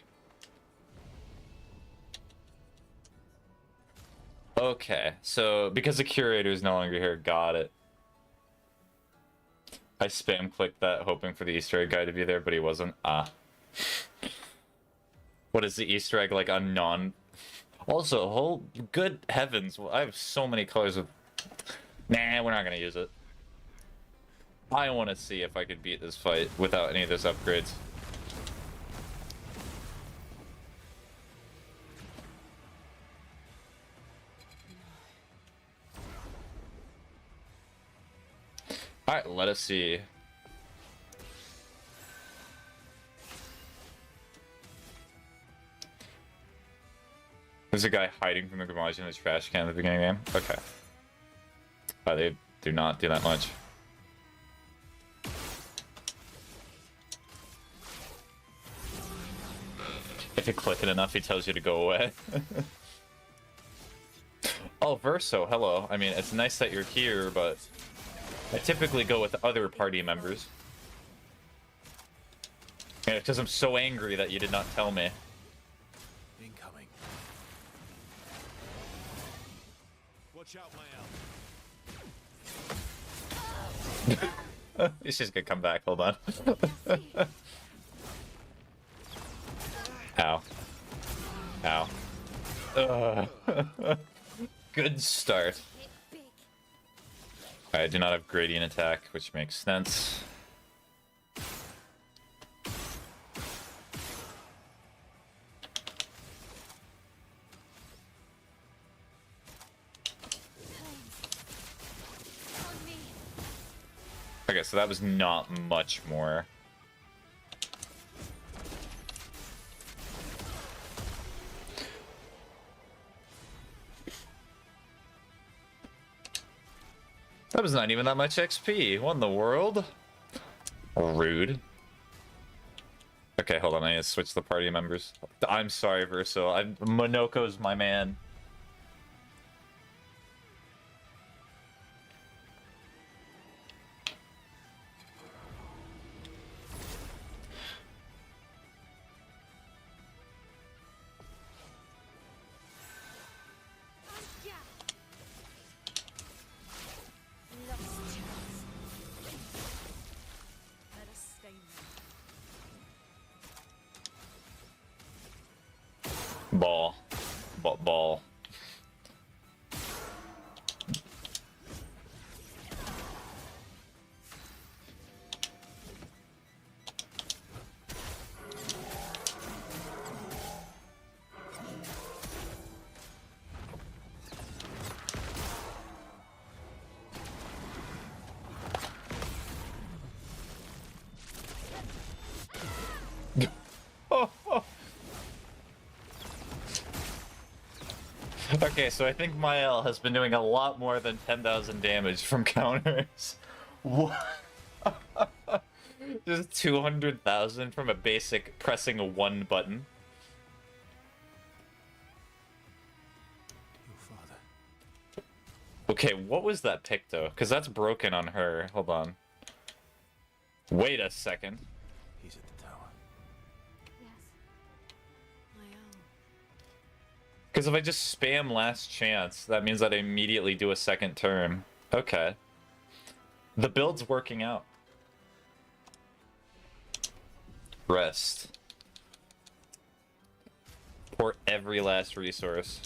Okay, so because the curator is no longer here, got it. I spam clicked that hoping for the Easter egg guy to be there, but he wasn't. Ah. What is the Easter egg, like a non... Also, whole good heavens, I have so many colors of... Nah, we're not gonna use it. I want to see if I could beat this fight without any of those upgrades. Alright, let us see. There's a guy hiding from the garage in his trash can at the beginning of the game. Okay. They do not do that much. If you click it enough, he tells you to go away. Oh, Verso, hello. I mean, it's nice that you're here, but I typically go with other party members. Yeah, because I'm so angry that you did not tell me. Incoming. Watch out, Mael. He's just gonna come back, hold on. Ow. Ow. Good start. I do not have gradient attack, which makes sense. Okay, so that was not much more. That was not even that much XP. What in the world? Rude. Okay, hold on. I need to switch the party members. I'm sorry, Verso. Monoko's my man. ball. Okay, so I think Mael has been doing a lot more than 10,000 damage from counters. What? Just 200,000 from a basic pressing a 1 button. Your father. Okay, what was that pick though? Because that's broken on her. Hold on. Wait a second. He's at the tower. Yes. Because if I just spam last chance, that means that I immediately do a second turn. Okay. The build's working out. Rest. Pour every last resource.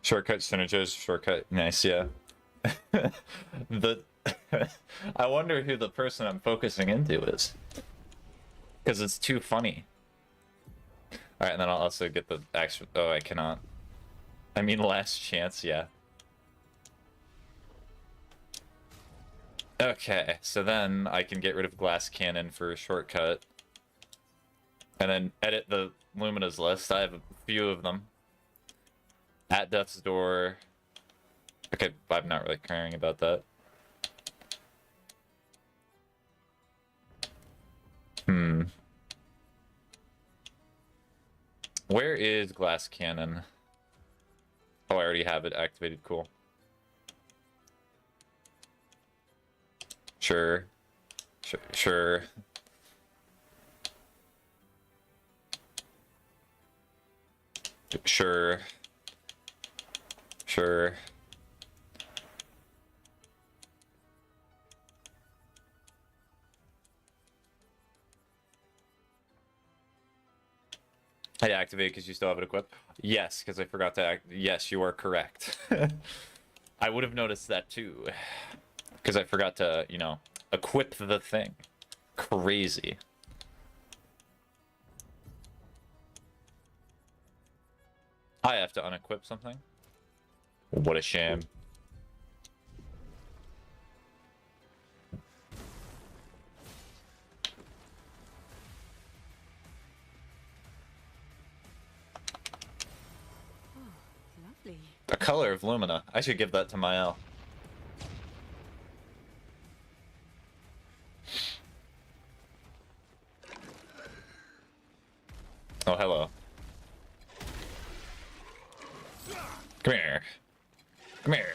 Shortcut synergize, shortcut, nice, yeah. I wonder who the person I'm focusing into is. Because it's too funny. Alright, and then I'll also get the actual... Oh, I cannot. I mean, last chance, yeah. Okay, so then I can get rid of Glass Cannon for a shortcut. And then edit the Lumina's list. I have a few of them. At Death's Door. Okay, I'm not really caring about that. Where is Glass Cannon? Oh, I already have it activated. Cool. Sure. Sure. Sure. Sure. I activate because you still have it equipped? Yes, because I forgot to act. Yes, you are correct. I would have noticed that too. Because I forgot to, you know, equip the thing. Crazy. I have to unequip something? What a shame. A color of Lumina. I should give that to Mael. Oh, hello. Come here. Come here.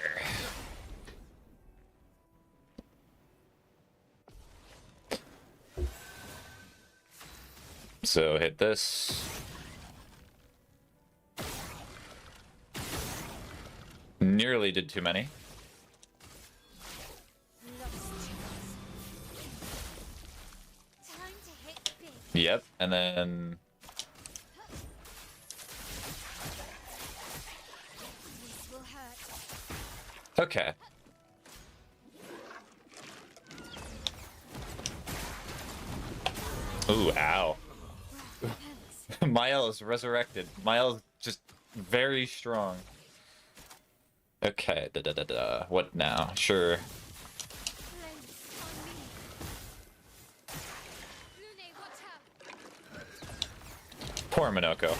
So hit this. Nearly did too many. Time to hit big. Yep, and then... This will hurt. Okay. Ooh, ow. Mael is resurrected. Mael is just very strong. Okay, what now? Sure. Poor Minoko.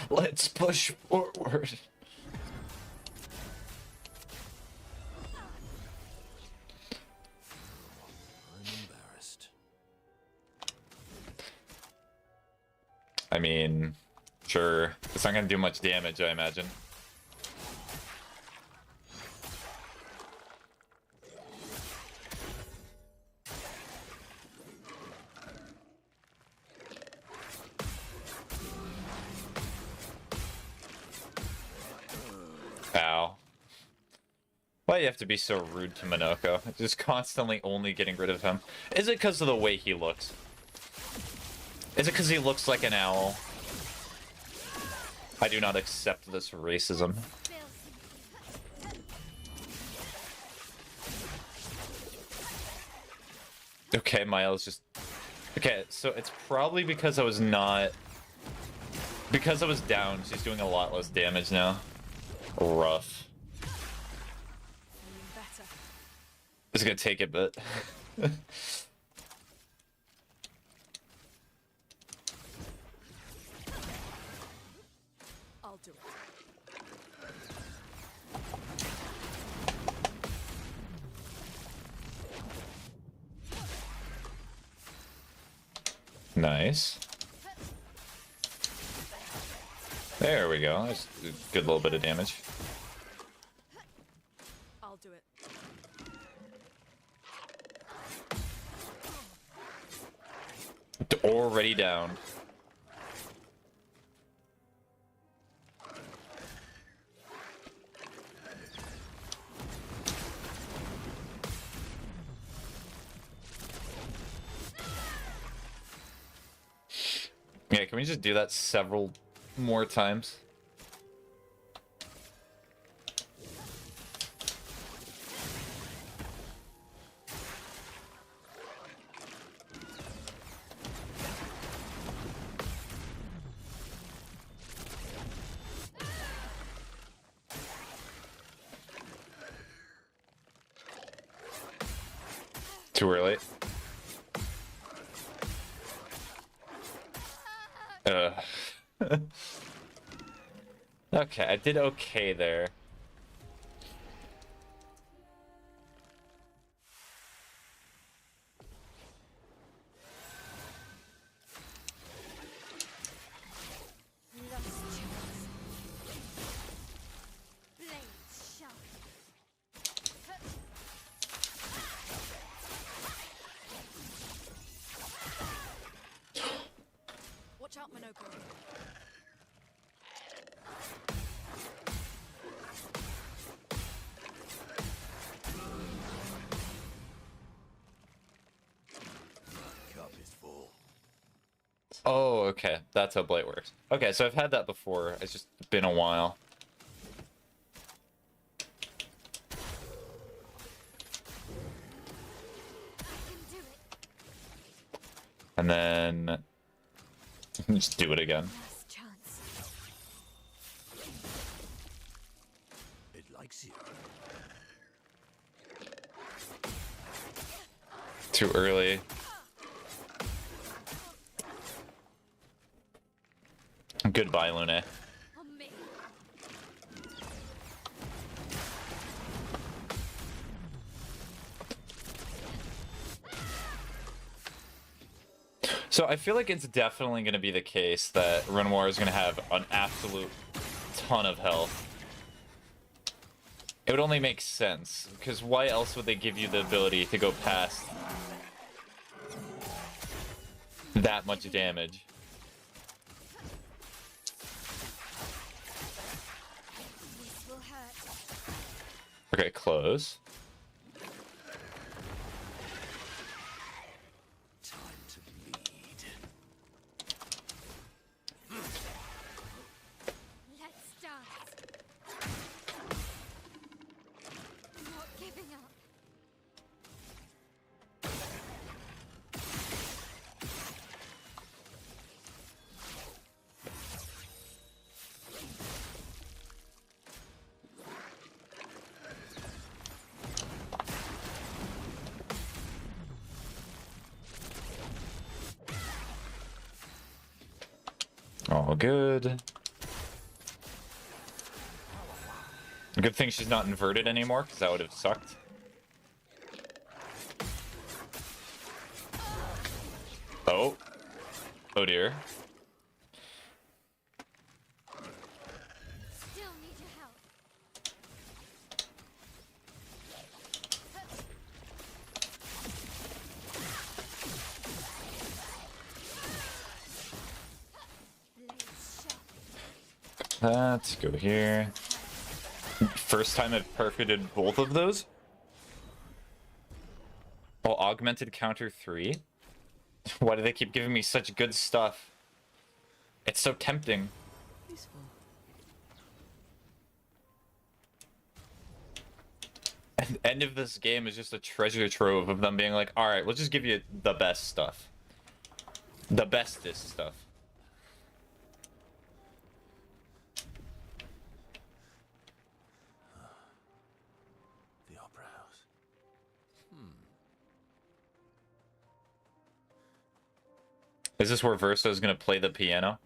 Let's push forward. I mean, sure. It's not gonna do much damage, I imagine. Why do you have to be so rude to Minoko? Just constantly only getting rid of him. Is it because of the way he looks? Is it because he looks like an owl? I do not accept this racism. Okay, Miles just... Okay, so it's probably because I was not... Because I was down, she's doing a lot less damage now. Rough. It's gonna take a bit. I'll do it. Nice. There we go. That's a good little bit of damage. I'll do it. Already down. Yeah, can we just do that several more times? Too early. Okay, I did okay there. Watch out, Minoko. Cup is full. Oh, okay. That's how Blight works. Okay, so I've had that before. It's just been a while. And then... just do it again. It likes you. Too early. Goodbye, Lune. So I feel like it's definitely going to be the case that Renoir is going to have an absolute ton of health. It would only make sense, because why else would they give you the ability to go past that much damage? Okay, close. All good. Good thing she's not inverted anymore, because that would have sucked. Oh. Oh dear. Still need your help. Let's go here. First time I've perfected both of those. Oh, augmented counter 3? Why do they keep giving me such good stuff? It's so tempting. Useful. And the end of this game is just a treasure trove of them being like, alright, we'll just give you the best stuff. The bestest stuff. The Opera House. Is this where Verso's gonna play the piano?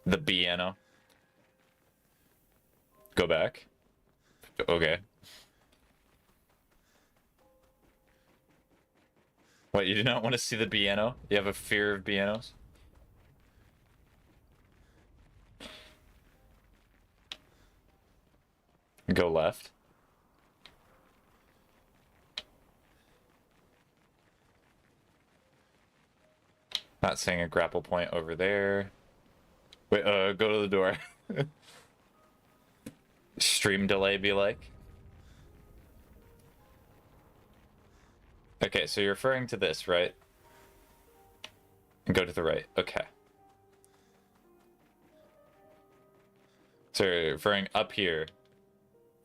The piano. Go back. Okay. What, you do not want to see the piano? You have a fear of pianos? Go left. Not seeing a grapple point over there. Wait, go to the door. Stream delay be like. Okay, so you're referring to this, right? And go to the right. Okay. So you're referring up here.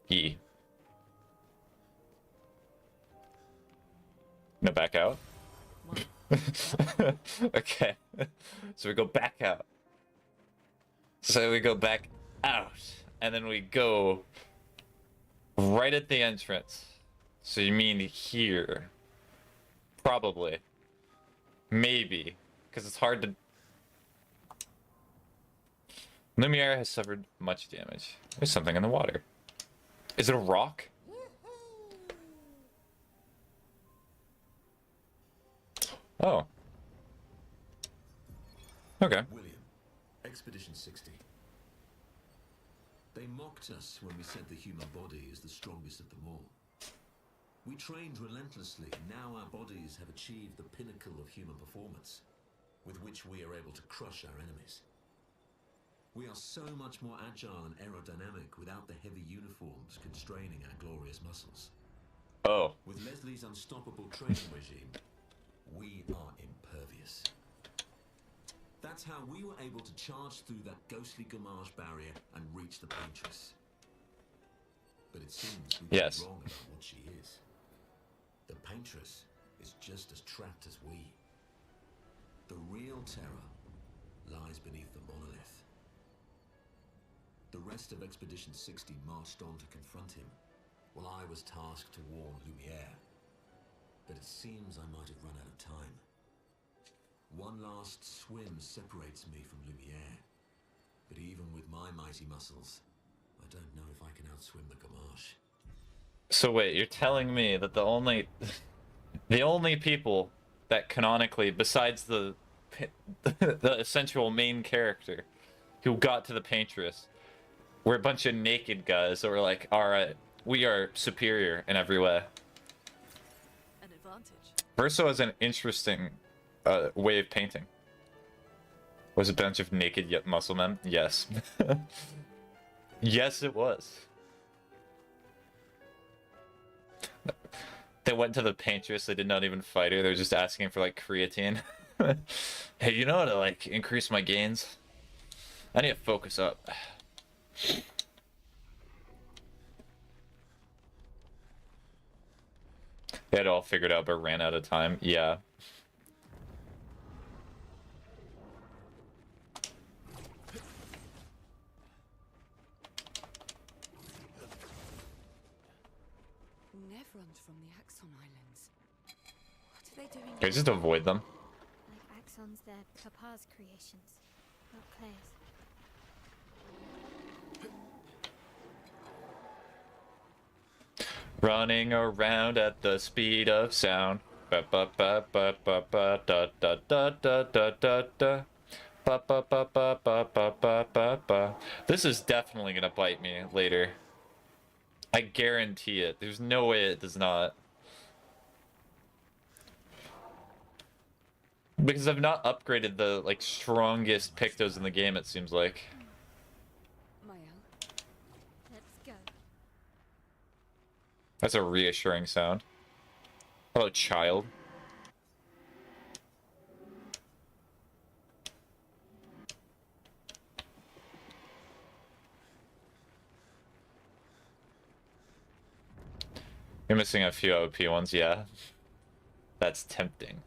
E. No, back out? Okay. So we go back out. So we go back out. And then we go right at the entrance. So you mean here. Probably. Maybe. Because it's hard to... Lumiere has suffered much damage. There's something in the water. Is it a rock? Oh. Okay. William, Expedition 60. They mocked us when we said the human body is the strongest of them all. We trained relentlessly, and now our bodies have achieved the pinnacle of human performance, with which we are able to crush our enemies. We are so much more agile and aerodynamic without the heavy uniforms constraining our glorious muscles. Oh. With Leslie's unstoppable training regime, we are impervious. That's how we were able to charge through that ghostly Gamage barrier and reach the Paintress. But it seems we were wrong about what she is. The Paintress is just as trapped as we. The real terror lies beneath the monolith. The rest of Expedition 60 marched on to confront him, while I was tasked to warn Lumiere. But it seems I might have run out of time. One last swim separates me from Lumiere, but even with my mighty muscles, I don't know if I can outswim the Gamache. So wait, you're telling me that the only people that canonically, besides the essential main character, who got to the Paintress, were a bunch of naked guys that were like, alright, we are superior in every way. An advantage. Verso has an interesting way of painting. Was a bunch of naked yet muscle men? Yes. Yes, it was. They went to the Paintress, they did not even fight her, they were just asking for like creatine. Hey, you know how to like increase my gains? I need to focus up. They had it all figured out but ran out of time. Yeah. Nevrons from the Axon Islands. What are they doing? Okay, just avoid them. Like Axon's, they're Papa's creations, not Claire's. Running around at the speed of sound. Ba ba ba ba ba ba da da da da da da da. Ba ba ba ba ba ba ba ba ba. This is definitely gonna bite me later. I guarantee it. There's no way it does not. Because I've not upgraded the like strongest Pictos in the game, it seems like. Let's go. That's a reassuring sound. Hello, child. You're missing a few OP ones, yeah. That's tempting.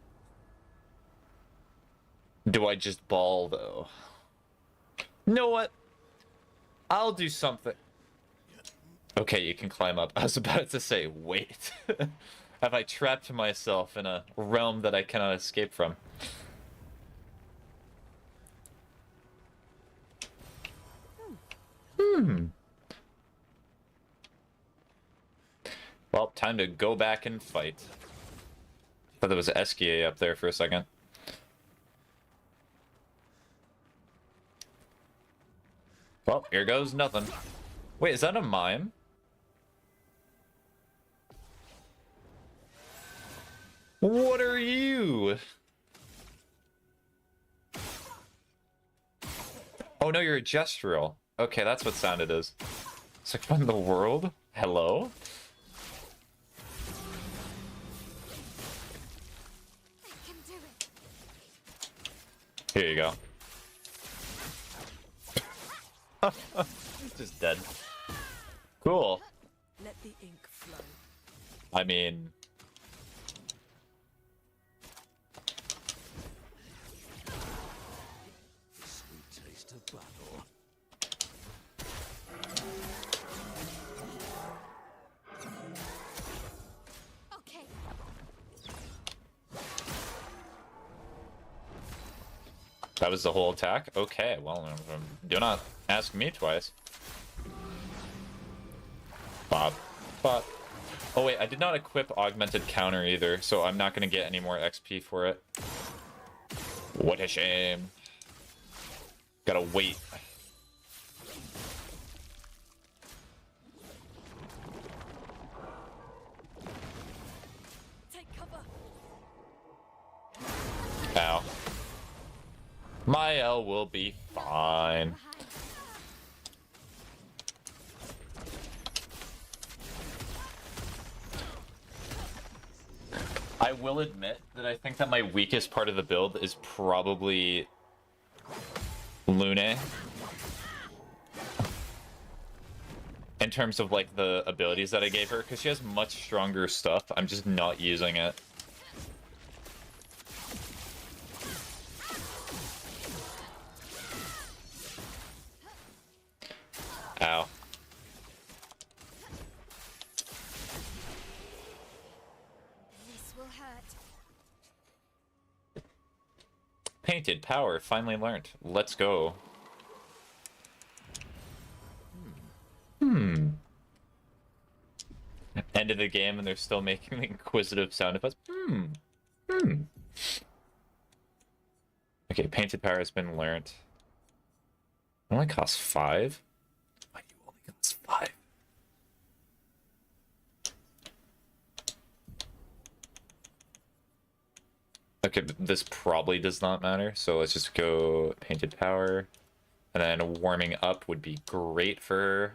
Do I just ball, though? You know what? I'll do something. Okay, you can climb up. I was about to say, wait. Have I trapped myself in a realm that I cannot escape from? Well, time to go back and fight. Thought there was SKA up there for a second. Well, here goes nothing. Wait, is that a mime? What are you? Oh no, you're a gestural. Okay, that's what sound it is. It's like, what in the world? Hello? Here you go. Just dead. Cool. Let the ink flow. I mean... Sweet taste of battle. Okay. That was the whole attack? Okay, well, do not ask me twice. Bob. But... Oh wait, I did not equip augmented counter either, so I'm not gonna get any more XP for it. What a shame. Gotta wait. Take cover. Ow. My L will be fine. I will admit that I think that my weakest part of the build is probably Lune. In terms of like the abilities that I gave her, because she has much stronger stuff. I'm just not using it. Ow. This will hurt. Painted power, finally learned. Let's go. End of the game and they're still making the inquisitive sound effects. Okay, painted power has been learned. It only costs 5? Why do you only cost 5? Okay, but this probably does not matter, so let's just go painted power. And then warming up would be great for her.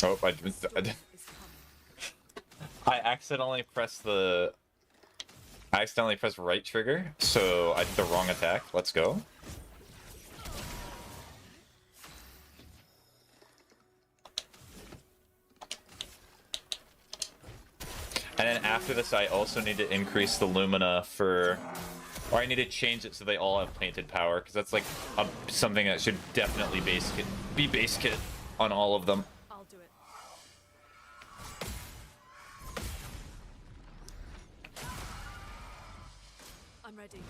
Oh, I accidentally pressed right trigger, so I did the wrong attack. Let's go. And then after this, I also need to increase the Lumina for... Or I need to change it so they all have painted power, because that's like something that should definitely be base kit on all of them. I'll do it. I'm ready.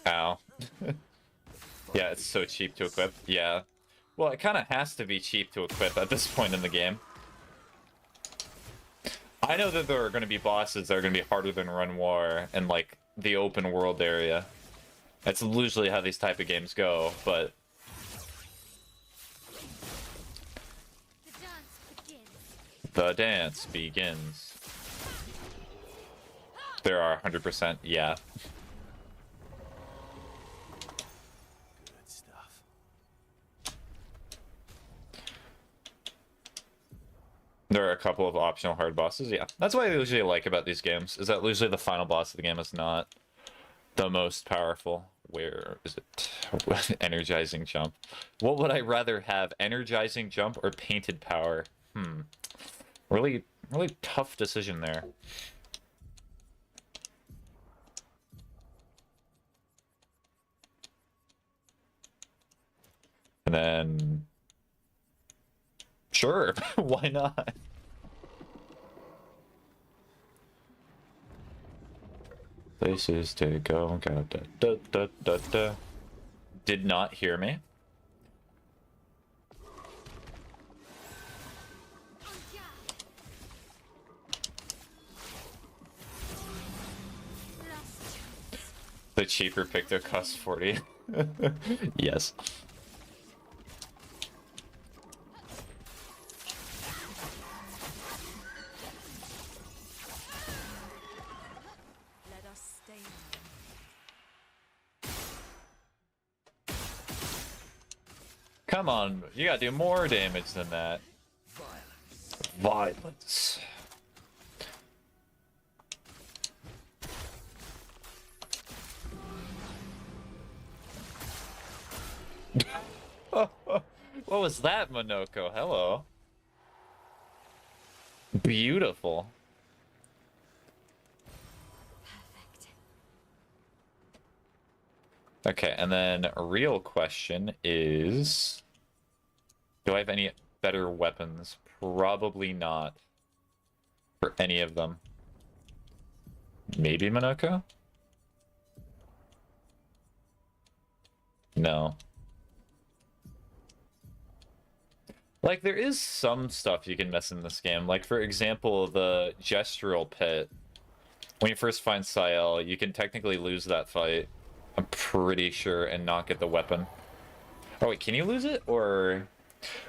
Ow. Yeah, it's so cheap to equip. Yeah. Well, it kind of has to be cheap to equip at this point in the game. I know that there are going to be bosses that are going to be harder than Renoir and, like, the open world area. That's usually how these type of games go, but the dance begins. There are 100%, yeah. Good stuff. There are a couple of optional hard bosses, yeah. That's what I usually like about these games, is that usually the final boss of the game is not the most powerful. Where is it? Energizing jump. What would I rather have, energizing jump or painted power? Really tough decision there. And then sure, why not? Places to go, da, da, da, da, da, da. Did not hear me. The cheaper Picto costs 40. Yes. Let us stay. Come on, you gotta do more damage than that. Violence. What was that, Monoko? Hello. Beautiful. Perfect. Okay, and then a real question is, do I have any better weapons? Probably not. For any of them. Maybe Monoko? No. Like, there is some stuff you can mess in this game. Like, for example, the gestural pit. When you first find Sael, you can technically lose that fight, I'm pretty sure, and not get the weapon. Oh, wait, can you lose it? Or...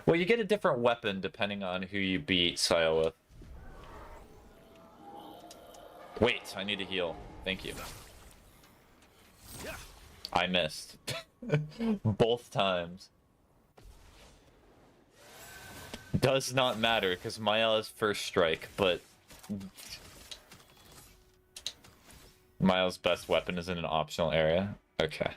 Well, you get a different weapon depending on who you beat Sael with. Wait, I need to heal. Thank you. I missed. Both times. Does not matter, because Mael is first strike, but... Mael's best weapon is in an optional area? Okay.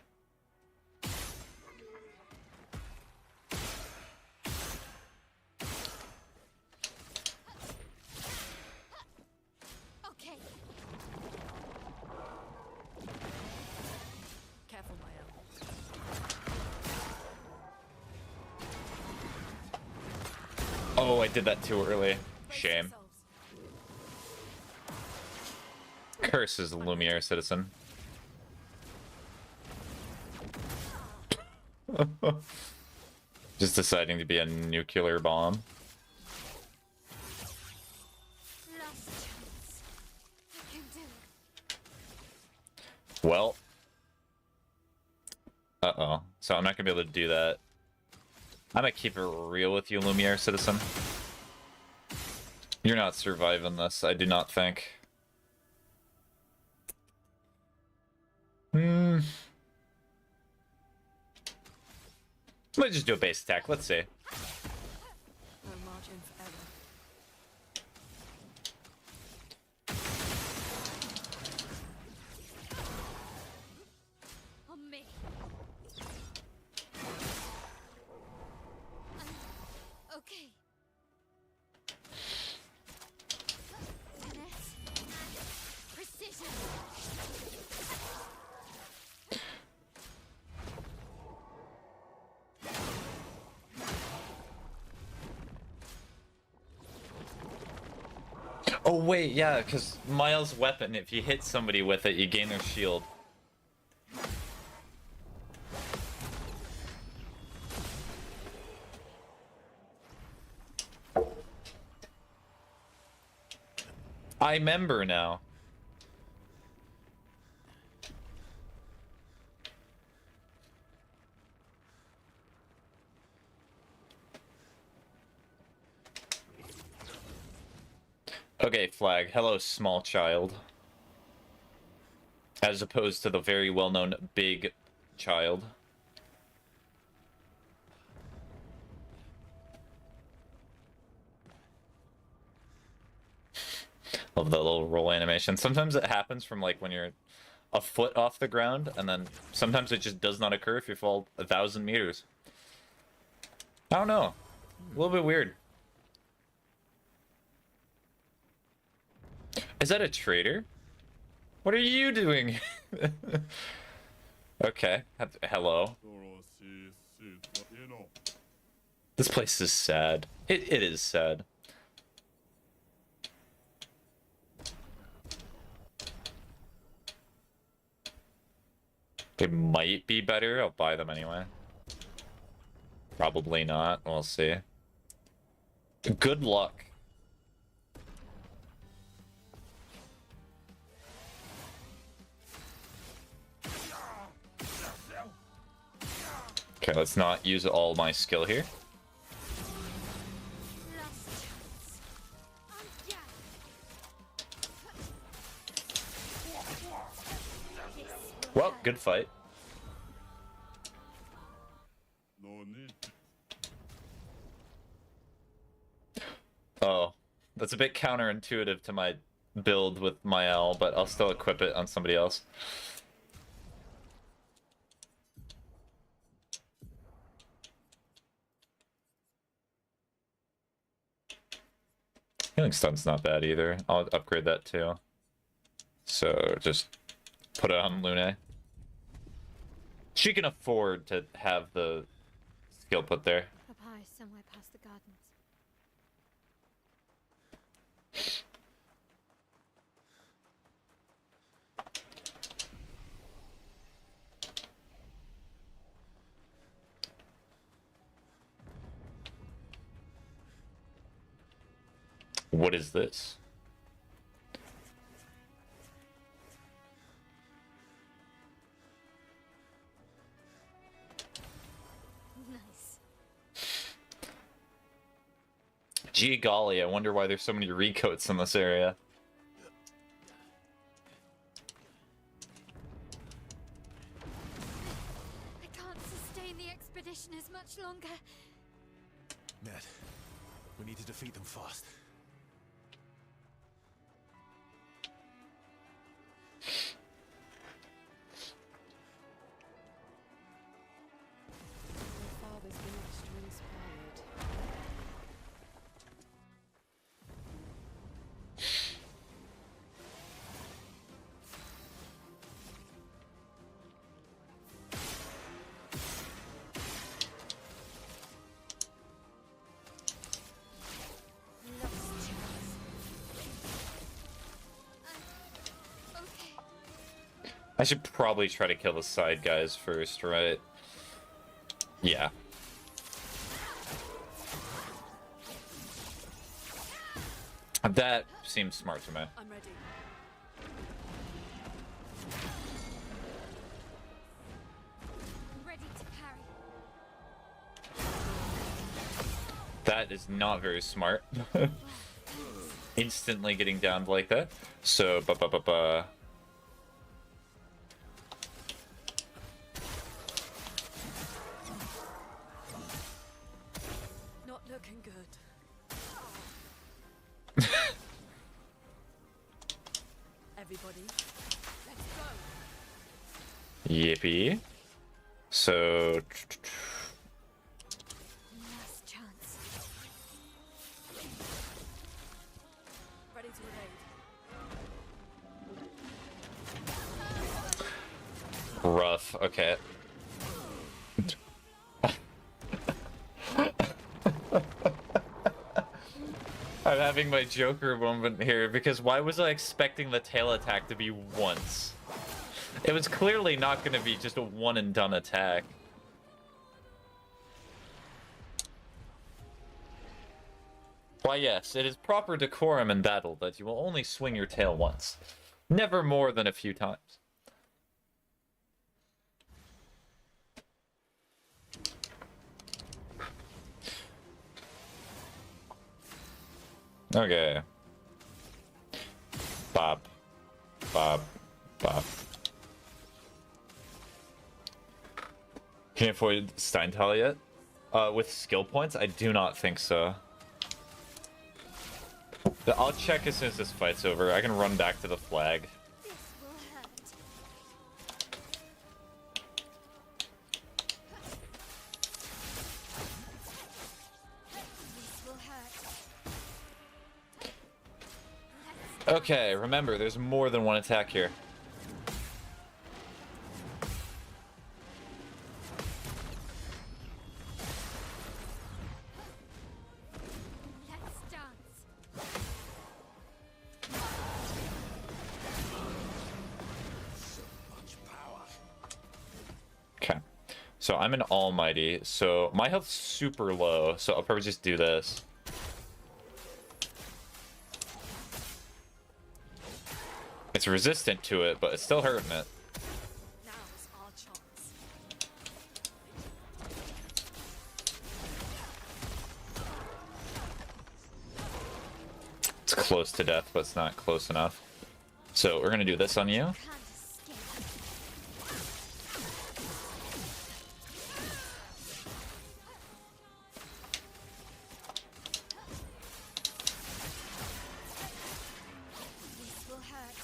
Okay. Careful, Mael. Oh, I did that too early. Shame. Curses the Lumiere citizen. Just deciding to be a nuclear bomb. Last chance. I can do it. Well. Uh-oh. So I'm not gonna be able to do that. I'm gonna keep it real with you, Lumiere citizen. You're not surviving this, I do not think. Might just do a base attack, let's see. No margin for error. On me. Okay. Finesse and precision. Oh wait, yeah, because Miles' weapon, if you hit somebody with it, you gain their shield. I remember now. Okay, flag. Hello, small child. As opposed to the very well-known big child. Love that little roll animation. Sometimes it happens from like when you're a foot off the ground, and then sometimes it just does not occur if you fall 1,000 meters. I don't know. A little bit weird. Is that a traitor? What are you doing? Okay. Hello. This place is sad. It is sad. They might be better. I'll buy them anyway. Probably not. We'll see. Good luck. Okay, let's not use all my skill here. Well, good fight. Oh, that's a bit counterintuitive to my build with my L, but I'll still equip it on somebody else. Healing stun's not bad either. I'll upgrade that too. So just put it on Lune. She can afford to have the skill put there. Papa is somewhere past the gardens. What is this? Nice. Gee golly, I wonder why there's so many recoats in this area. I can't sustain the expedition as much longer. Ned, we need to defeat them fast. Your father's been extra inspired. Lost chance. Okay. I should probably try to kill the side guys first, right? Yeah. That seems smart to me. I'm ready. Ready to parry. That is not very smart. Instantly getting downed like that. So, Not looking good. Everybody, let's go. Yippee. So, Last chance. Ready to evade. rough. Okay. I'm having my Joker moment here because why was I expecting the tail attack to be once? It was clearly not going to be just a one and done attack. Why yes, it is proper decorum in battle that you will only swing your tail once. Never more than a few times. Okay. Bob. Bob. Bob. Can you avoid Steintal yet? With skill points? I do not think so. But I'll check as soon as this fight's over. I can run back to the flag. This will hurt. This will hurt. Okay, remember, there's more than one attack here. Let's dance. Okay. So I'm an almighty, so my health's super low, so I'll probably just do this. It's resistant to it, but it's still hurting it. Now's our chance. It's close to death, but it's not close enough. So we're gonna do this on you. Can't escape. This will hurt.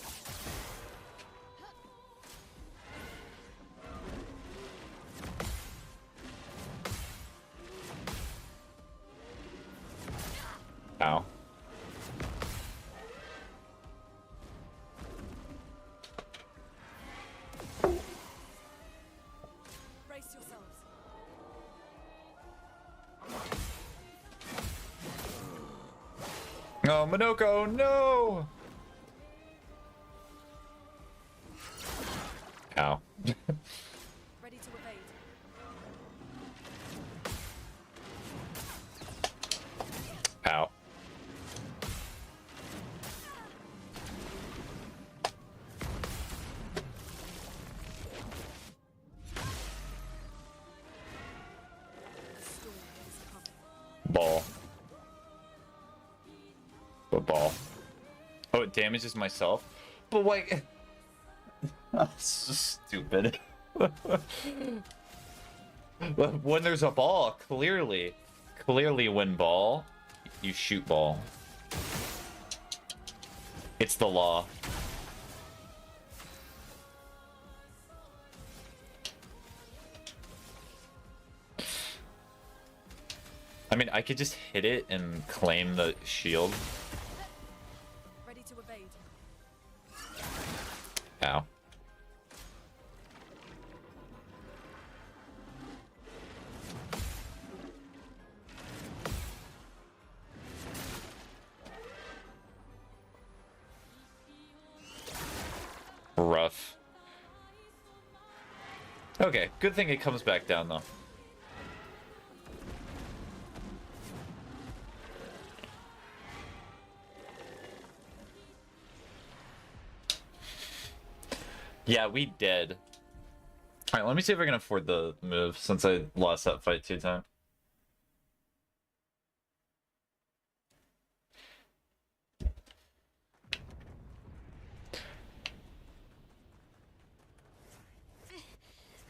Ow. Brace yourselves. Oh, Minoko, no! Ow. Ready to evade. Ow. Ball. But ball. Oh, it damages myself? But wait. That's so stupid. When there's a ball, clearly when ball, you shoot ball. It's the law. I mean, I could just hit it and claim the shield. Ready to evade. Ow. Rough. Okay, good thing it comes back down though. Yeah, we dead. Alright, let me see if I can afford the move since I lost that fight 2 times.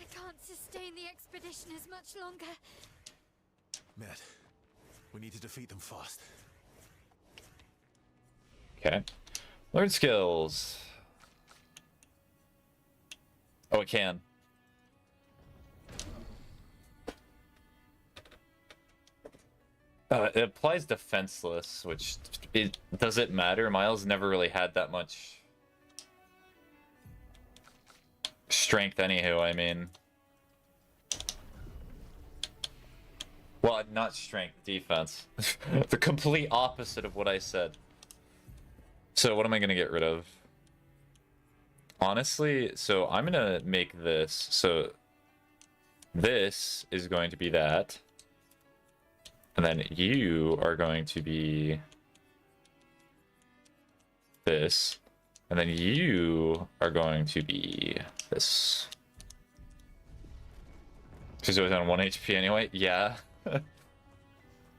I can't sustain the expedition as much longer. Matt, we need to defeat them fast. Okay. Learn skills. Oh, it can. It applies defenseless, which it doesn't matter. Miles never really had that much strength anywho, I mean. Well, not strength, defense. The complete opposite of what I said. So what am I gonna get rid of? Honestly, so I'm gonna make this. So this is going to be that. And then you are going to be this. And then you are going to be this. She's always on 1 HP anyway? Yeah.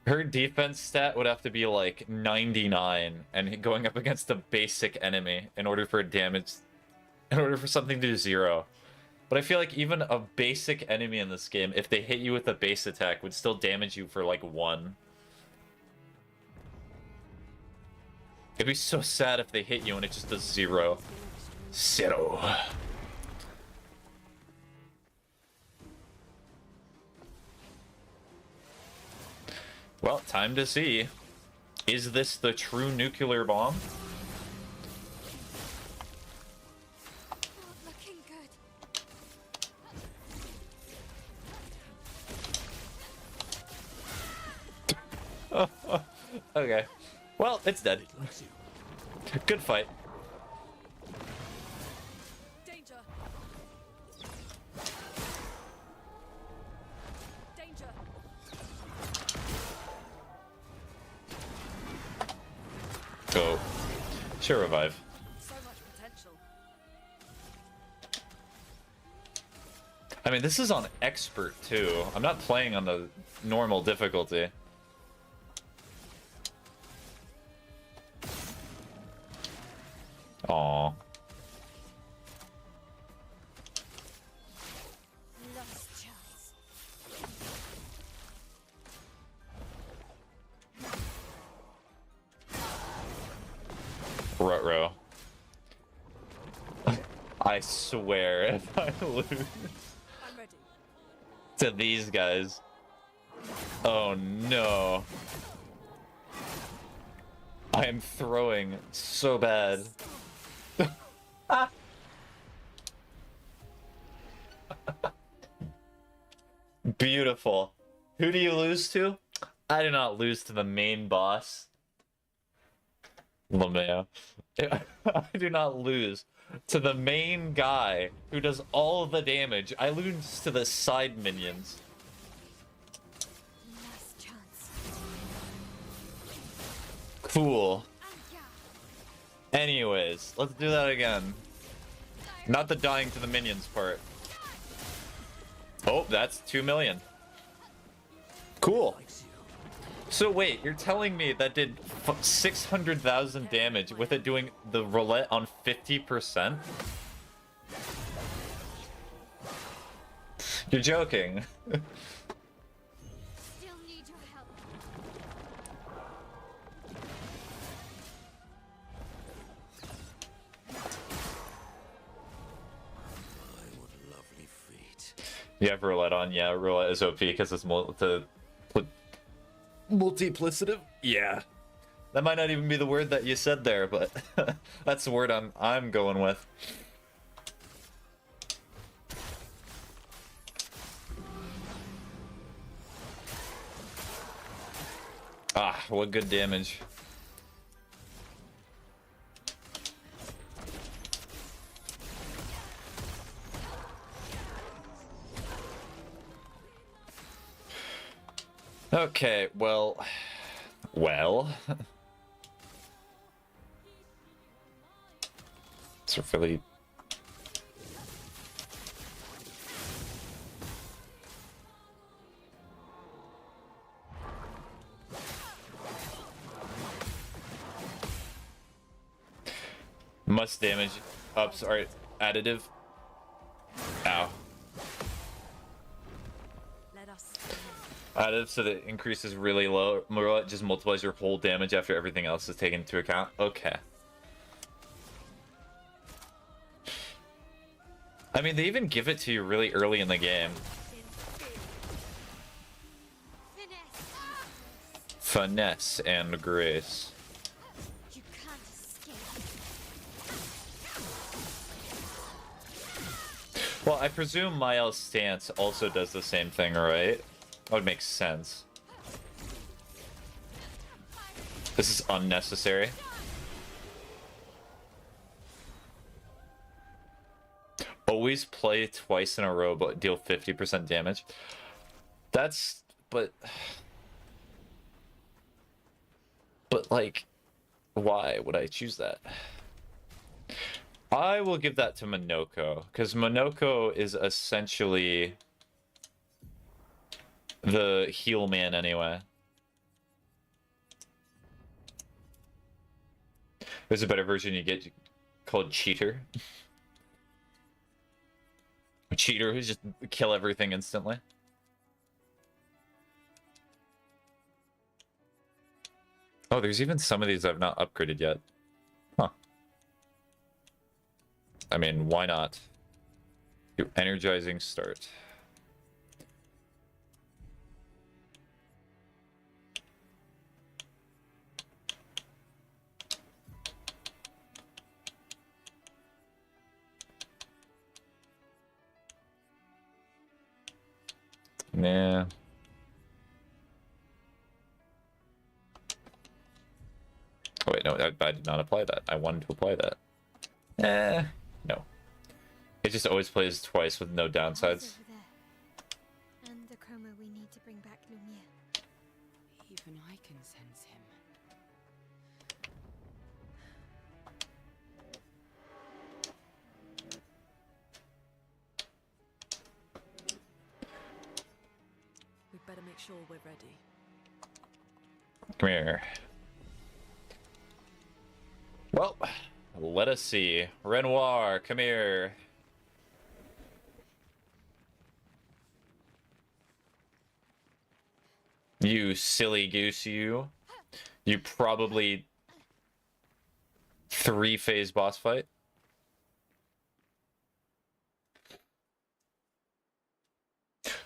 Her defense stat would have to be like 99 and going up against a basic enemy in order for damage, in order for something to do 0. But I feel like even a basic enemy in this game, if they hit you with a base attack, would still damage you for like 1. It'd be so sad if they hit you and it just does 0. 0. Well, time to see. Is this the true nuclear bomb? Not looking good. Okay. Well, it's dead. Good fight. Danger. Danger. Go. Sure, revive. So much potential. I mean, this is on expert too. I'm not playing on the normal difficulty. Aww. Lost chance. Ruh-roh. I swear, if I lose I'm ready. to these guys. Oh no. I am throwing so bad. Beautiful. Who do you lose to? I do not lose to the main boss. LeMayo. I do not lose to the main guy who does all of the damage. I lose to the side minions. Last chance. Cool. Anyways, let's do that again. Not the dying to the minions part. Oh, that's 2 million. Cool. So wait, you're telling me that did 600,000 damage with it doing the roulette on 50%? You're joking. Still need your help. What lovely feet. You have roulette on? Yeah, roulette is OP because it's multiplicative. Yeah, that might not even be the word that you said there, but that's the word I'm going with. Ah, what good damage. Okay, well... It's really... Must damage ups are additive. Ow. Let us. Additive, so that it increases really low. Roulette just multiplies your whole damage after everything else is taken into account. Okay. I mean, they even give it to you really early in the game. Finesse and grace. You can't escape. Well, I presume Mael's stance also does the same thing, right? That would make sense. This is unnecessary. Always play twice in a row, but deal 50% damage. That's... But like, why would I choose that? I will give that to Monoko, because Monoko is essentially the heal man anyway. There's a better version you get called Cheater. A cheater who's just kill everything instantly. Oh, there's even some of these I've not upgraded yet. Huh. I mean, why not? Do energizing start. Nah. Oh wait, no, I did not apply that. I wanted to apply that. No. It just always plays twice with no downsides. And the chroma we need to bring back Lumiere. Even I can sense him. We'd better make sure we're ready. Come here. Well, let us see. Renoir, come here. You silly goose, you. You probably 3-phase boss fight.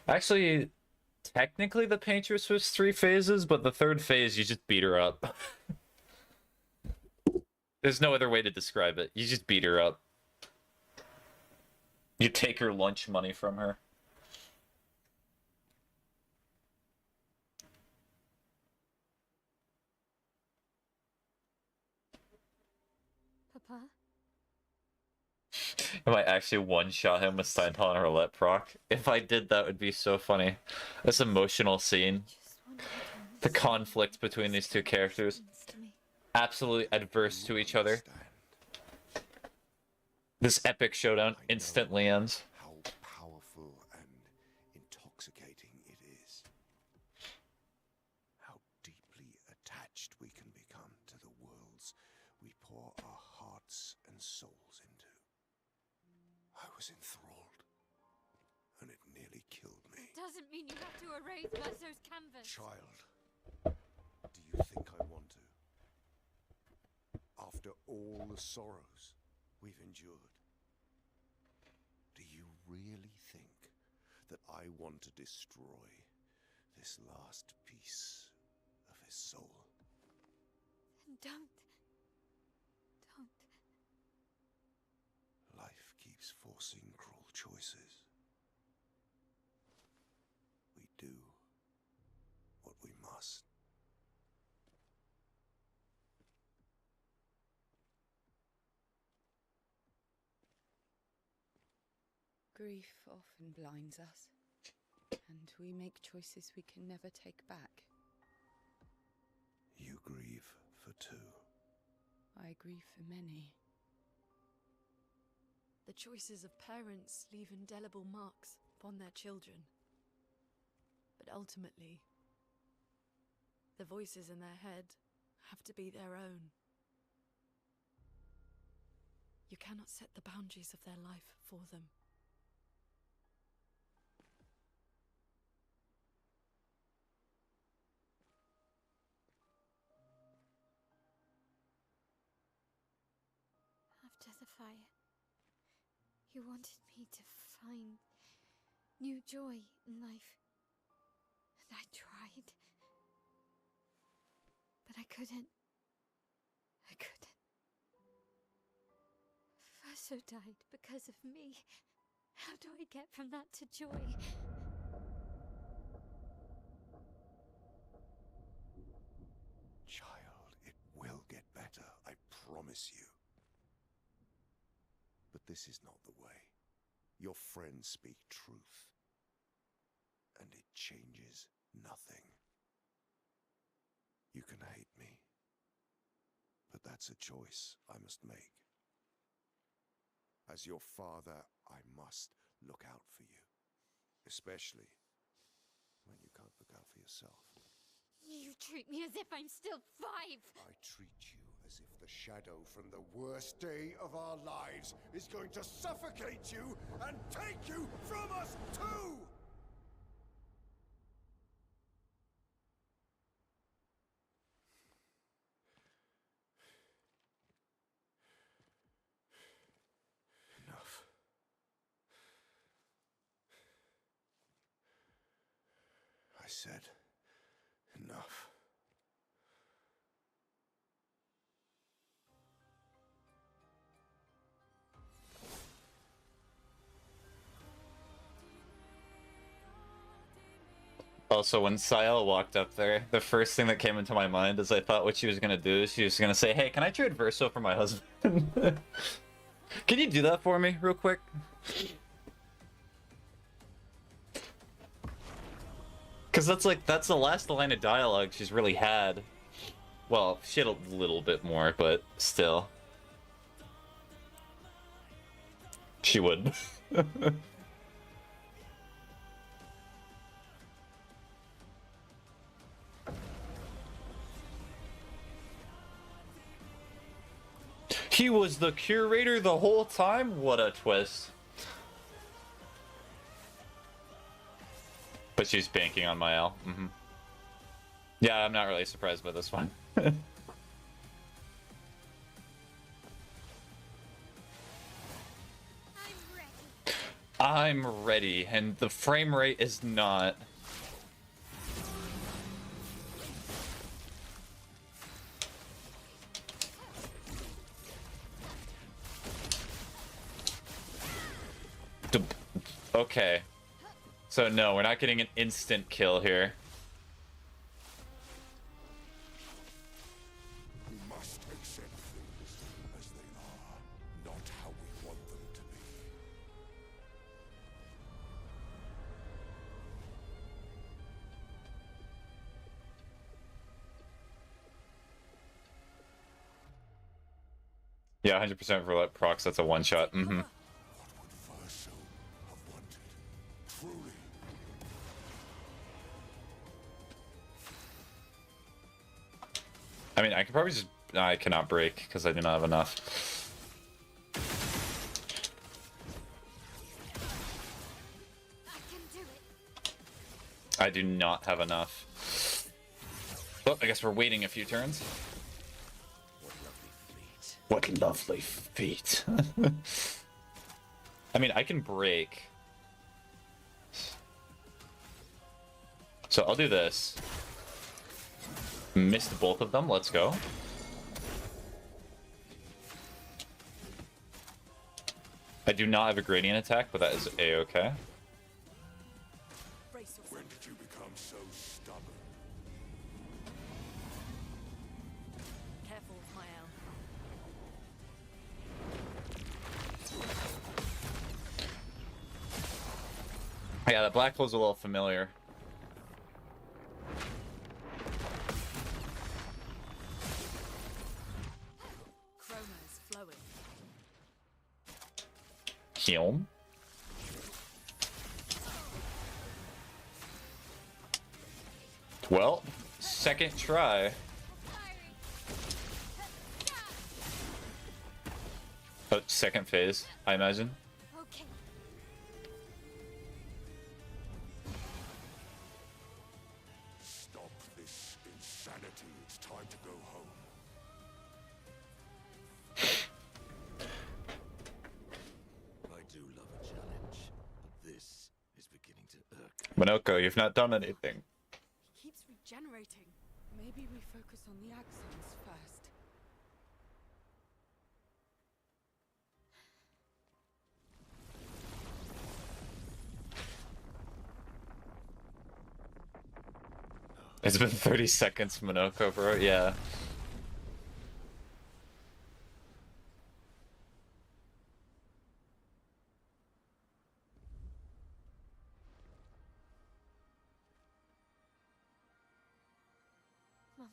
Actually, technically the Paintress was 3 phases, but the 3rd phase you just beat her up. There's no other way to describe it. You just beat her up. You take her lunch money from her. Papa? I might actually one-shot him with Steinton or Roulette proc. If I did, that would be so funny. This emotional scene. The conflict between these two characters. Absolutely adverse to each other. This epic showdown instantly ends. How powerful and intoxicating it is. How deeply attached we can become to the worlds we pour our hearts and souls into. I was enthralled, and it nearly killed me. Doesn't mean you have to erase Verso's canvas. Child, do you think I want to? After all the sorrows we've endured, do you really think that I want to destroy this last piece of his soul? Don't. Life keeps forcing cruel choices. We do what we must. Grief often blinds us, and we make choices we can never take back. You grieve for two. I grieve for many. The choices of parents leave indelible marks upon their children. But ultimately, the voices in their head have to be their own. You cannot set the boundaries of their life for them. After the fire, you wanted me to find new joy in life. And I tried. But I couldn't. Verso died because of me. How do I get from that to joy? Child, it will get better, I promise you. But this is not the way. Your friends speak truth, and it changes nothing. You can hate me, but that's a choice I must make. As your father, I must look out for you, especially when you can't look out for yourself. You treat me as if I'm still 5. I treat you As if the shadow from the worst day of our lives is going to suffocate you and take you from us too! Enough. I said enough. Also, when Sayel walked up there, the first thing that came into my mind is I thought what she was gonna do is she was gonna say, "Hey, can I trade Verso for my husband?" Can you do that for me, real quick? Because that's the last line of dialogue she's really had. Well, she had a little bit more, but still. She would. He was the curator the whole time? What a twist. But she's banking on my L. Mm-hmm. Yeah, I'm not really surprised by this one. I'm ready, and the frame rate is not. Okay. So no, we're not getting an instant kill here. We must accept things as they are, not how we want them to be. Yeah, 100% for that procs, that's a one-shot. Mm-hmm. What would Verso have wanted? Truly. I mean, I could probably just... I cannot break, because I do not have enough. I do not have enough. Well, I guess we're waiting a few turns. What lovely feet. I mean, I can break. So I'll do this. Missed both of them. Let's go. I do not have a gradient attack, but that is a-okay. When did you become so stubborn? Careful, Mael. Yeah, that black hole's a little familiar. Chroma's flowing. Heal. Well, second try. Oh, second phase, I imagine. Okay. Stop this insanity. It's time to go home. I do love a challenge, but this is beginning to irk me. Monoko, you've not done anything. He keeps regenerating. Maybe we focus on the axons first. It's been 30 seconds, Monoko, bro. Yeah. Mama.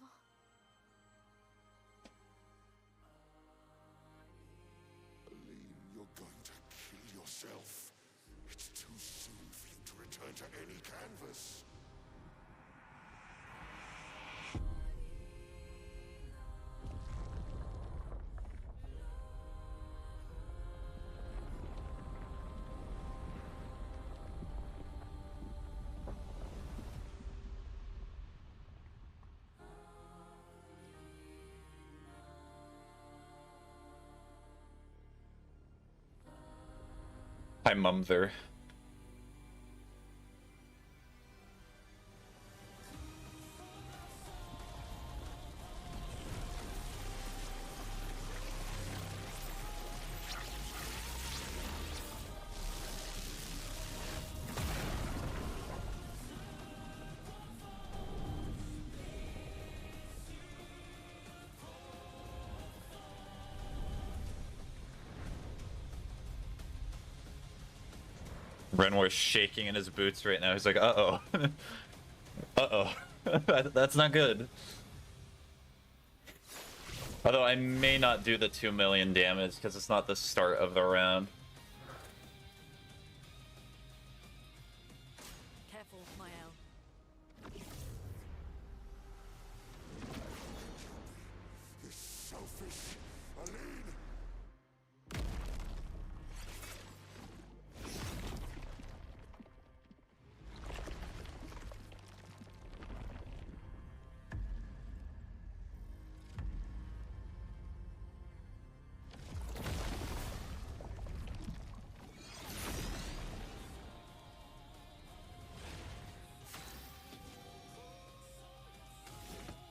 Aline, you're going to kill yourself. It's too soon for you to return to any canvas. Hi, Mumther. Renwar's shaking in his boots right now. He's like, uh-oh. Uh-oh. That's not good. Although I may not do the 2 million damage because it's not the start of the round. Careful, my L. This selfish Aline.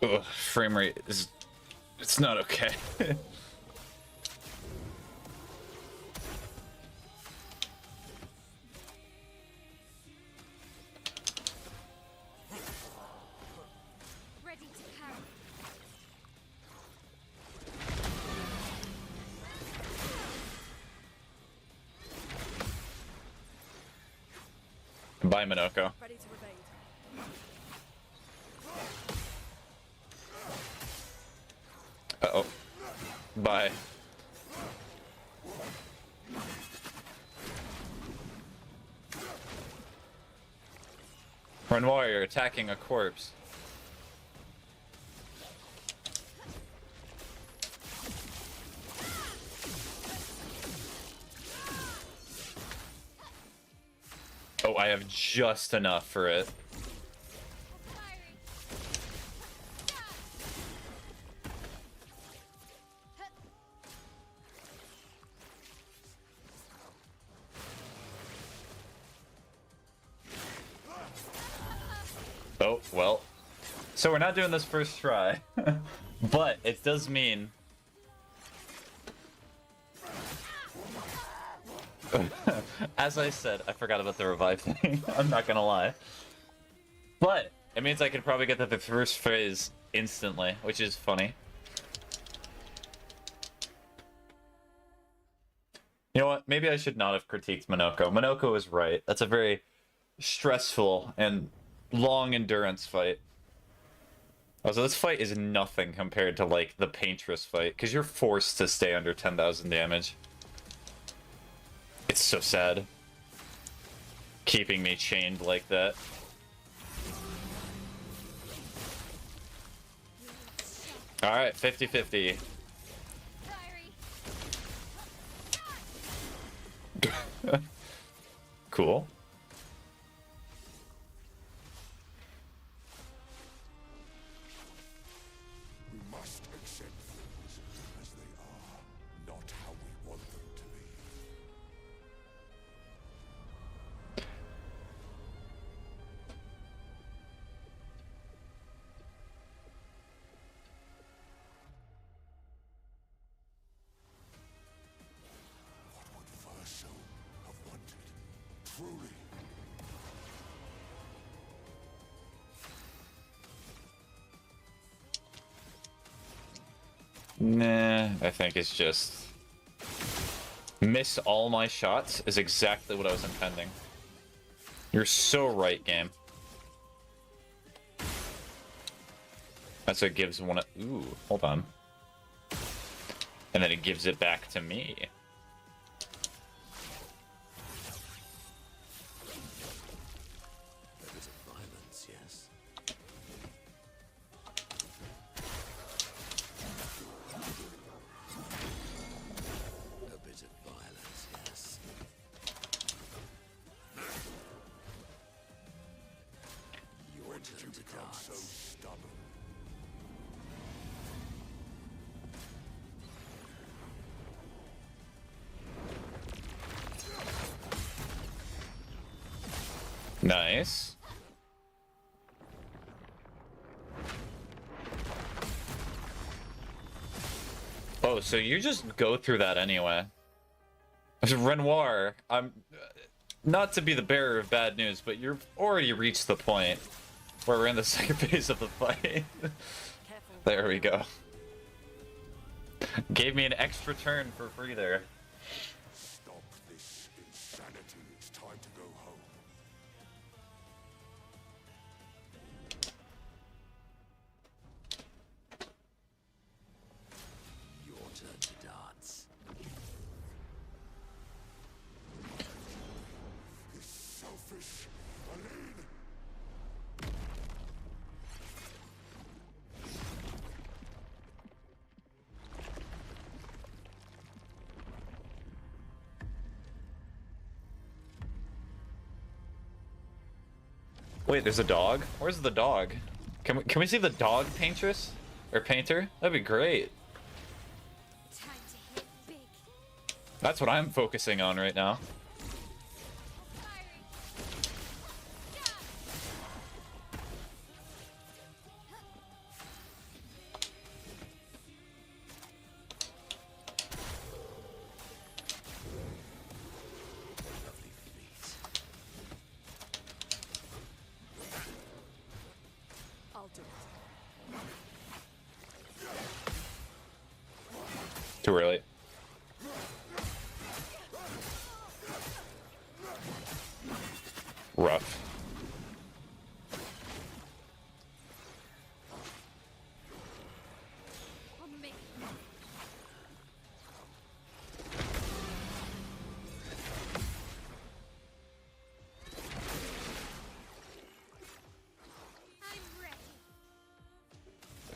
Ugh, frame rate is... it's not okay. Ready to parry. Bye, Minoko. Ready to evade. Uh-oh. Bye. Renoir, you're attacking a corpse. Oh, I have just enough for it. Oh, well. So we're not doing this first try. But it does mean... as I said, I forgot about the revive thing. I'm not gonna lie. But it means I can probably get to the first phase instantly, which is funny. You know what? Maybe I should not have critiqued Minoko. Minoko is right. That's a very stressful and long endurance fight. Also, this fight is nothing compared to, like, the Paintress fight, because you're forced to stay under 10,000 damage. It's so sad. Keeping me chained like that. Alright, 50-50. Cool. We must accept things as they are, not how we want them to be. What would Verso have wanted? Truly. Nah, I think it's just... miss all my shots is exactly what I was intending. You're so right, game. That's what gives one... ooh, hold on. And then it gives it back to me. A bit of violence, yes. A bit of violence, yes. Your When did you turn to become so dance. stubborn? Nice. Oh, so you just go through that anyway. Renoir, I'm not to be the bearer of bad news, but you've already reached the point where we're in the second phase of the fight. There we go. Gave me an extra turn for free there. Stop this insanity. It's time to go home. Your turn to dance. This selfish Aline. Wait, there's a dog? Where's the dog? Can we see the dog paintress? Or painter? That'd be great. Time to hit big. That's what I'm focusing on right now. Lovely feet. I'll do it. Too early. Rough. On me. I'm ready.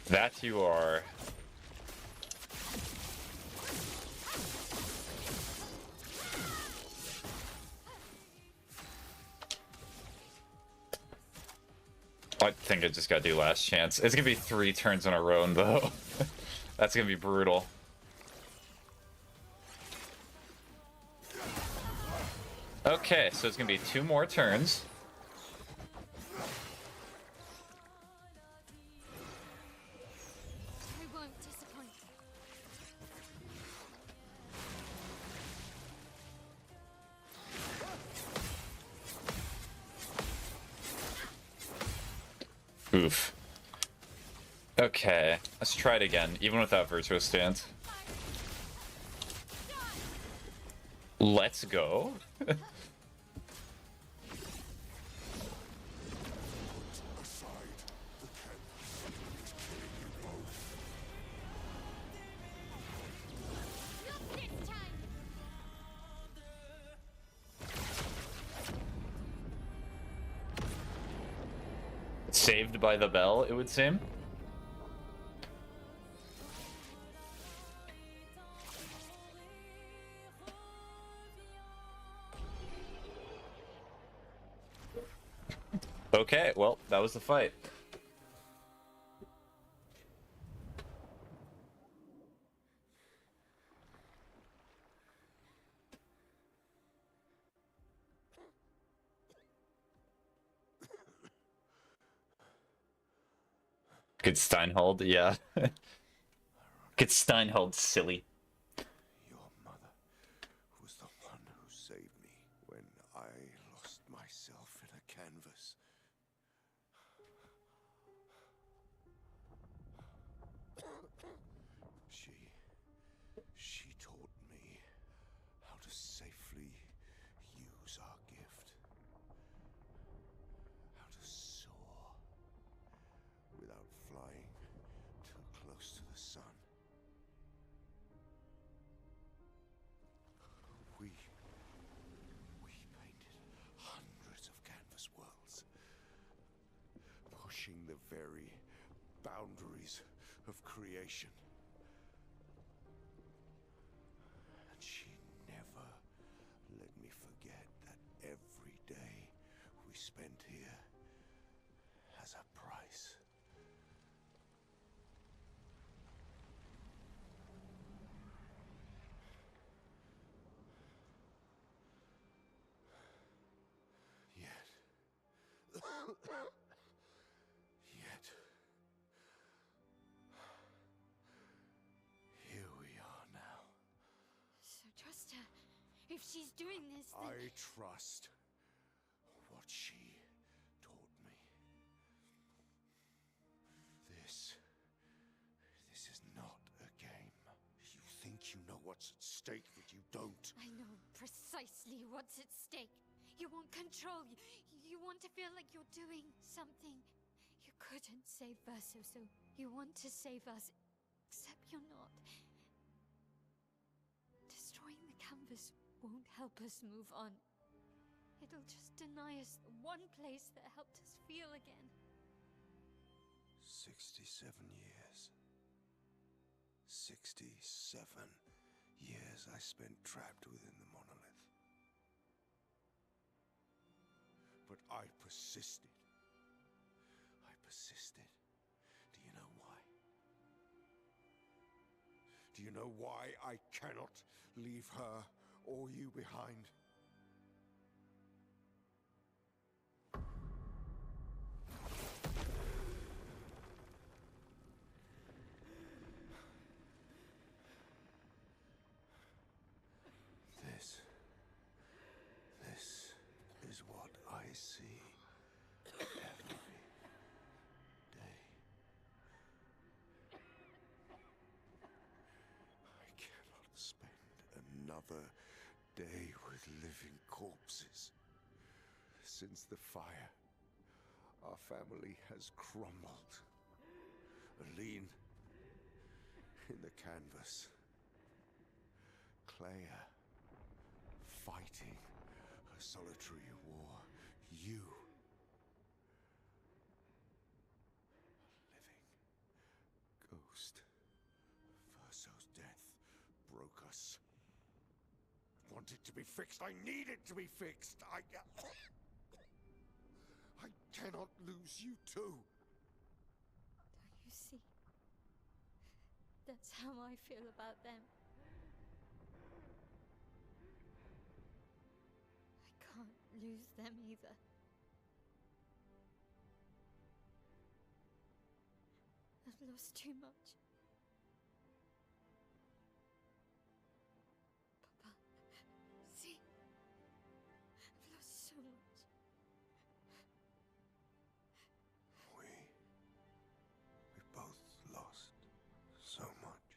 That you are. I think I just gotta do last chance. It's gonna be 3 turns in a row, though. That's gonna be brutal. Okay, so it's gonna be 2 more turns. I won't disappoint. Oof. Okay, let's try it again, even without Virtual Stance. Let's go. Not this time. Saved by the bell, it would seem. Okay, well, that was the fight. Good Steinhold, yeah. Good Steinhold, silly. Your mother was the one who saved me when I lost myself in a canvas. She taught me how to safely use our gift. How to soar without flying too close to the sun. We painted hundreds of canvas worlds, pushing the very boundaries of creation. And she never let me forget that every day we spent here has a price. Yet, if she's doing this, then... I trust what she taught me. This is not a game. You think you know what's at stake, but you don't. I know precisely what's at stake. You want control. You want to feel like you're doing something. You couldn't save Verso, so you want to save us. Except you're not. Destroying the canvas won't help us move on. It'll just deny us the one place that helped us feel again. 67 years. 67 years I spent trapped within the monolith. But I persisted. I persisted. Do you know why? Do you know why I cannot leave her or you behind? This is what I see every day. I cannot spend another day with living corpses. Since the fire, our family has crumbled. Aline in the canvas. Clair fighting a solitary war. You, a living ghost. Verso's death broke us. Want it to be fixed. I need it to be fixed. I cannot lose you too. Don't you see? That's how I feel about them. I can't lose them either. I've lost too much. Papa, see? I've lost so much. We both lost so much.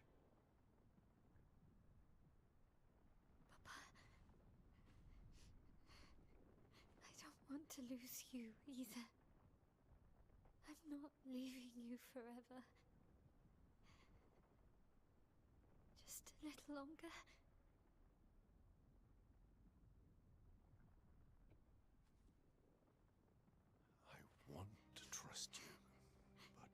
Papa, I don't want to lose you either. I'm not leaving you forever. Just a little longer. I want to trust you, but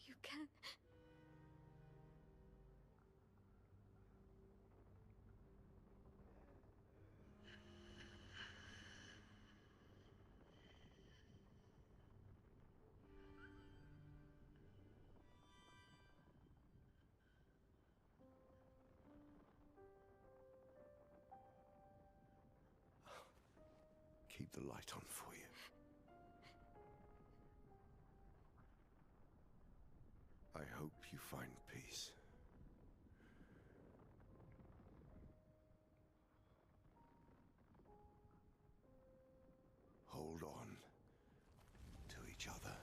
You can. keep the light on for you. I hope you find peace. Hold on to each other.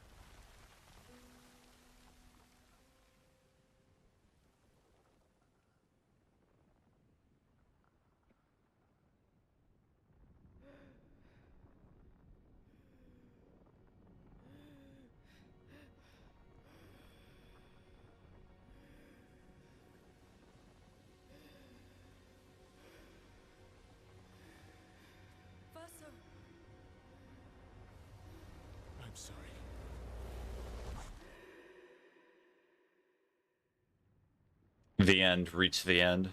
Verso! I'm sorry. The end. Reach the end.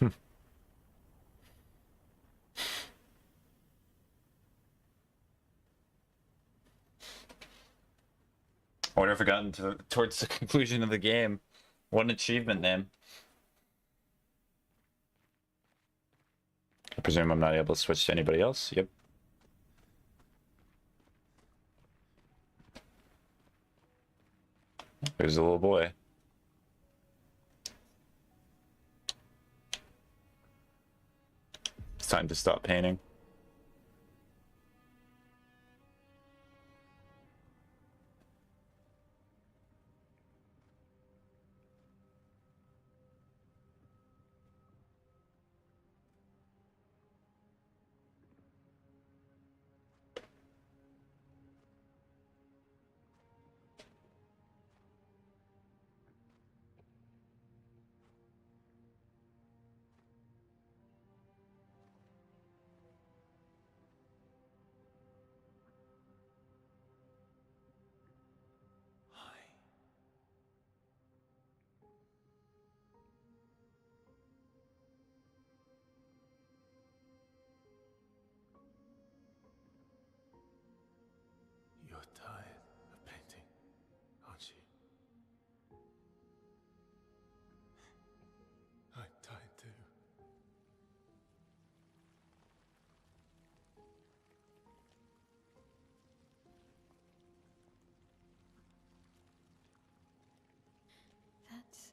I wonder if I've gotten towards the conclusion of the game. What an achievement, name. I presume I'm not able to switch to anybody else. Yep. There's a little boy. It's time to stop painting. You're tired of painting, aren't you? I'm tired too. That's...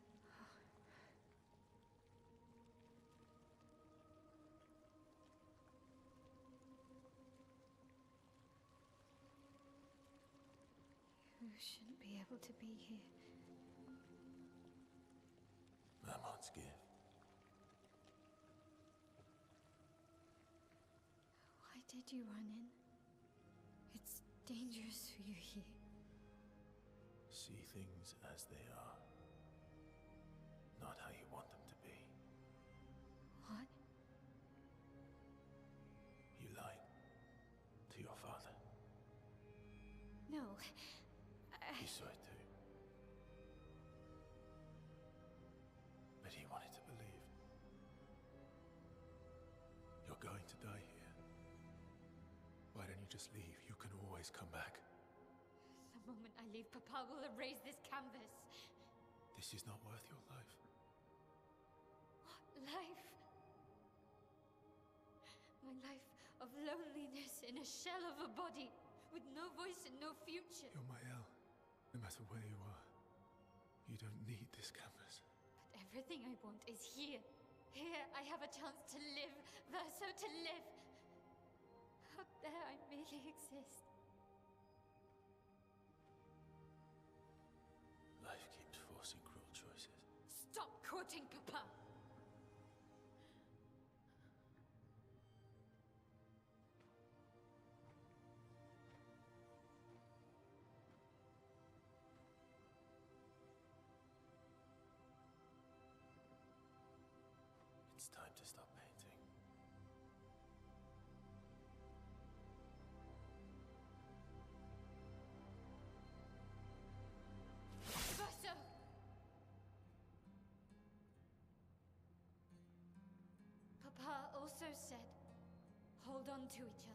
You shouldn't be able to be here. Maman's gift. Why did you run in? It's dangerous for you here. See things as they are, not how you want them to be. What? You lied to your father. No. He saw it too. But he wanted to believe. You're going to die here. Why don't you just leave? You can always come back. The moment I leave, Papa will erase this canvas. This is not worth your life. What life? My life of loneliness in a shell of a body, with no voice and no future. You're my Elle. No matter where you are, you don't need this canvas. But everything I want is here. Here I have a chance to live, Verso to live. Out there I merely exist. Life keeps forcing cruel choices. Stop quoting Papa! It's time to stop painting. Verso! Papa also said, hold on to each other.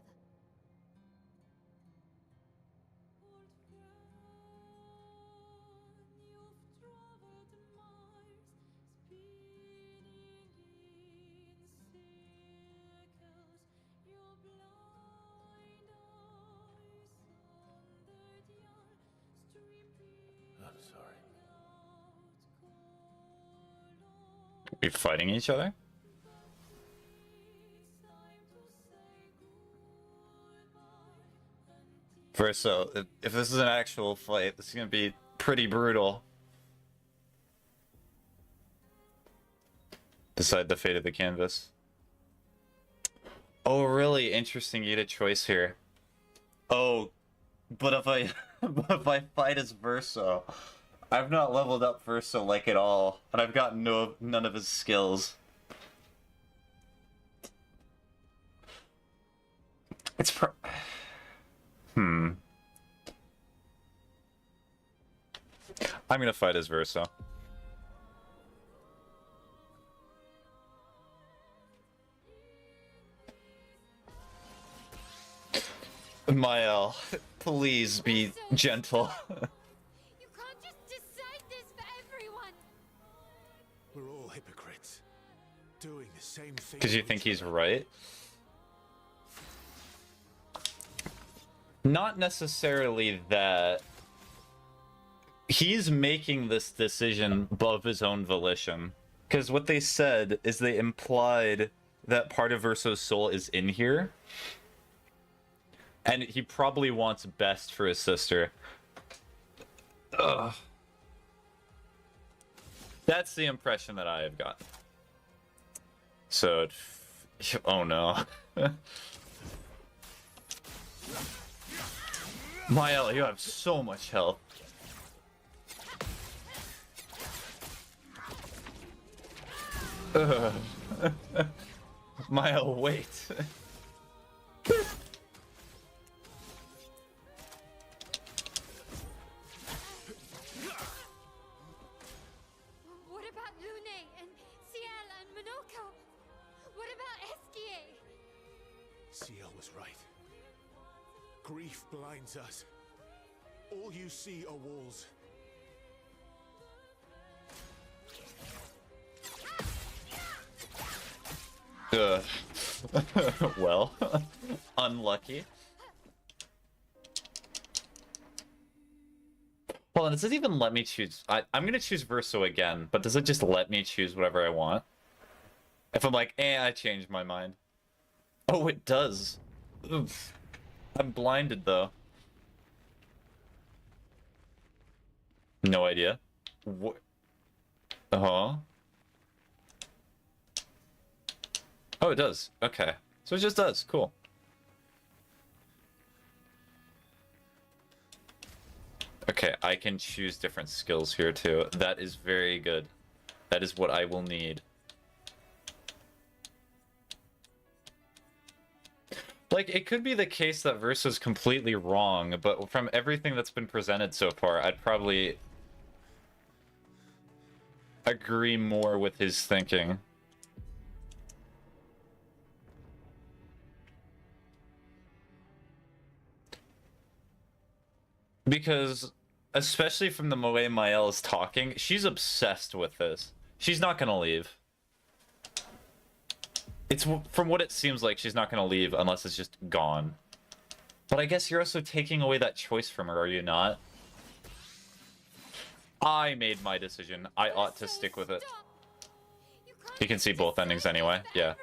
I'm sorry. We fighting each other? Verso, if this is an actual fight, this is gonna be pretty brutal. Decide the fate of the canvas. Oh, really interesting Yta choice here. Oh, but if I but if I fight as Verso, I've not leveled up Verso like at all, and I've got none of his skills. It's I'm gonna fight as Verso. Mael, please be gentle. You can't just decide this for everyone! We're all hypocrites. Doing the same thing. Because you think he's right? Not necessarily that. He's making this decision above his own volition. Because what they said is they implied that part of Verso's soul is in here. And he probably wants best for his sister. Ugh. That's the impression that I have gotten. So, oh no. Mael, you have so much health. Mael, wait. What about Lune and Ciel and Minoko? What about Esquier? Ciel was right. Grief blinds us. All you see are walls. Well, unlucky. Hold on, does it even let me choose? I'm gonna choose Verso again, but does it just let me choose whatever I want? If I'm like, I changed my mind. Oh, it does. Oof. I'm blinded, though. No idea. What? Uh-huh. Oh, it does. Okay. So it just does. Cool. Okay, I can choose different skills here, too. That is very good. That is what I will need. Like, it could be the case that Verso's completely wrong, but from everything that's been presented so far, I'd probably agree more with his thinking. Because, especially from the way Mael is talking, she's obsessed with this. She's not gonna leave. It's from what it seems like, she's not gonna leave unless it's just gone. But I guess you're also taking away that choice from her, are you not? I made my decision. I ought to stick with it. You can see both endings anyway. Yeah.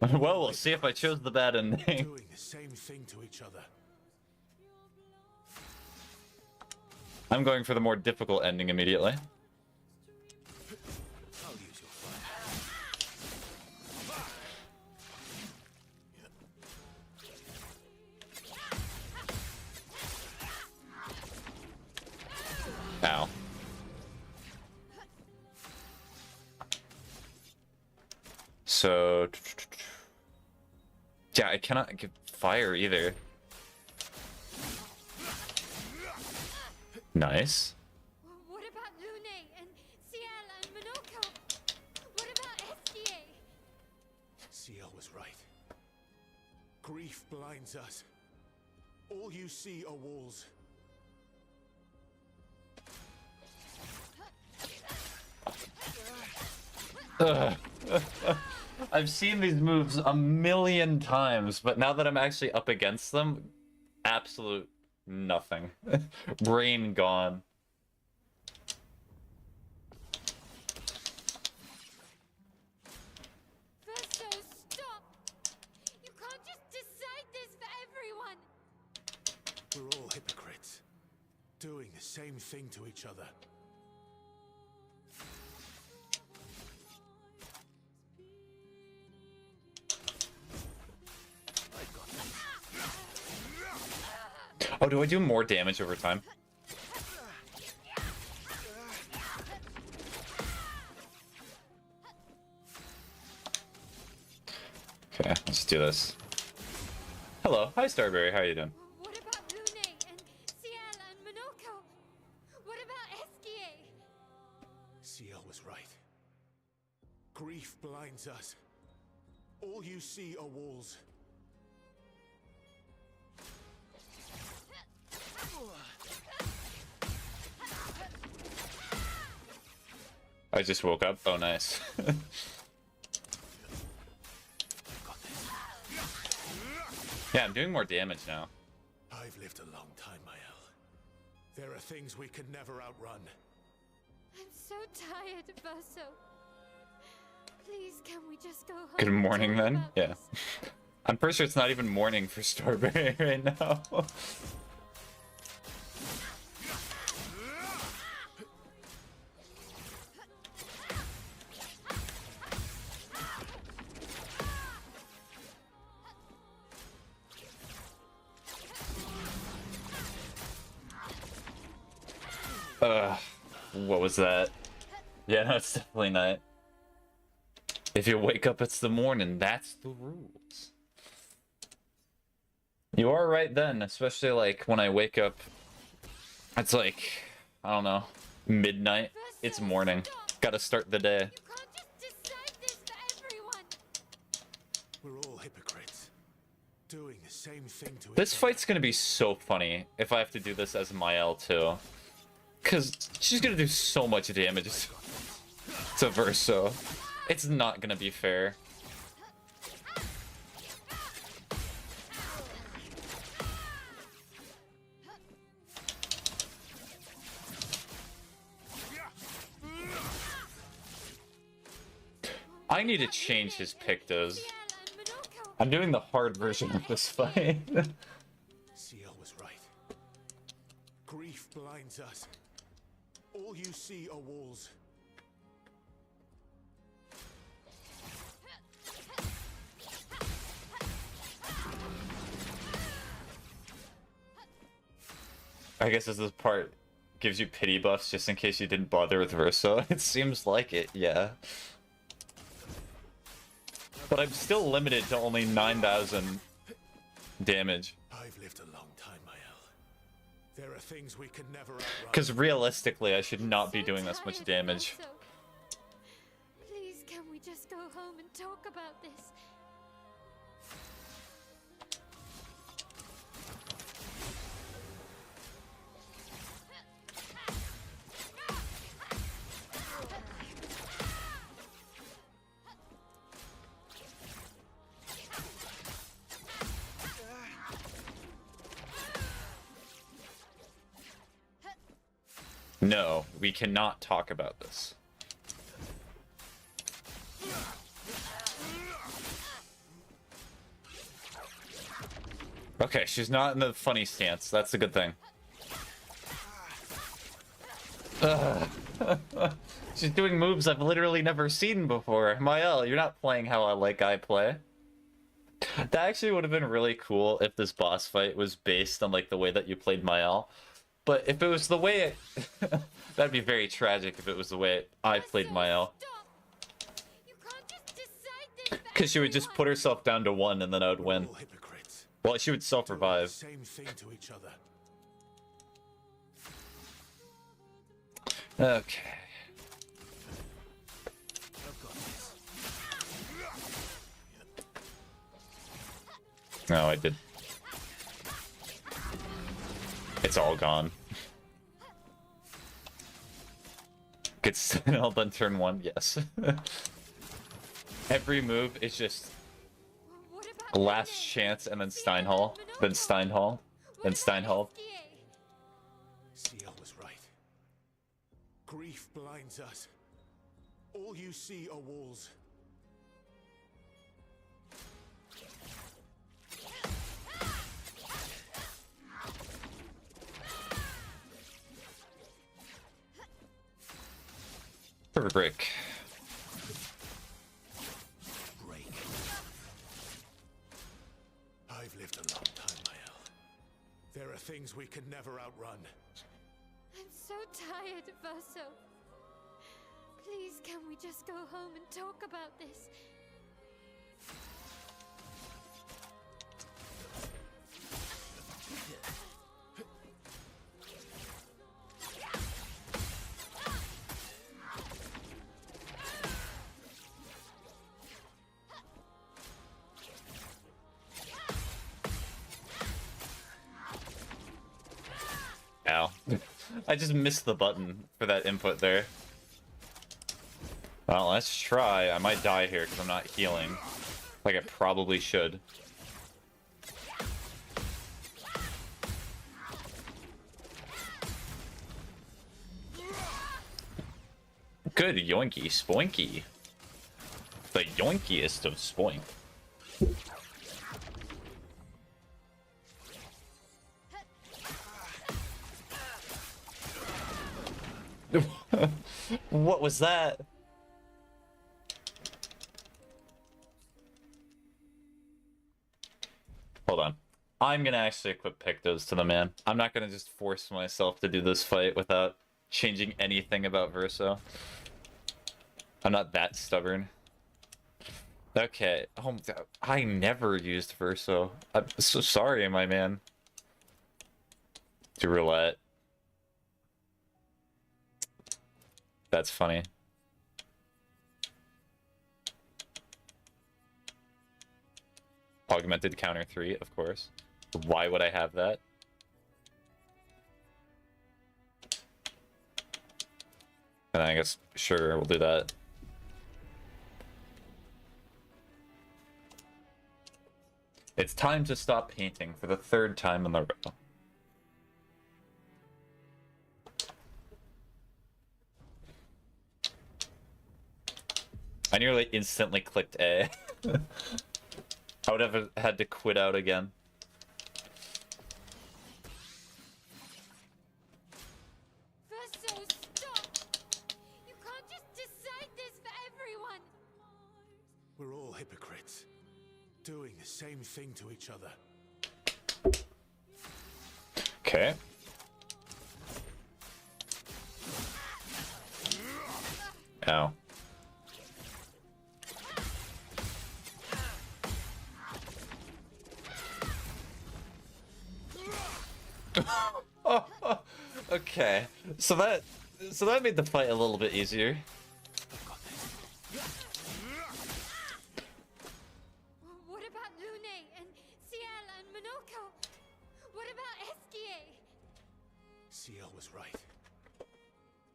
Well, we'll see if I chose the bad ending. Doing the same thing to each other. I'm going for the more difficult ending immediately. I'll use your fire. Ow. So... yeah, I cannot give fire either. Nice. What about Lune and Ciel and Minoko? What about Esquier? Ciel was right. Grief blinds us. All you see are walls. I've seen these moves a million times, but now that I'm actually up against them, absolute nothing. Brain gone. Verso, stop! You can't just decide this for everyone! We're all hypocrites. Doing the same thing to each other. Oh, do I do more damage over time? Okay, let's do this. Hello, hi Starberry, how are you doing? What about Lune and Ciel and Minoko? What about Esquier? Ciel was right. Grief blinds us. All you see are walls. I just woke up. Oh, nice. Yeah, I'm doing more damage now. I've lived a long time, Mael. There are things we could never outrun. I'm so tired, Verso. Please, can we just go home? Good and morning talk then? about Yeah. this? I'm pretty sure it's not even morning for Starberry right now. What was that? Yeah, no, it's definitely not. If you wake up, it's the morning. That's the rules. You are right then, especially like when I wake up. It's like, I don't know, midnight. It's morning. Gotta start the day. You can't just decide this for everyone. We're all hypocrites, doing the same thing to This each fight's gonna be so funny if I have to do this as Mael too. Because she's gonna do so much damage to Verso. It's not gonna be fair. I need to change his pictos. I'm doing the hard version of this fight. CL was right. Grief blinds us. All you see are walls. I guess this part gives you pity buffs just in case you didn't bother with Verso. It seems like it, yeah. But I'm still limited to only 9,000 damage. I've lived a long time, Mael. There are things we could never outrun. Because realistically, I should not be doing this much damage. Verso. Please, can we just go home and talk about this? No, we cannot talk about this. Okay, she's not in the funny stance. That's a good thing. Ugh. She's doing moves I've literally never seen before. Mael, you're not playing how I play. That actually would have been really cool if this boss fight was based on like the way that you played Mael. But if it was the way it... that'd be very tragic if it was the way I played Mael. Because she would just put herself down to 1 and then I would win. Well, she would self-revive. Same thing to each other. Okay. No, I did. It's all gone. Gets Sentinel on turn 1, yes. Every move is just last chance and then Steinhall, then Steinhall, then Steinhall. CL was right. Grief blinds us. All you see are walls. Perfect break. I've lived a long time, Mael. There are things we could never outrun. I'm so tired, Verso. Please, can we just go home and talk about this? Ow. I just missed the button for that input there. Well, let's try. I might die here because I'm not healing. Like I probably should. Good yoinky spoinky. The yoinkiest of spoink. What was that? Hold on. I'm gonna actually equip Pictos to the man. I'm not gonna just force myself to do this fight without changing anything about Verso. I'm not that stubborn. Okay. Oh, I never used Verso. I'm so sorry, my man. To roulette. That's funny. Augmented counter 3, of course. Why would I have that? And I guess, sure, we'll do that. It's time to stop painting for the 3rd time in the row. I nearly instantly clicked A. I would have had to quit out again. Verso, stop! You can't just decide this for everyone! We're all hypocrites, doing the same thing to each other. Okay. Ow. Okay. So that made the fight a little bit easier. What about Lune and Ciel and Monoko? What about Esquier? Ciel was right.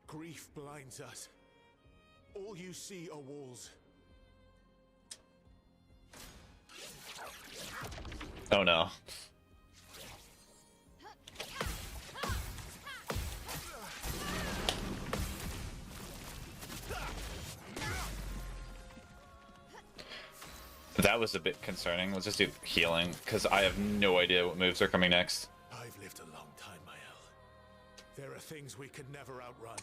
Grief blinds us. All you see are walls. Oh no. That was a bit concerning. Let's just do healing, because I have no idea what moves are coming next. I've lived a long time, Mael. There are things we could never outrun.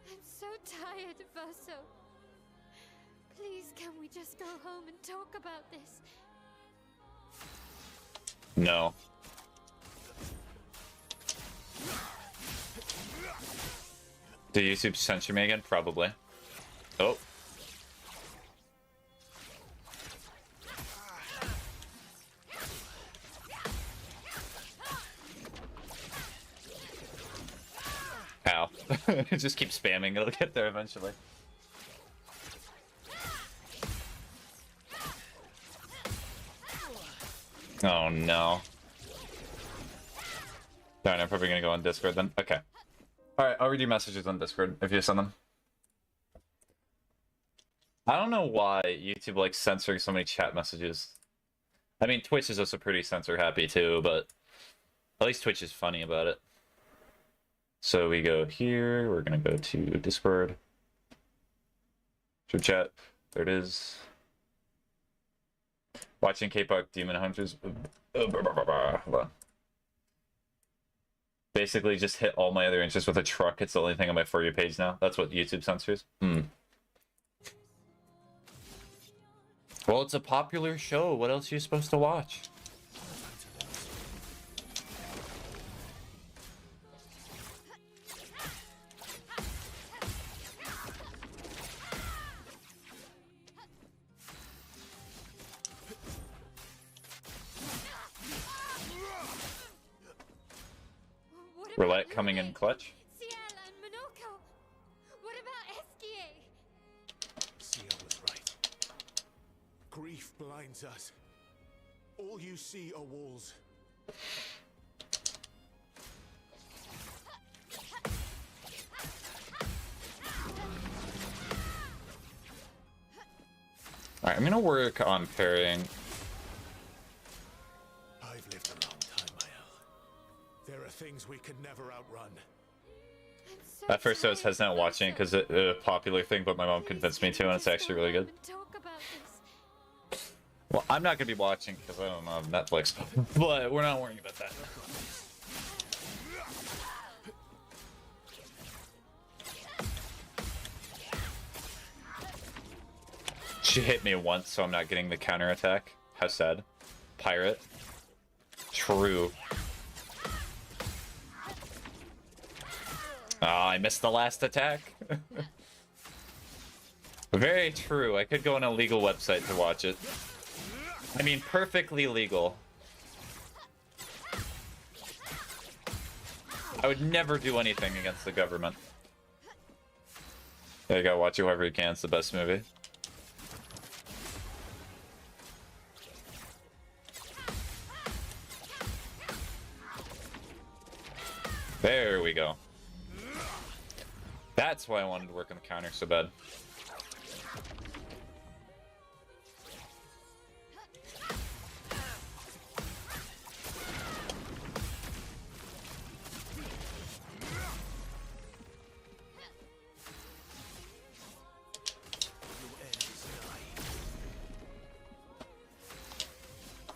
I'm so tired, Verso. Please, can we just go home and talk about this? No. Do YouTube censor me again? Probably. Oh. Ow. Just keep spamming, it'll get there eventually. Oh no. Darn, I'm probably gonna go on Discord then. Okay. Alright, I'll read your messages on Discord if you send them. I don't know why YouTube likes censoring so many chat messages. I mean, Twitch is also pretty censor happy too, but at least Twitch is funny about it. So we go here, we're gonna go to Discord. Should chat. There it is. Watching K-pop Demon Hunters. Hold on. Basically just hit all my other interests with a truck. It's the only thing on my For You page now. That's what YouTube censors. Well, it's a popular show. What else are you supposed to watch? Roulette coming in clutch. Ciel and Monoko. What about Esquier? Ciel was right. Grief blinds us. All you see are walls. Alright, I'm gonna work on parrying. I've lived a long time, Mael. There are things we could never outrun. so At first I was hesitant at watching it because it's a popular thing, but my mom convinced me to, and it's actually really good. Talk about this. Well, I'm not gonna be watching because I don't have Netflix, but we're not worrying about that. She hit me once, so I'm not getting the counterattack. How sad. Pirate. True. Ah, I missed the last attack. Very true. I could go on a legal website to watch it. I mean, perfectly legal. I would never do anything against the government. Yeah, you gotta watch it whoever you can. It's the best movie. There we go. That's why I wanted to work on the counter so bad.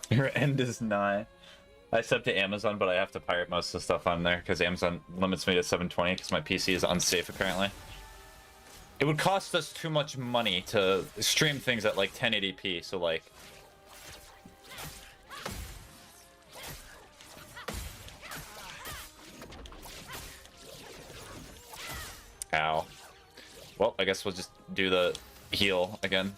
Your end is nigh. I sub to Amazon, but I have to pirate most of the stuff on there because Amazon limits me to 720 because my PC is unsafe apparently. It would cost us too much money to stream things at like 1080p, so like... Ow. Well, I guess we'll just do the heal again.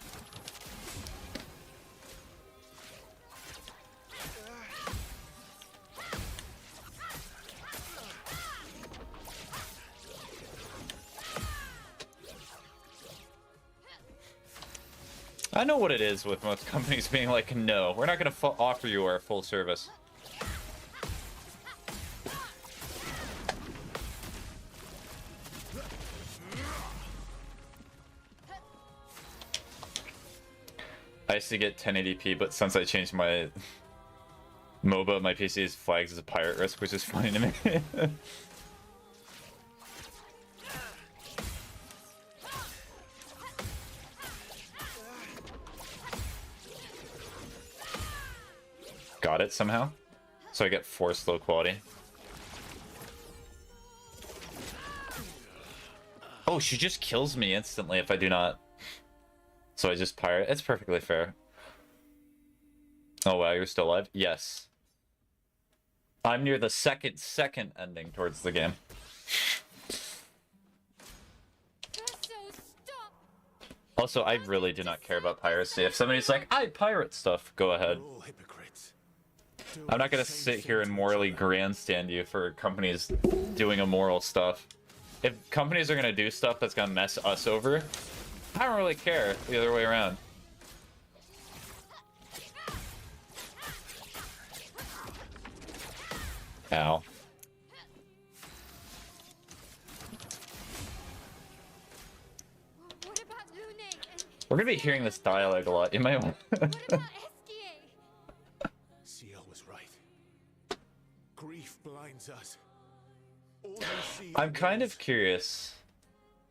I know what it is with most companies being like, no, we're not going to offer you our full service. I used to get 1080p, but since I changed my MOBA, my PC is flagged as a pirate risk, which is funny to me. Got it somehow. So I get forced low quality. Oh, she just kills me instantly if I do not. So I just pirate. It's perfectly fair. Oh wow, you're still alive? Yes. I'm near the second ending towards the game. Also, I really do not care about piracy. If somebody's like, I pirate stuff, go ahead. I'm not gonna sit here and morally grandstand you for companies doing immoral stuff. If companies are gonna do stuff that's gonna mess us over, I don't really care the other way around. Ow. We're gonna be hearing this dialogue a lot. You might want CL was right. Grief blinds us. I'm kind of curious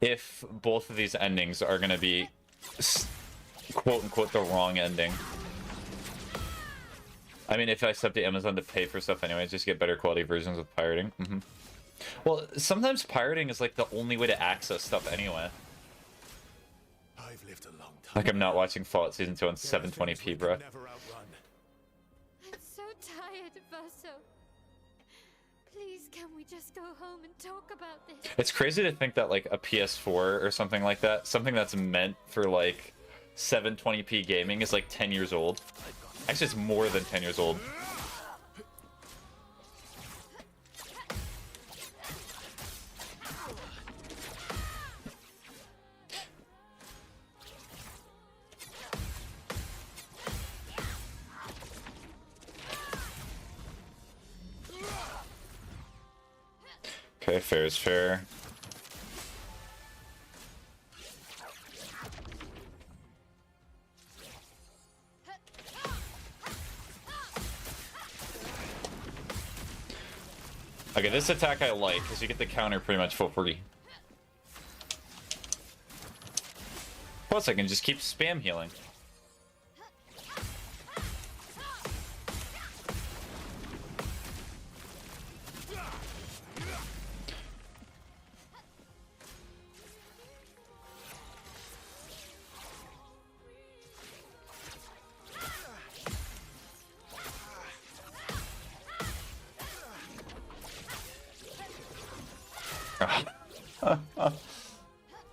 if both of these endings are gonna be quote-unquote the wrong ending. I mean, if I sub to Amazon to pay for stuff anyway, just get better quality versions of pirating. Well, sometimes pirating is like the only way to access stuff anyway. I've lived a long time. Like I'm not watching Fallout Season 2 on 720p, bro. I'm so tired, Verso. Please, can we just go home and talk about this? It's crazy to think that like a PS4 or something like that, something that's meant for like 720p gaming is like 10 years old. Actually, it's more than 10 years old. Okay, fair is fair. Okay, this attack I like, because you get the counter pretty much for free. Plus, I can just keep spam healing.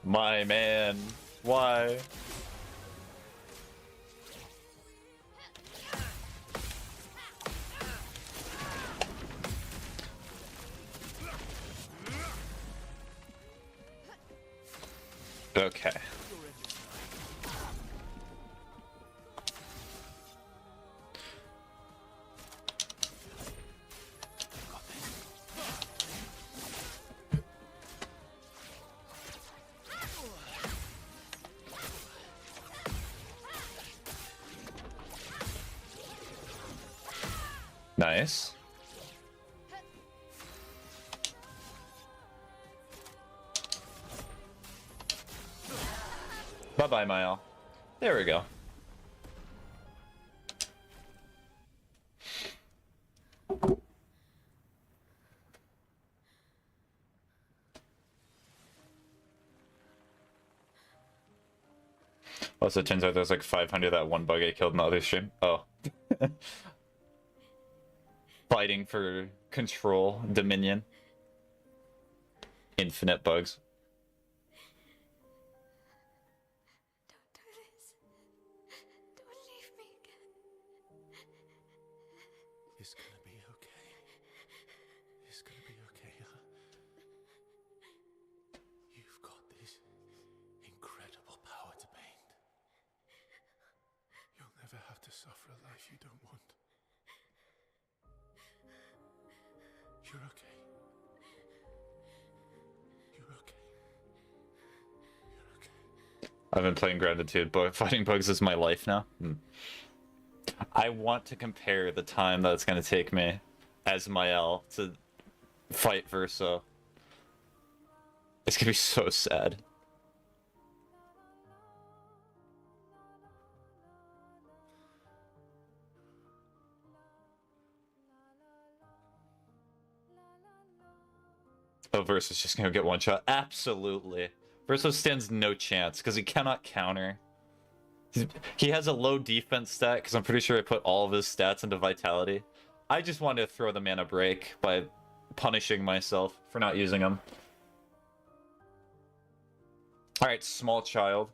My man, why? Okay. Nice. Bye-bye, Mael. There we go. Also, it turns out there's like 500 that one bug I killed in the other stream. Oh. Fighting for control, dominion. Infinite bugs. Don't do this. Don't leave me again. It's gonna be okay. It's gonna be okay, huh? You've got this incredible power to paint. You'll never have to suffer a life you don't want. You're okay. You're okay. You're okay. I've been playing Gratitude, but fighting bugs is my life now. I want to compare the time that it's going to take me as Mael to fight Verso. It's going to be so sad. Oh, Verso's just going to get one shot. Absolutely. Verso stands no chance because he cannot counter. He has a low defense stat because I'm pretty sure I put all of his stats into Vitality. I just wanted to throw the man a break by punishing myself for not using him. Alright, small child.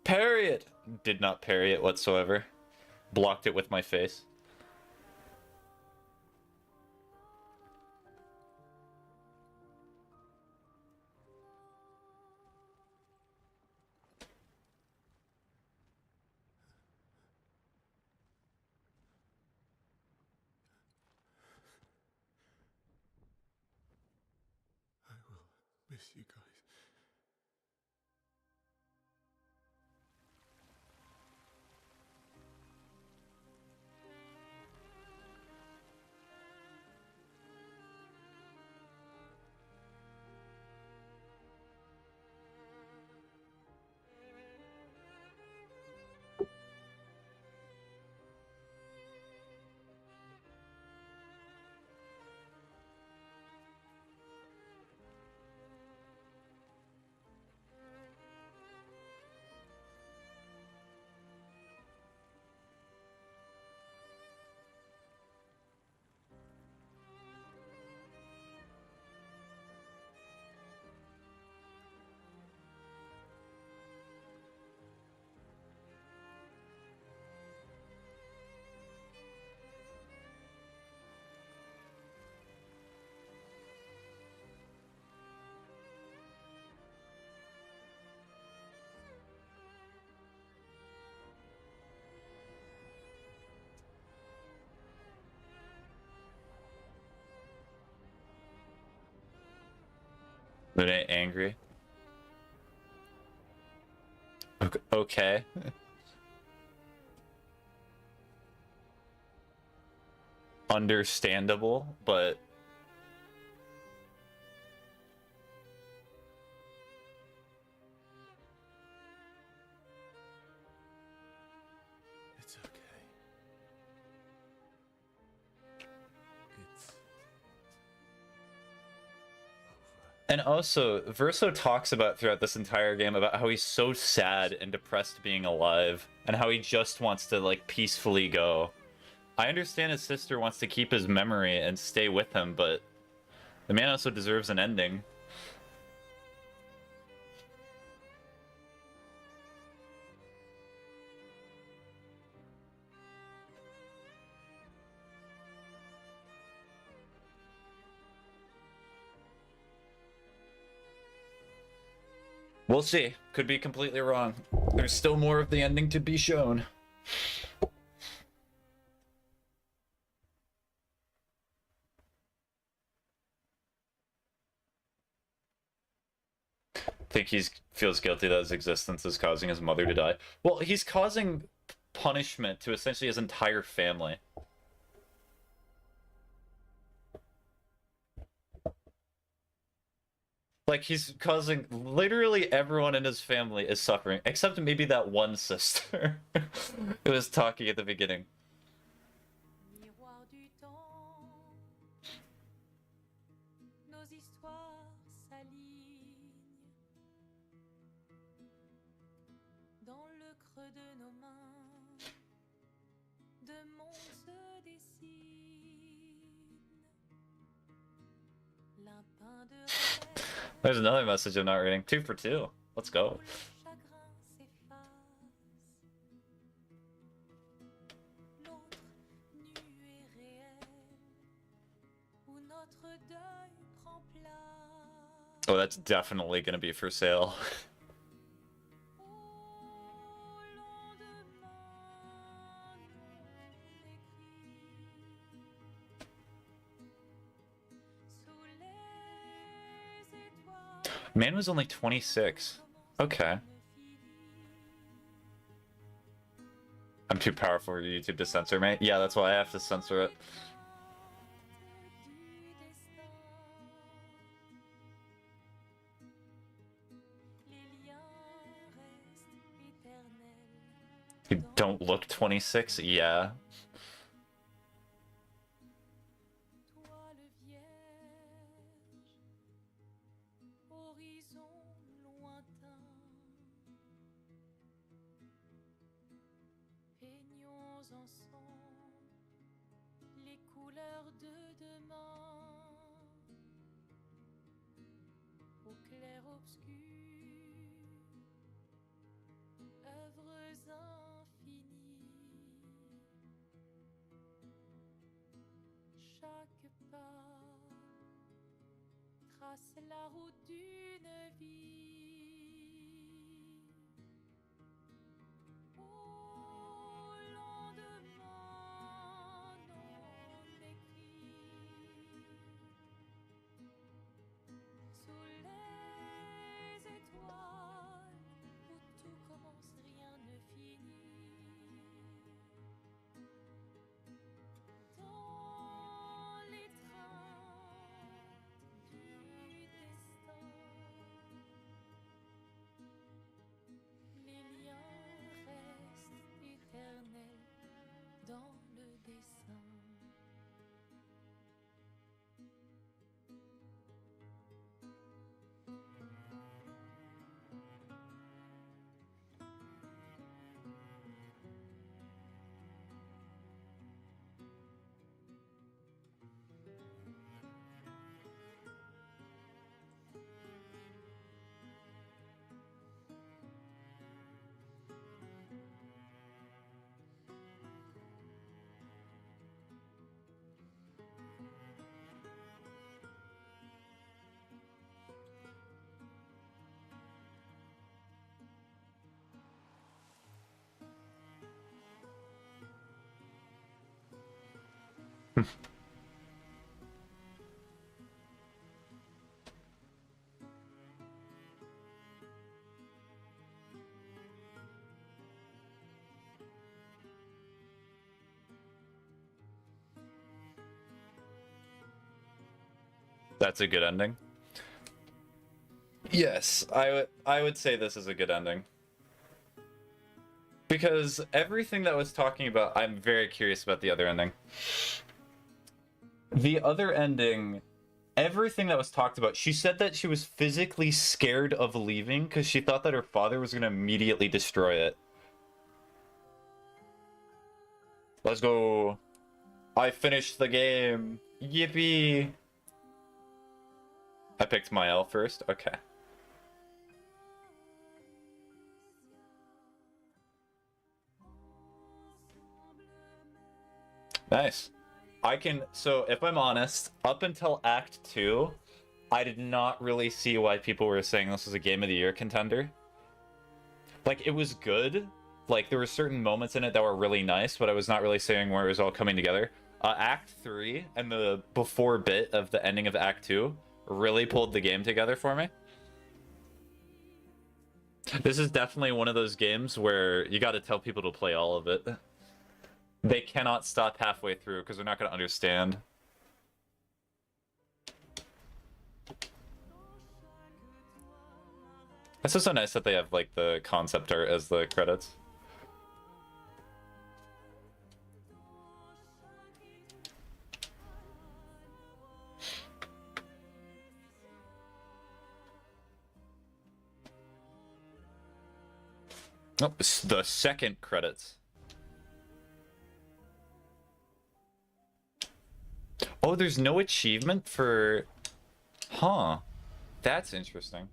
Parry it! Did not parry it whatsoever. Blocked it with my face. I will miss you guys. But ain't angry. Okay. Understandable, but And also, Verso talks about throughout this entire game about how he's so sad and depressed being alive, and how he just wants to, like, peacefully go. I understand his sister wants to keep his memory and stay with him, but the man also deserves an ending. We'll see. Could be completely wrong. There's still more of the ending to be shown. Think he feels guilty that his existence is causing his mother to die. Well, he's causing punishment to essentially his entire family. Like, he's causing... Literally everyone in his family is suffering, except maybe that one sister who was talking at the beginning. There's another message I'm not reading. 2 for 2. Let's go. Oh, that's definitely gonna be for sale. Man was only 26. Okay. I'm too powerful for YouTube to censor, mate. Yeah, that's why I have to censor it. You don't look 26? Yeah. Au clair obscur, œuvres infinies. Chaque pas trace la route d'une vie. Au lendemain non écrit. Sous les étoiles, où tout commence, rien ne finit. Dans l'étreinte du destin, les liens restent éternels dans le dessin. That's a good ending. Yes, I would say this is a good ending. Because everything that was talking about, I'm very curious about the other ending. The other ending everything that was talked about. She said that she was physically scared of leaving because she thought that her father was going to immediately destroy it. Let's go. I finished the game. Yippee. I picked my L first. Okay. Nice. So if I'm honest, up until Act 2, I did not really see why people were saying this was a Game of the Year contender. Like, it was good. Like, there were certain moments in it that were really nice, but I was not really seeing where it was all coming together. Act 3 and the before bit of the ending of Act 2 really pulled the game together for me. This is definitely one of those games where you gotta tell people to play all of it. They cannot stop halfway through because they're not going to understand. It's just so nice that they have like the concept art as the credits. Oh, it's the second credits. Oh, there's no achievement for... Huh. That's interesting.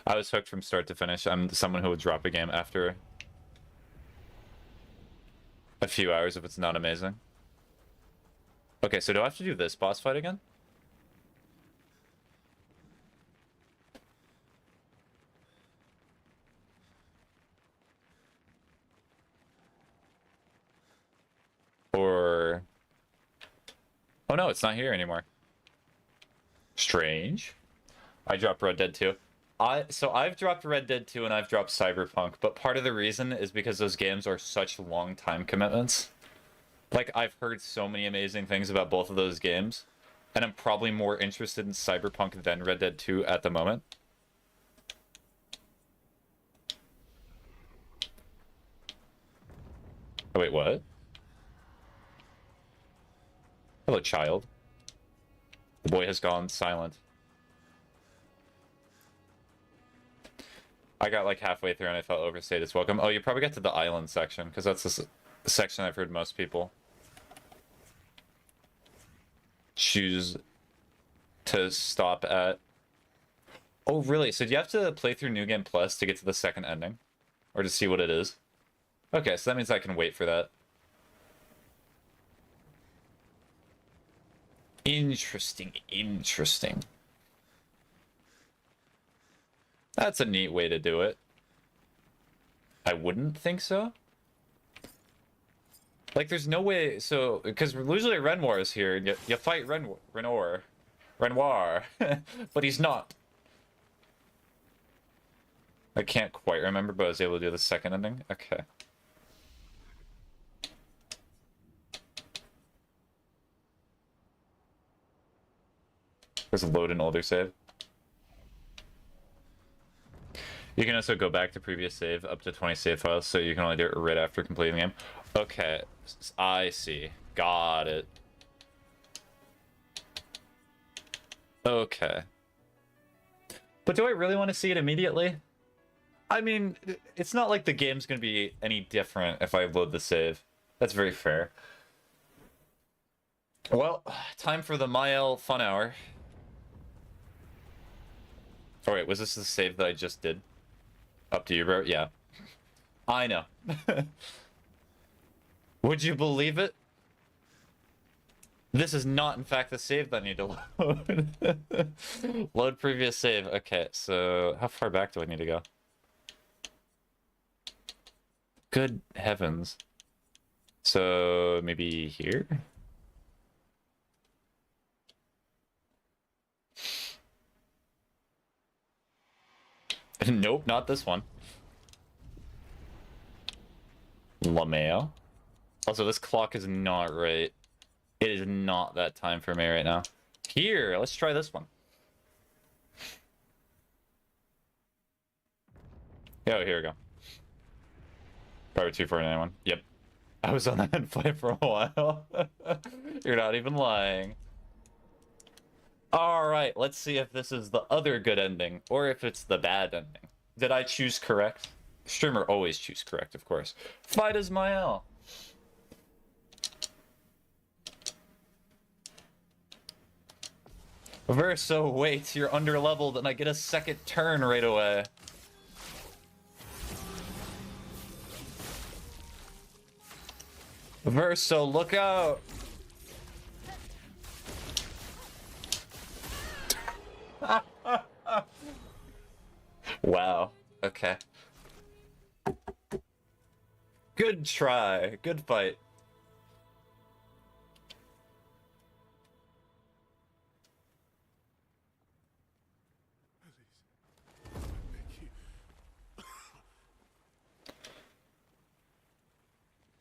I was hooked from start to finish. I'm someone who would drop a game after a few hours if it's not amazing. Okay, so do I have to do this boss fight again? Or... Oh no, it's not here anymore. Strange. I dropped Red Dead 2. So I've dropped Red Dead 2 and I've dropped Cyberpunk, but part of the reason is because those games are such long time commitments. Like, I've heard so many amazing things about both of those games, and I'm probably more interested in Cyberpunk than Red Dead 2 at the moment. Oh wait, what? Hello, child. The boy has gone silent. I got like halfway through and I felt overstayed its welcome. Oh, you probably get to the island section, because that's the section I've heard most people choose to stop at. Oh, really? So do you have to play through New Game Plus to get to the second ending? Or to see what it is? Okay, so that means I can wait for that. Interesting, interesting. That's a neat way to do it. I wouldn't think so. Like, there's no way... So, because usually Renoir is here, and you fight Renoir. But he's not. I can't quite remember, but I was able to do the second ending. Okay. There's a load an older save. You can also go back to previous save up to 20 save files, so you can only do it right after completing the game. Okay, I see. Got it. Okay. But do I really want to see it immediately? I mean, it's not like the game's going to be any different if I load the save. That's very fair. Well, time for the Mael Fun Hour. Oh wait, was this the save that I just did? Up to you, bro. Yeah. I know. Would you believe it? This is not, in fact, the save that I need to load. Load previous save. Okay, so how far back do I need to go? Good heavens. So maybe here? Nope, not this one. LaMeo. Also, this clock is not right. It is not that time for me right now. Here, let's try this one. Oh, here we go. Power 2491. Yep. I was on that fight for a while. You're not even lying. Alright, let's see if this is the other good ending, or if it's the bad ending. Did I choose correct? Streamer always choose correct, of course. Fight Ismael! Verso, wait, you're underleveled and I get a second turn right away. Verso, look out! Wow, okay. Good try, good fight.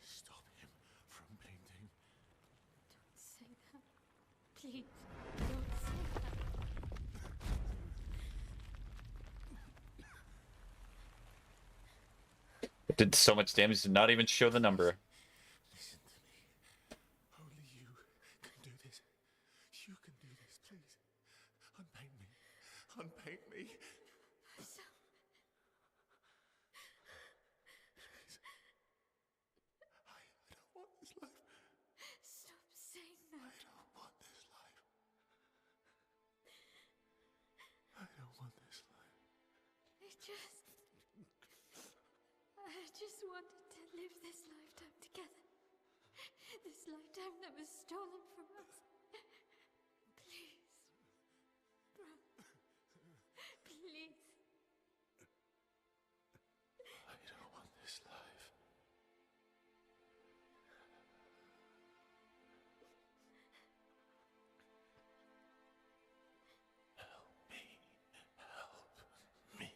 Stop him from painting. Don't say that. Please, don't say that. It did so much damage to not even show the number. Listen to me. Only you can do this. You can do this, please. Unpaint me. Unpaint me. Please. I don't want this life. Stop saying that. I don't want this life. I don't want this life. I just wanted to live this lifetime together. This lifetime that was stolen from us. Please. Bro. Please. I don't want this life. Help me. Help me.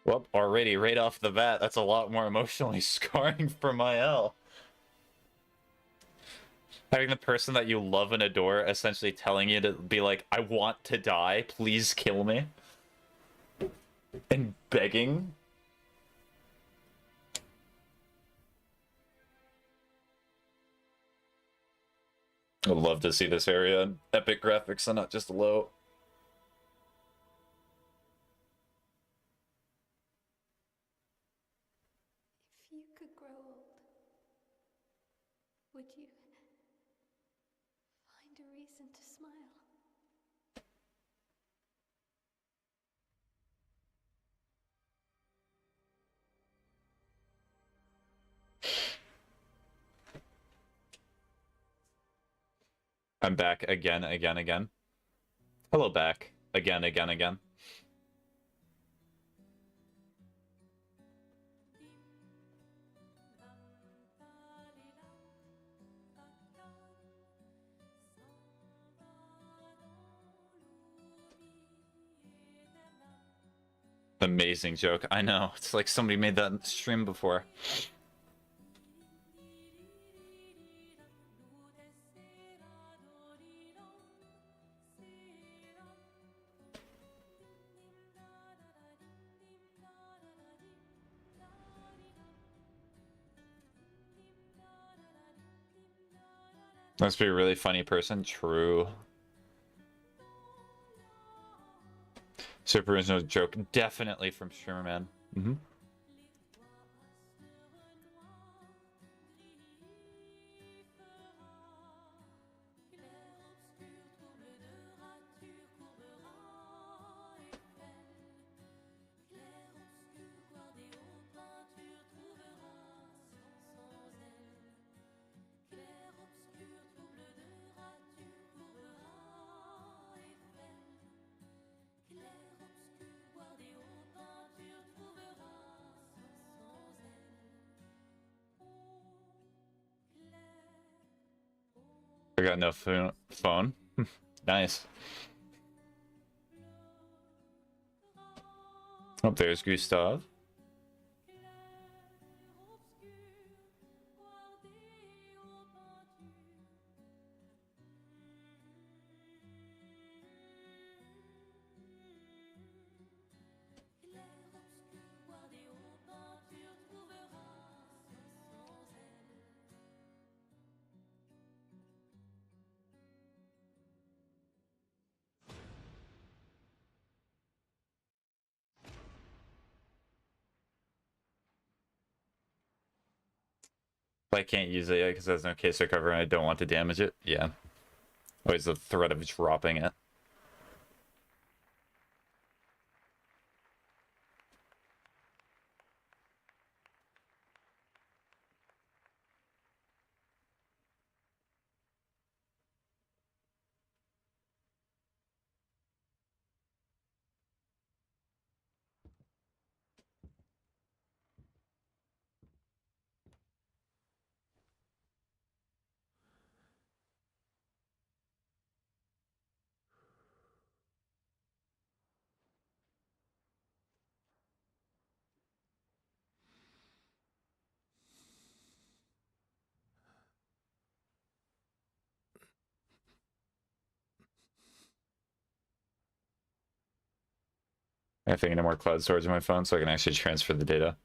Well, already, right off the bat, that's a lot more emotionally scarring for Mael. Having the person that you love and adore essentially telling you to be like, I want to die, please kill me. And begging. I'd love to see this area in epic graphics and not just low. If you could grow old, would you find a reason to smile? I'm back again, again, again. Hello, back. Again, again, again. Amazing joke. I know. It's like somebody made that in the stream before. Must be a really funny person. True. Super original joke. Definitely from Streamer Man. Mm-hmm. I got no phone. Nice. Oh, there's Gustav. But I can't use it yet because it has no case recover and I don't want to damage it. Yeah. Always the threat of dropping it. I think I need more cloud storage on my phone so I can actually transfer the data.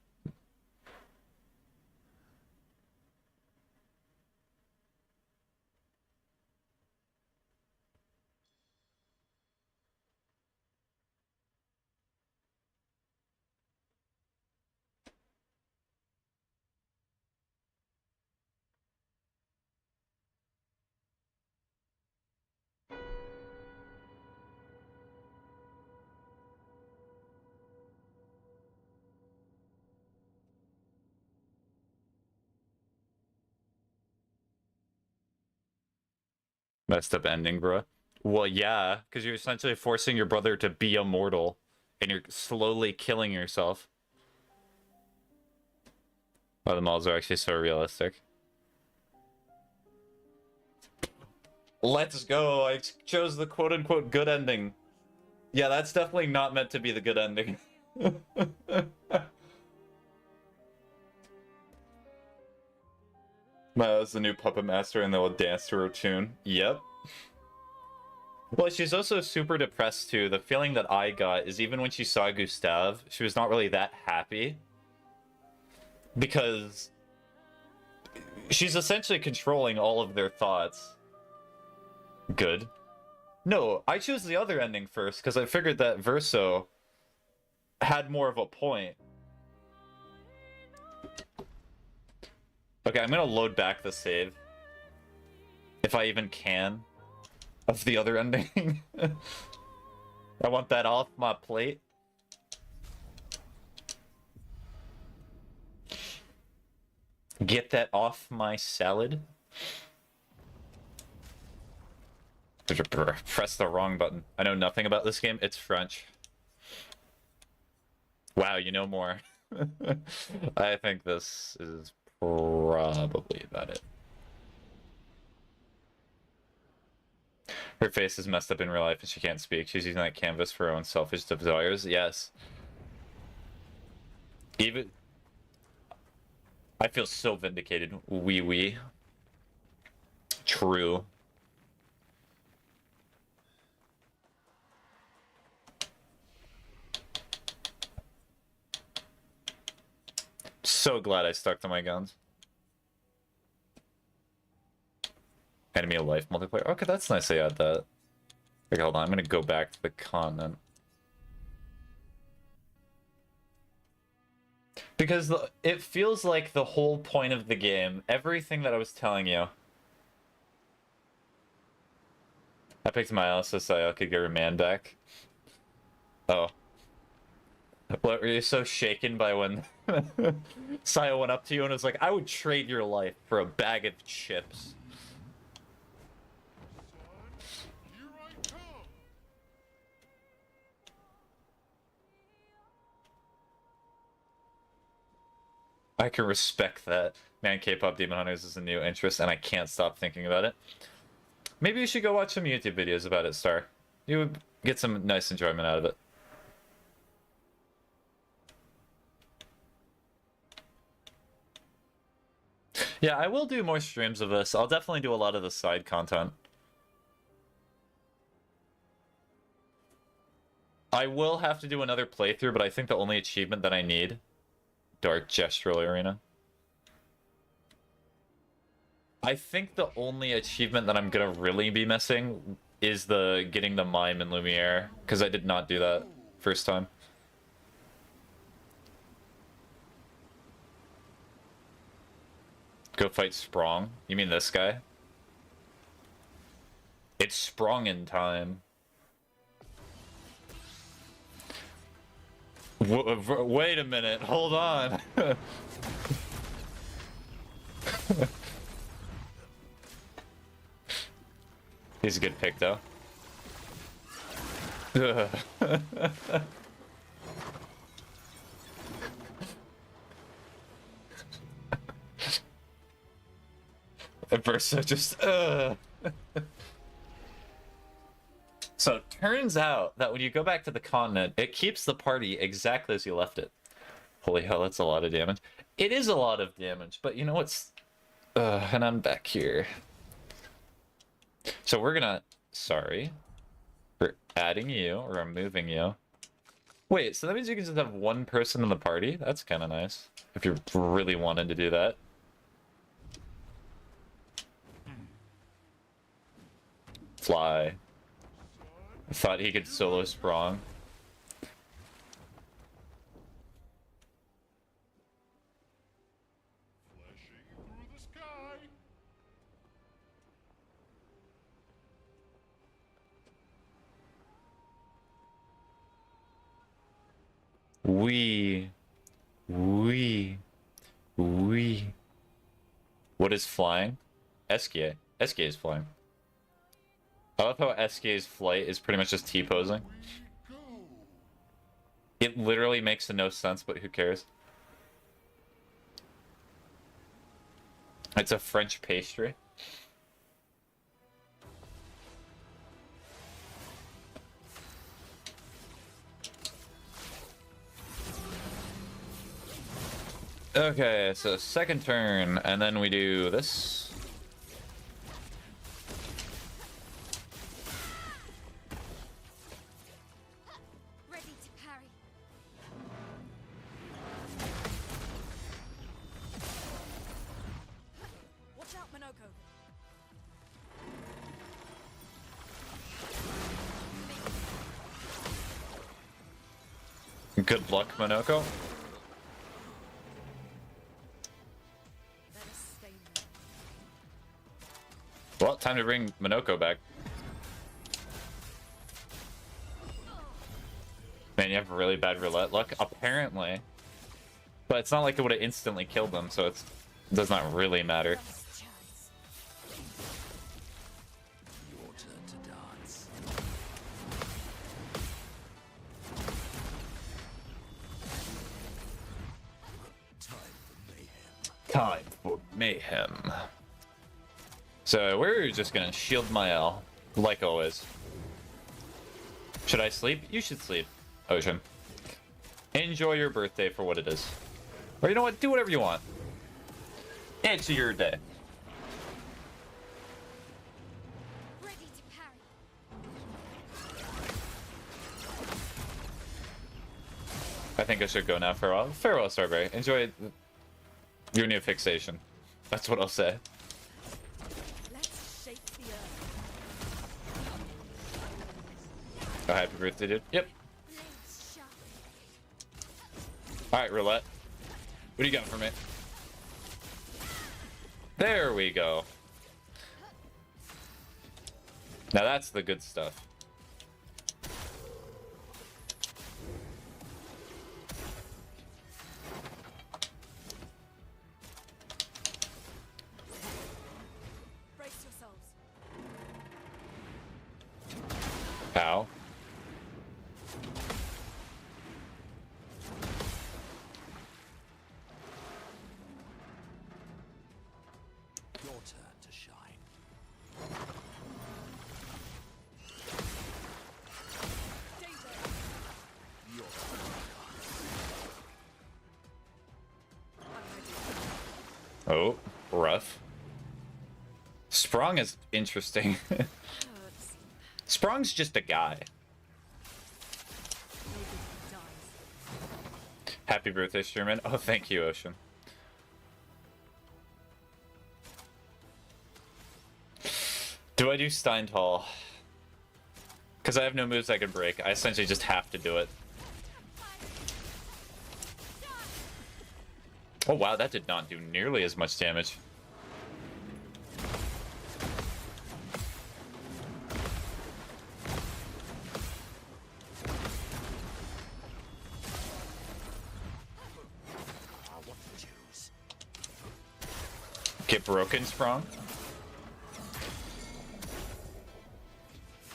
Messed up ending, bro. Well, yeah, because you're essentially forcing your brother to be immortal, and you're slowly killing yourself. Oh, the models are actually so realistic. Let's go! I chose the quote-unquote good ending. Yeah, that's definitely not meant to be the good ending. That's the new Puppet Master, and they will dance to her tune. Yep. Well, she's also super depressed too. The feeling that I got is even when she saw Gustave, she was not really that happy. Because she's essentially controlling all of their thoughts. Good. No, I chose the other ending first because I figured that Verso had more of a point. Okay, I'm gonna load back the save. If I even can. Of the other ending. I want that off my plate. Get that off my salad. Press the wrong button. I know nothing about this game. It's French. Wow, you know more. I think this is probably about it. Her face is messed up in real life and she can't speak. She's using that canvas for her own selfish desires. Yes. Even... I feel so vindicated. Oui. True. So glad I stuck to my guns. Enemy of life multiplayer. Okay, that's nice they add that. Okay, hold on. I'm gonna go back to the continent. Because it feels like the whole point of the game, everything that I was telling you. I picked my house so I could get her man back. Oh. What, were you so shaken by when Saya went up to you and was like, I would trade your life for a bag of chips? I can respect that. Man, K-pop Demon Hunters is a new interest, and I can't stop thinking about it. Maybe you should go watch some YouTube videos about it, Star. You would get some nice enjoyment out of it. Yeah, I will do more streams of this. I'll definitely do a lot of the side content. I will have to do another playthrough, but I think the only achievement that I need... Dark Gestural Arena. I think the only achievement that I'm gonna really be missing is the getting the Mime in Lumiere, because I did not do that first time. Go fight Sprong? You mean this guy? It's Sprong in time. Wait a minute, hold on. He's a good pick, though. Versa just, So it turns out that when you go back to the continent, it keeps the party exactly as you left it. Holy hell, that's a lot of damage. It is a lot of damage, but you know what's... and I'm back here. So we're gonna... Sorry. We're adding you, or removing you. Wait, so that means you can just have one person in the party? That's kind of nice. If you're really wanting to do that. Fly. I thought he could solo Sprong. We. What is flying? SK. SK is flying. I love how SK's flight is pretty much just T-posing. It literally makes no sense, but who cares? It's a French pastry. Okay, so second turn, and then we do this. Good luck, Monoko. Well, time to bring Monoko back. Man, you have really bad roulette luck, apparently. But it's not like it would have instantly killed them, so it does not really matter. Your turn to dance. Time for mayhem. So we're just gonna shield my L, like always. Should I sleep? You should sleep, Ocean. Enjoy your birthday for what it is. Or you know what? Do whatever you want. It's your day. Ready to parry. I think I should go now. Farewell. Farewell, Starberry. Enjoy your new fixation. That's what I'll say. Let's shake the earth. Oh, happy birthday, dude. Yep. Alright, Roulette. What do you got for me? There we go. Now that's the good stuff. Brace yourselves. Ow. Your turn to shine. Your Oh, rough. Sprong is interesting. Sprong's just a guy. Happy birthday, Sherman. Oh, thank you, Ocean. Do I do Steintal? Because I have no moves I can break. I essentially just have to do it. Oh wow, that did not do nearly as much damage. Get broken, Sprung.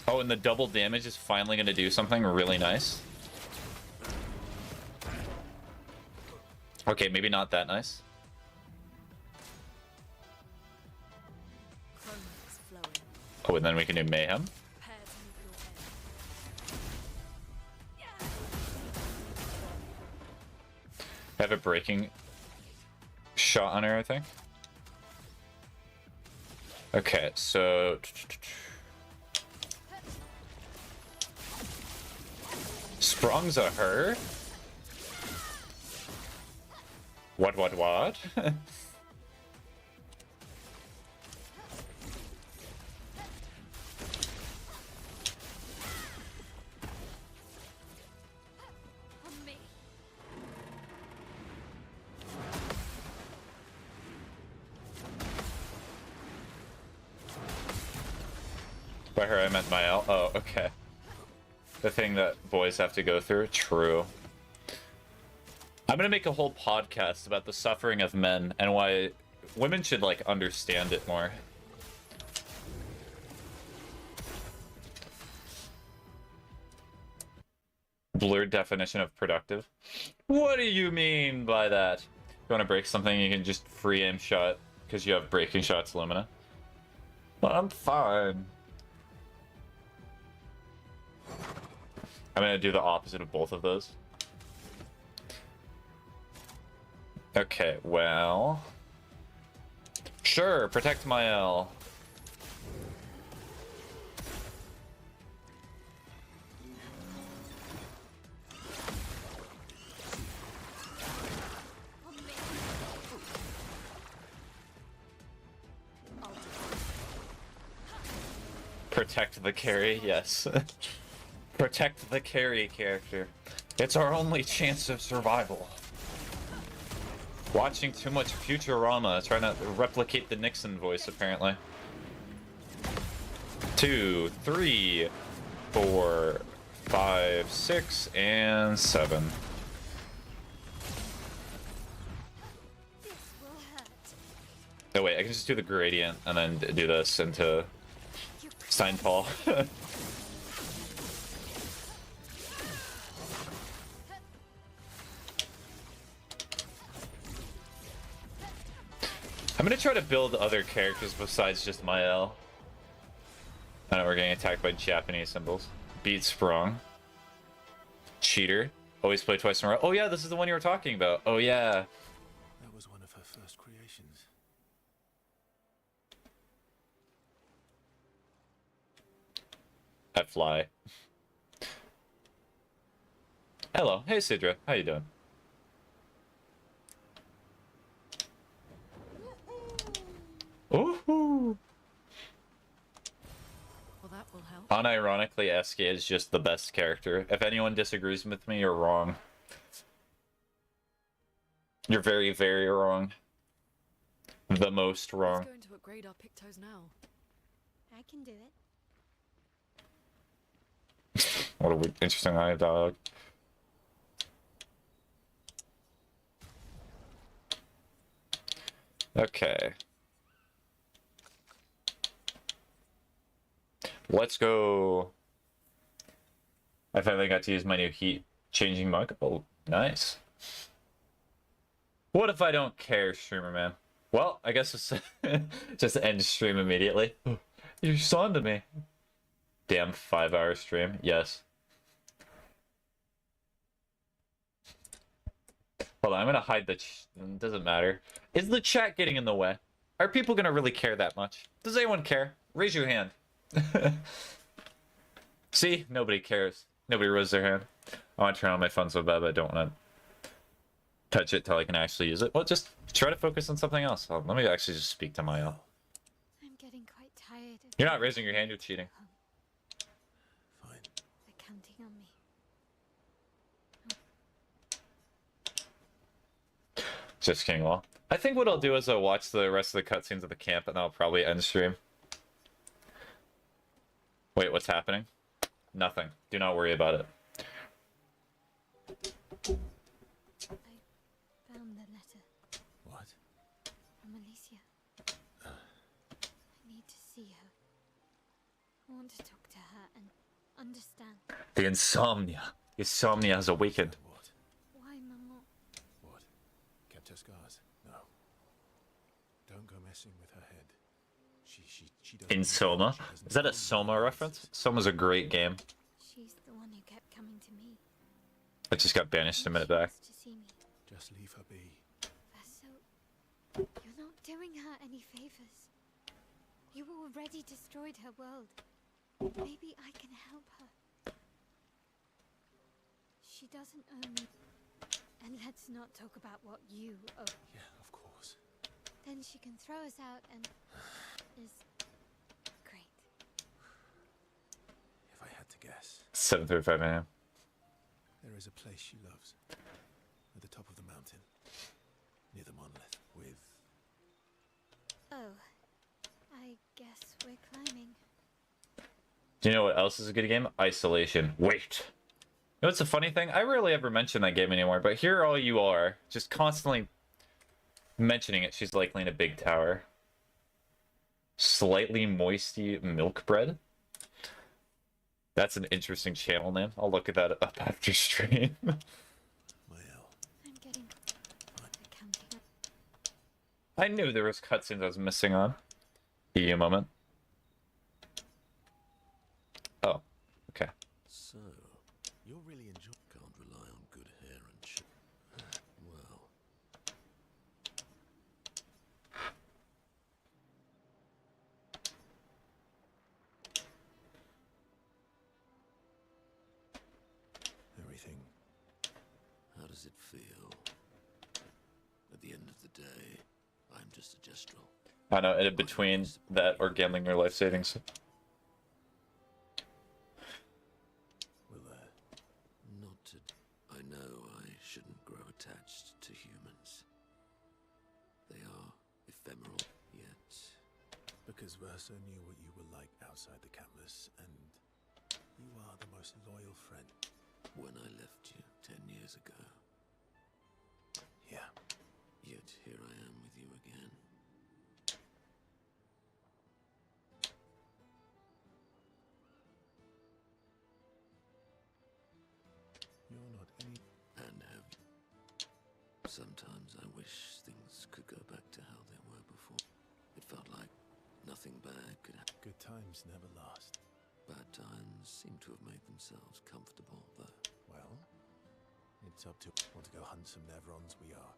Oh, and the double damage is finally going to do something really nice. Okay, maybe not that nice. Oh, and then we can do Mayhem. Have a breaking shot on her, I think. Okay, so... Sprung's a her? What? By her, I meant my L. Oh, okay. The thing that boys have to go through. True. I'm gonna make a whole podcast about the suffering of men and why women should, like, understand it more. Blurred definition of productive. What do you mean by that? If you want to break something, you can just free aim shot because you have breaking shots, Lumina. But I'm fine. I'm gonna do the opposite of both of those. Okay, well... Sure, protect my L. Protect the carry, yes. Protect the carry character. It's our only chance of survival. Watching too much Futurama, trying to replicate the Nixon voice, apparently. 2, 3, 4, 5, 6, and 7. Oh wait, I can just do the gradient and then do this into Sign Paul. I'm gonna try to build other characters besides just my L. I know we're getting attacked by Japanese symbols. Beat Sprung. Cheater. Always play twice in a row. Oh yeah, this is the one you were talking about. Oh yeah. That was one of her first creations. I fly. Hello. Hey Sidra. How you doing? Ooh. Well, that will help. Unironically, SK is just the best character. If anyone disagrees with me, you're wrong. You're very, very wrong. The most wrong. Let's go to upgrade our pictos now. I can do it. What a weird, interesting eye dog. Okay. Let's go. I finally got to use my new heat changing mug. Oh, nice. What if I don't care, streamer man? Well, I guess it's just end stream immediately. You sawned to me. Damn 5-hour stream. Yes. Hold on, I'm gonna hide the. It doesn't matter. Is the chat getting in the way? Are people gonna really care that much? Does anyone care? Raise your hand. See, nobody cares. Nobody raises their hand. I want to turn on my phone so bad, but I don't want to touch it till I can actually use it. Well, just try to focus on something else. Let me actually just speak to Maya. I'm getting quite tired of You're not raising your hand, you're cheating. Fine. They're counting on me. Just kidding, Law. I think what I'll do is I'll watch the rest of the cutscenes of the camp and I'll probably end stream. Wait, what's happening? Nothing. Do not worry about it. I found the letter What? from Alicia. need to see her. I want to talk to her and understand. The insomnia. Insomnia has awakened. What? Why, Maman? What? Kept her scars? No. Don't go messing with her head. She doesn't. In Soma? Is that a Soma reference? Soma's a great game. She's the one who kept coming to me. It just got banished a minute back. To see me. Just leave her be. Verso, you're not doing her any favors. You already destroyed her world. Maybe I can help her. She doesn't owe me. And let's not talk about what you owe. Yeah, of course. Then she can throw us out and is great. If I had to guess, 7:35 a.m. there is a place she loves. At the top of the mountain. Near the monolith. With... Oh, I guess we're climbing. Do you know what else is a good game? Isolation. Wait. You know what's a funny thing? I rarely ever mention that game anymore, but here all you are, just constantly mentioning it. She's likely in a big tower. Slightly moisty milk bread. That's an interesting channel name. I'll look at that up after stream. I'm getting accounting. I knew there was cutscenes I was missing on. EU moment. Oh, okay. So, you're really enjoying... Can't rely on good hair and shit. Well... everything. How does it feel? At the end of the day, I'm just a gestural. I know, in between that or gambling your life savings. Not to... I know I shouldn't grow attached to humans. They are ephemeral, yet... Because Verso knew what you were like outside the canvas, and you are the most loyal friend. When I left you 10 years ago. Yeah. Yet here I am with you again. You're not any... And have... Sometimes I wish things could go back to how they were before. It felt like nothing bad could happen. Good times never last. Bad times seem to have made themselves comfortable, though. Well, it's up to... Want to go hunt some Nevrons? We are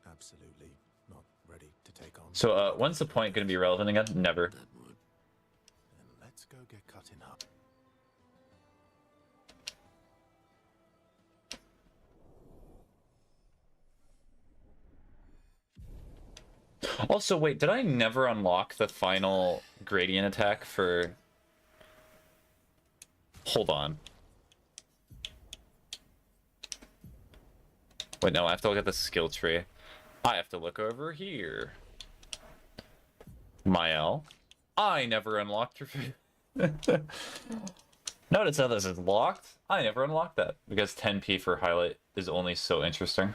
absolutely not ready to take on... So, when's the point going to be relevant again? Never. That would... Then let's go get cut in half. Also, wait, did I never unlock the final gradient attack for... Hold on. Wait, no, I have to look at the skill tree. I have to look over here. Mael. I never unlocked her. Notice how this is locked? I never unlocked that, because 10p for highlight is only so interesting.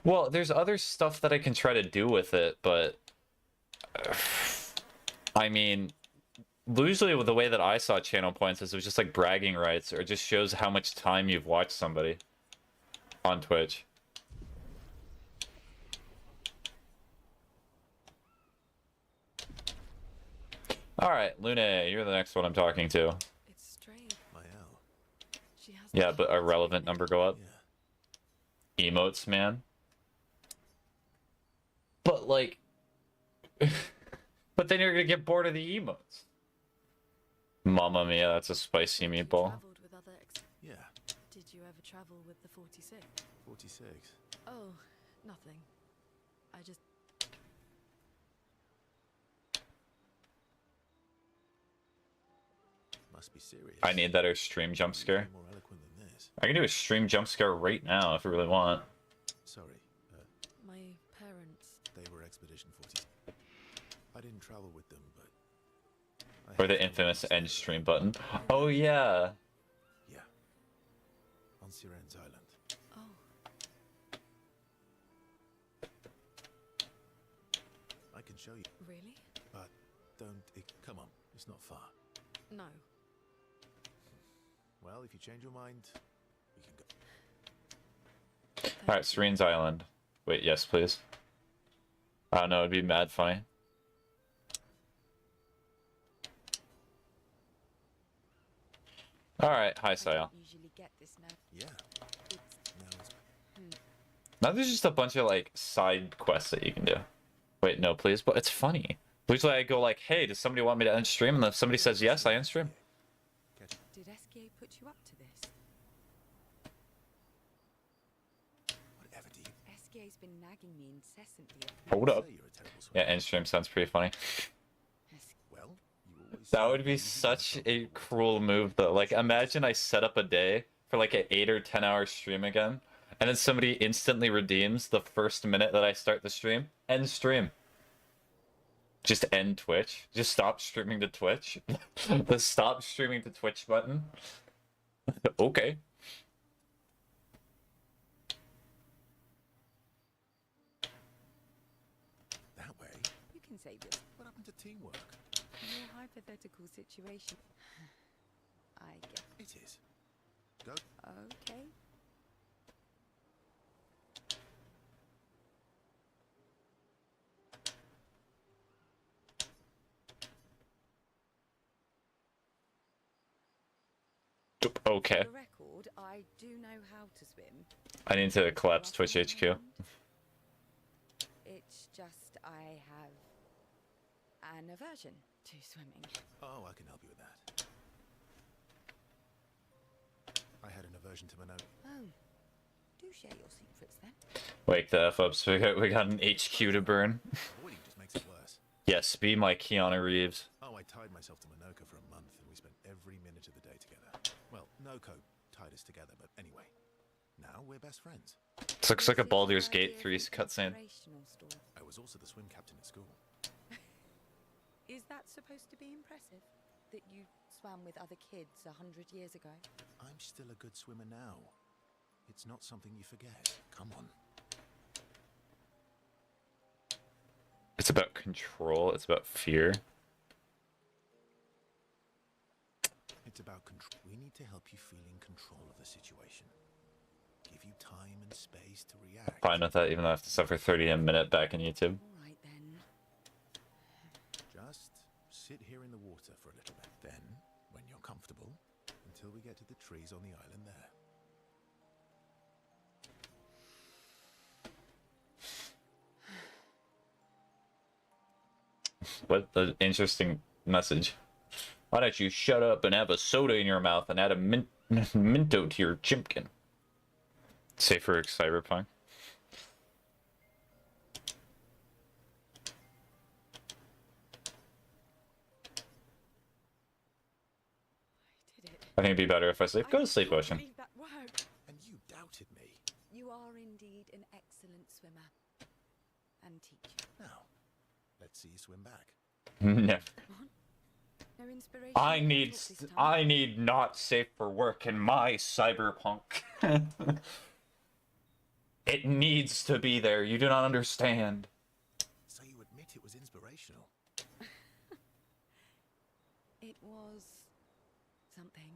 Well, there's other stuff that I can try to do with it, but... I mean, usually with the way that I saw channel points is it was just like bragging rights, or it just shows how much time you've watched somebody on Twitch. Alright, Lune, you're the next one I'm talking to. It's strange. Mael. She has Yeah, but a relevant number go up. Yeah. Emotes, man. But like... But then you're gonna get bored of the emotes. Mamma mia, that's a spicy meatball. Traveled with other Yeah. Did you ever travel with the 46? 46. Oh, nothing. I just... Must be serious. I need that or stream jump scare. More eloquent than this. I can do a stream jump scare right now if you really want. Sorry. My parents... They were Expedition 40. I didn't travel with them, but... Or the infamous end stream button. Oh yeah. Yeah. On Siren's Island. Oh. not far. No. Well, if you change your mind, we can go. Alright, Serene's Island. Wait, yes, please. I don't know, it'd be mad funny. Alright, hi, Saya. Usually get this now. Yeah. Now it's Now there's just a bunch of, like, side quests that you can do. Wait, no, please, but it's funny. Usually I go like, hey, does somebody want me to end stream? And if somebody says yes, I end stream. Did SK put you up to this? whatever do you SK's been nagging me incessantly. Hold up. say you're a terrible swimmer? Yeah, end stream sounds pretty funny. Well, you always That say would be you such yourself a wrong. cruel move, though. Like, imagine I set up a day for like an 8 or 10 hour stream again, and then somebody instantly redeems the first minute that I start the stream. End stream. Just end Twitch. Just stop streaming to Twitch. The stop streaming to Twitch button. Okay. That way. You can save this. What happened to teamwork? In your hypothetical situation. I get. It is. Go. Okay. Okay. For the record, I do know how to swim. I need to collapse Twitch HQ. It's just I have an aversion to swimming. Oh, I can help you with that. I had an aversion to Minot. Oh, do share your secrets then. Wake the F up, so we got an HQ to burn. Avoiding just makes it worse. Yes, be my Keanu Reeves. Oh, I tied myself to Minoka for a month, and we spent every minute of the day together. Well, Noko tied us together, but anyway. Now we're best friends. This looks like a Baldur's Gate 3 cutscene. I was also the swim captain at school. Is that supposed to be impressive? That you swam with other kids 100 years ago? I'm still a good swimmer now. It's not something you forget. Come on. It's about control, it's about fear. It's about control. We need to help you feel in control of the situation. Give you time and space to react. Fine with that, even though I have to suffer 30 a minute back in YouTube. Alright then. Just sit here in the water for a little bit. Then, when you're comfortable, until we get to the trees on the island there. What an interesting message. Why don't you shut up and have a soda in your mouth and add a Minto to your chimpkin? Safe for Cyberpunk. I think it'd be better if I sleep. Go to sleep, Ocean. Believe that worked. And you doubted me. You are indeed an excellent swimmer. And teacher. Now, let's see you swim back. Never. No inspiration. I for need talk this time? I need not safe for work in my cyberpunk. It needs to be there. You do not understand. So you admit it was inspirational. It was something.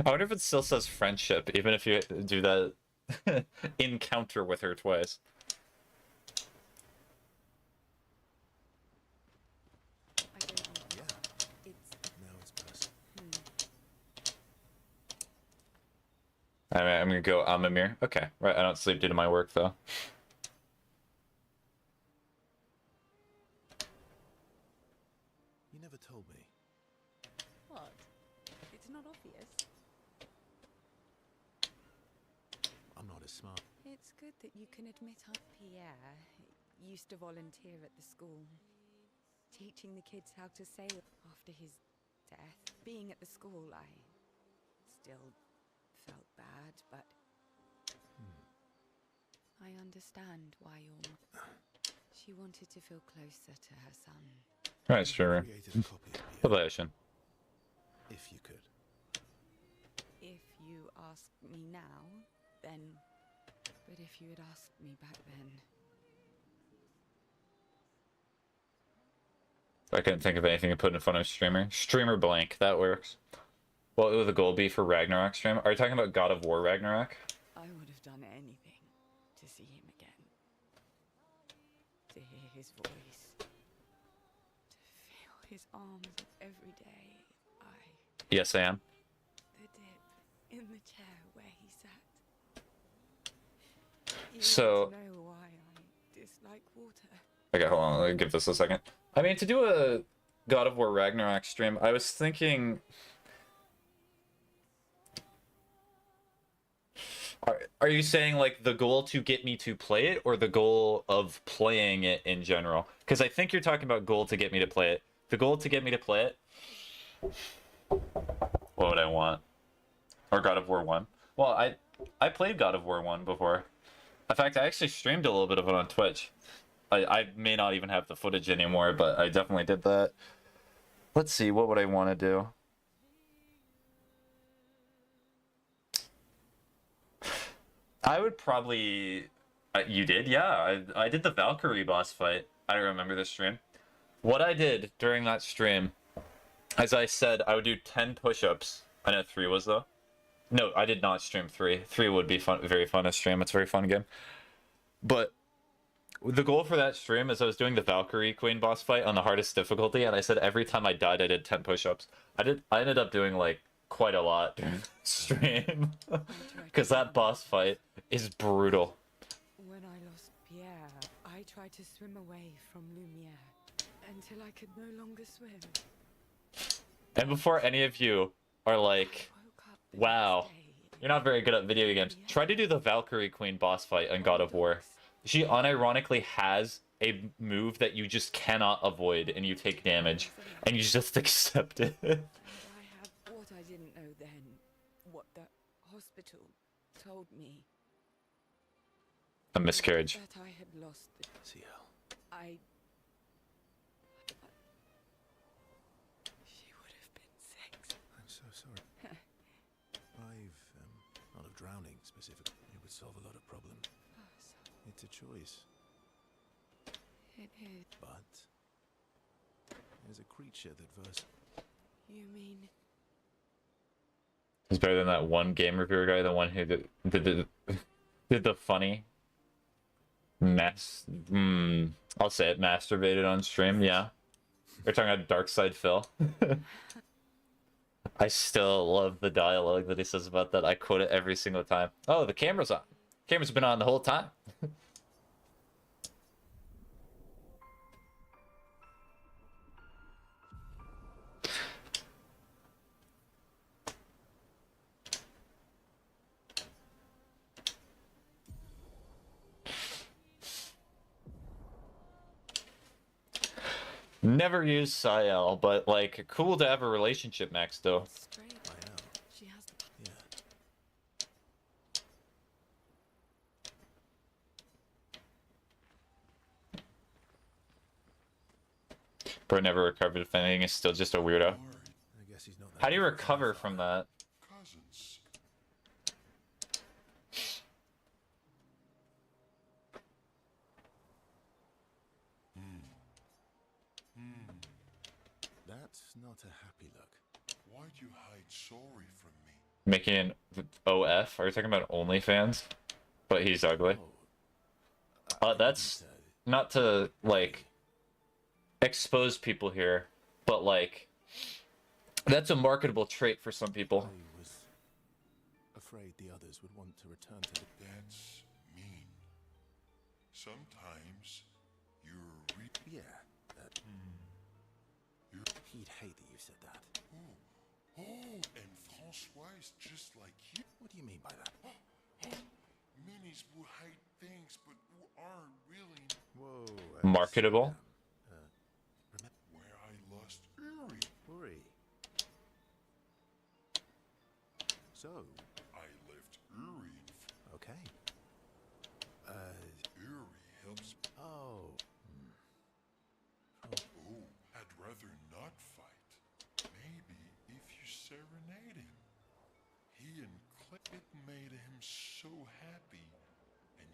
I wonder if it still says friendship, even if you do that encounter with her twice. I don't know. Yeah. It's Now it's personal. I'm gonna go Amamir. Okay, right. I don't sleep due to my work though. You never told me. what? It's not obvious. I'm not as smart. It's good that you can admit Pierre used to volunteer at the school, teaching the kids how to sail after his death. Being at the school, I still felt bad, but I understand why your she wanted to feel closer to her son. Right, sure. Created a copy of Pierre, Relation. if you could. If you ask me now, then But if you had asked me back then, I couldn't think of anything to put in front of streamer. Streamer blank, that works. What would the goal be for Ragnarok stream? Are you talking about God of War Ragnarok? I would have done anything to see him again. To hear his voice. To feel his arms every day. Yes, I am. The dip in the chair where he sat. You So... want to know why I dislike water? Okay, hold on, let me give this a second. I mean, to do a God of War Ragnarok stream, I was thinking... Are you saying, like, the goal to get me to play it, or the goal of playing it in general? Because I think you're talking about goal to get me to play it. The goal to get me to play it... What would I want? Or God of War 1? Well, I played God of War 1 before. In fact, I actually streamed a little bit of it on Twitch. I may not even have the footage anymore, but I definitely did that. Let's see, what would I want to do? I would probably... you did? Yeah, I did the Valkyrie boss fight. I remember this stream. What I did during that stream, as I said, I would do 10 push-ups. I know 3 was, though. No, I did not stream 3. 3 would be fun, very fun to stream. It's a very fun game. But the goal for that stream is I was doing the Valkyrie Queen boss fight on the hardest difficulty, and I said every time I died, I did 10 push-ups. I ended up doing, like, quite a lot during the stream. Because that boss fight is brutal. When I lost Pierre, I tried to swim away from Lumiere until I could no longer swim. And before any of you are like, wow, you're not very good at video games, try to do the Valkyrie Queen boss fight in God of War. She unironically has a move that you just cannot avoid, and you take damage, and you just accept it. And I have what I didn't know then, what the hospital told me. A miscarriage. That I had lost the... CL. She would have been 6. I'm so sorry. 5, not of drowning specifically. It would solve a lot of problems. It's a choice. It is. But there's a creature that verse. You mean... He's better than that one game reviewer guy, the one who did the funny I'll say it, masturbated on stream, yeah. We're talking about Dark Side Phil. I still love the dialogue that he says about that. I quote it every single time. Oh, the camera's on. Camera's been on the whole time. Never used Sael, but like cool to have a relationship max though. Straight. I know. She has the... Yeah. Bro never recovered if anything, is still just a weirdo. I guess he's not that How do you different from recover his from father. that? Cousins. That's not a happy look. Why'd you hide sorry from me? Making an OF? Are you talking about OnlyFans? But he's ugly. That's not to like expose people here, but like that's a marketable trait for some people. I was afraid the others would want to return to the... That's mean. Sometimes you're Yeah, that... You're... He'd hate that you said that. Oh, and Francois is just like you. What do you mean by that? Minis who hide things but who aren't really Whoa. Marketable? where I lost Uri. Uri. So, I left Uri. okay. Uri helps. Oh. Oh, I'd rather not fight. Maybe if you serenade him. He and Clair, it made him so happy. And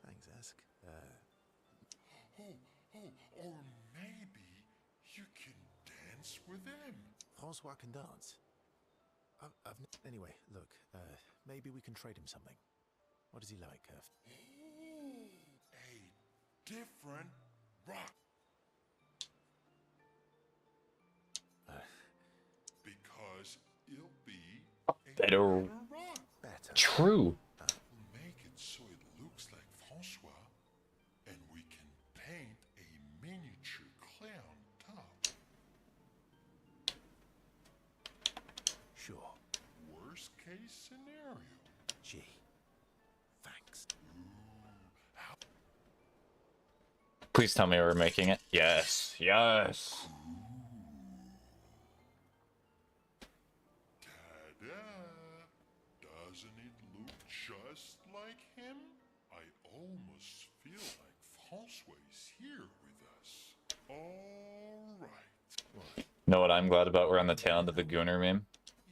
Thanks, Ask. Or maybe you can dance with them. Francois can dance. Anyway, look, maybe we can trade him something. What is he like, A different rock. Because it'll be a Better. rock. Better. True. Make it so it looks like Francois, and we can paint a miniature Clair on top. Sure. Worst case scenario. Gee. Thanks. Please tell me we're making it. Yes. Yes. Ta-da! Doesn't it look just like him? I almost feel like Francois is here with us. All right. Know what I'm glad about? We're on the tail end of the Gunner meme.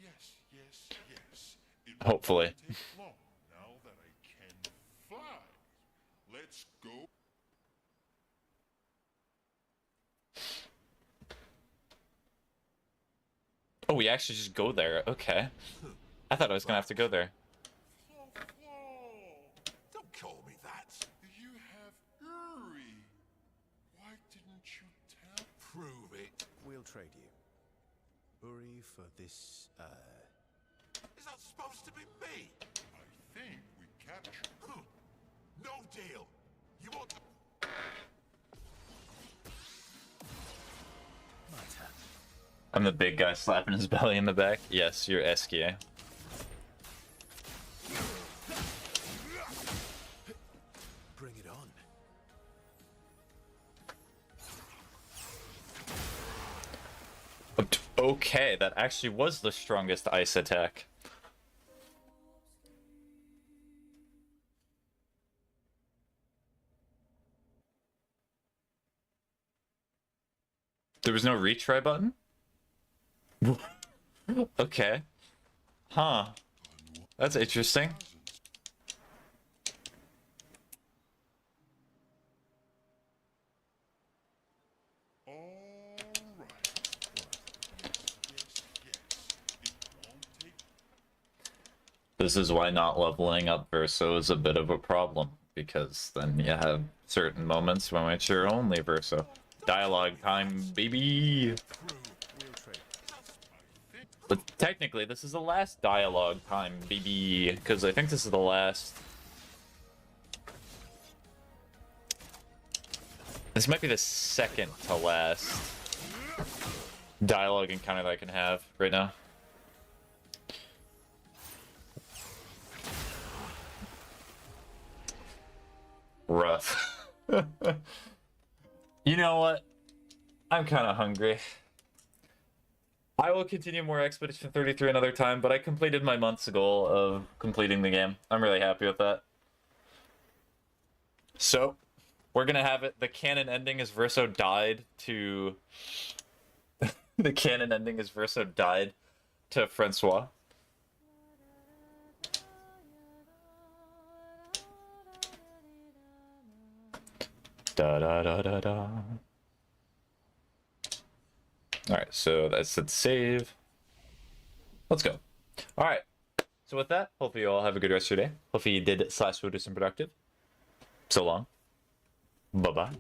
Yes, yes, yes. It Hopefully. won't take long now that I can fly. Let's go. Oh, we actually just go there. Okay. I thought I was gonna have to go there. Don't call me that. You have Uri. Why didn't you tell? Prove it. We'll trade you. Uri for this, Is that supposed to be me? I think we captured. No deal. You want to... my turn. I'm the big guy slapping his belly in the back. Yes, you're Eskia. Bring it on. Okay, that actually was the strongest ice attack. There was no retry button? Okay. Huh. That's interesting. All right. Yes. It won't take... This is why not leveling up Verso is a bit of a problem, because then you have certain moments when it's your only Verso. Dialogue time, baby! But technically, this is the last dialogue time, baby, because I think this is the last... This might be the second to last dialogue encounter that I can have right now. Rough. You know what? I'm kind of hungry. I will continue more Expedition 33 another time, but I completed my month's goal of completing the game. I'm really happy with that. So, we're gonna have it. The canon ending is Verso died to... The canon ending is Verso died to Francois. Da-da-da-da-da. Alright, so that's it. Save. Let's go. Alright, so with that, hopefully you all have a good rest of your day. Hopefully you did /will do some productive. So long. Bye-bye.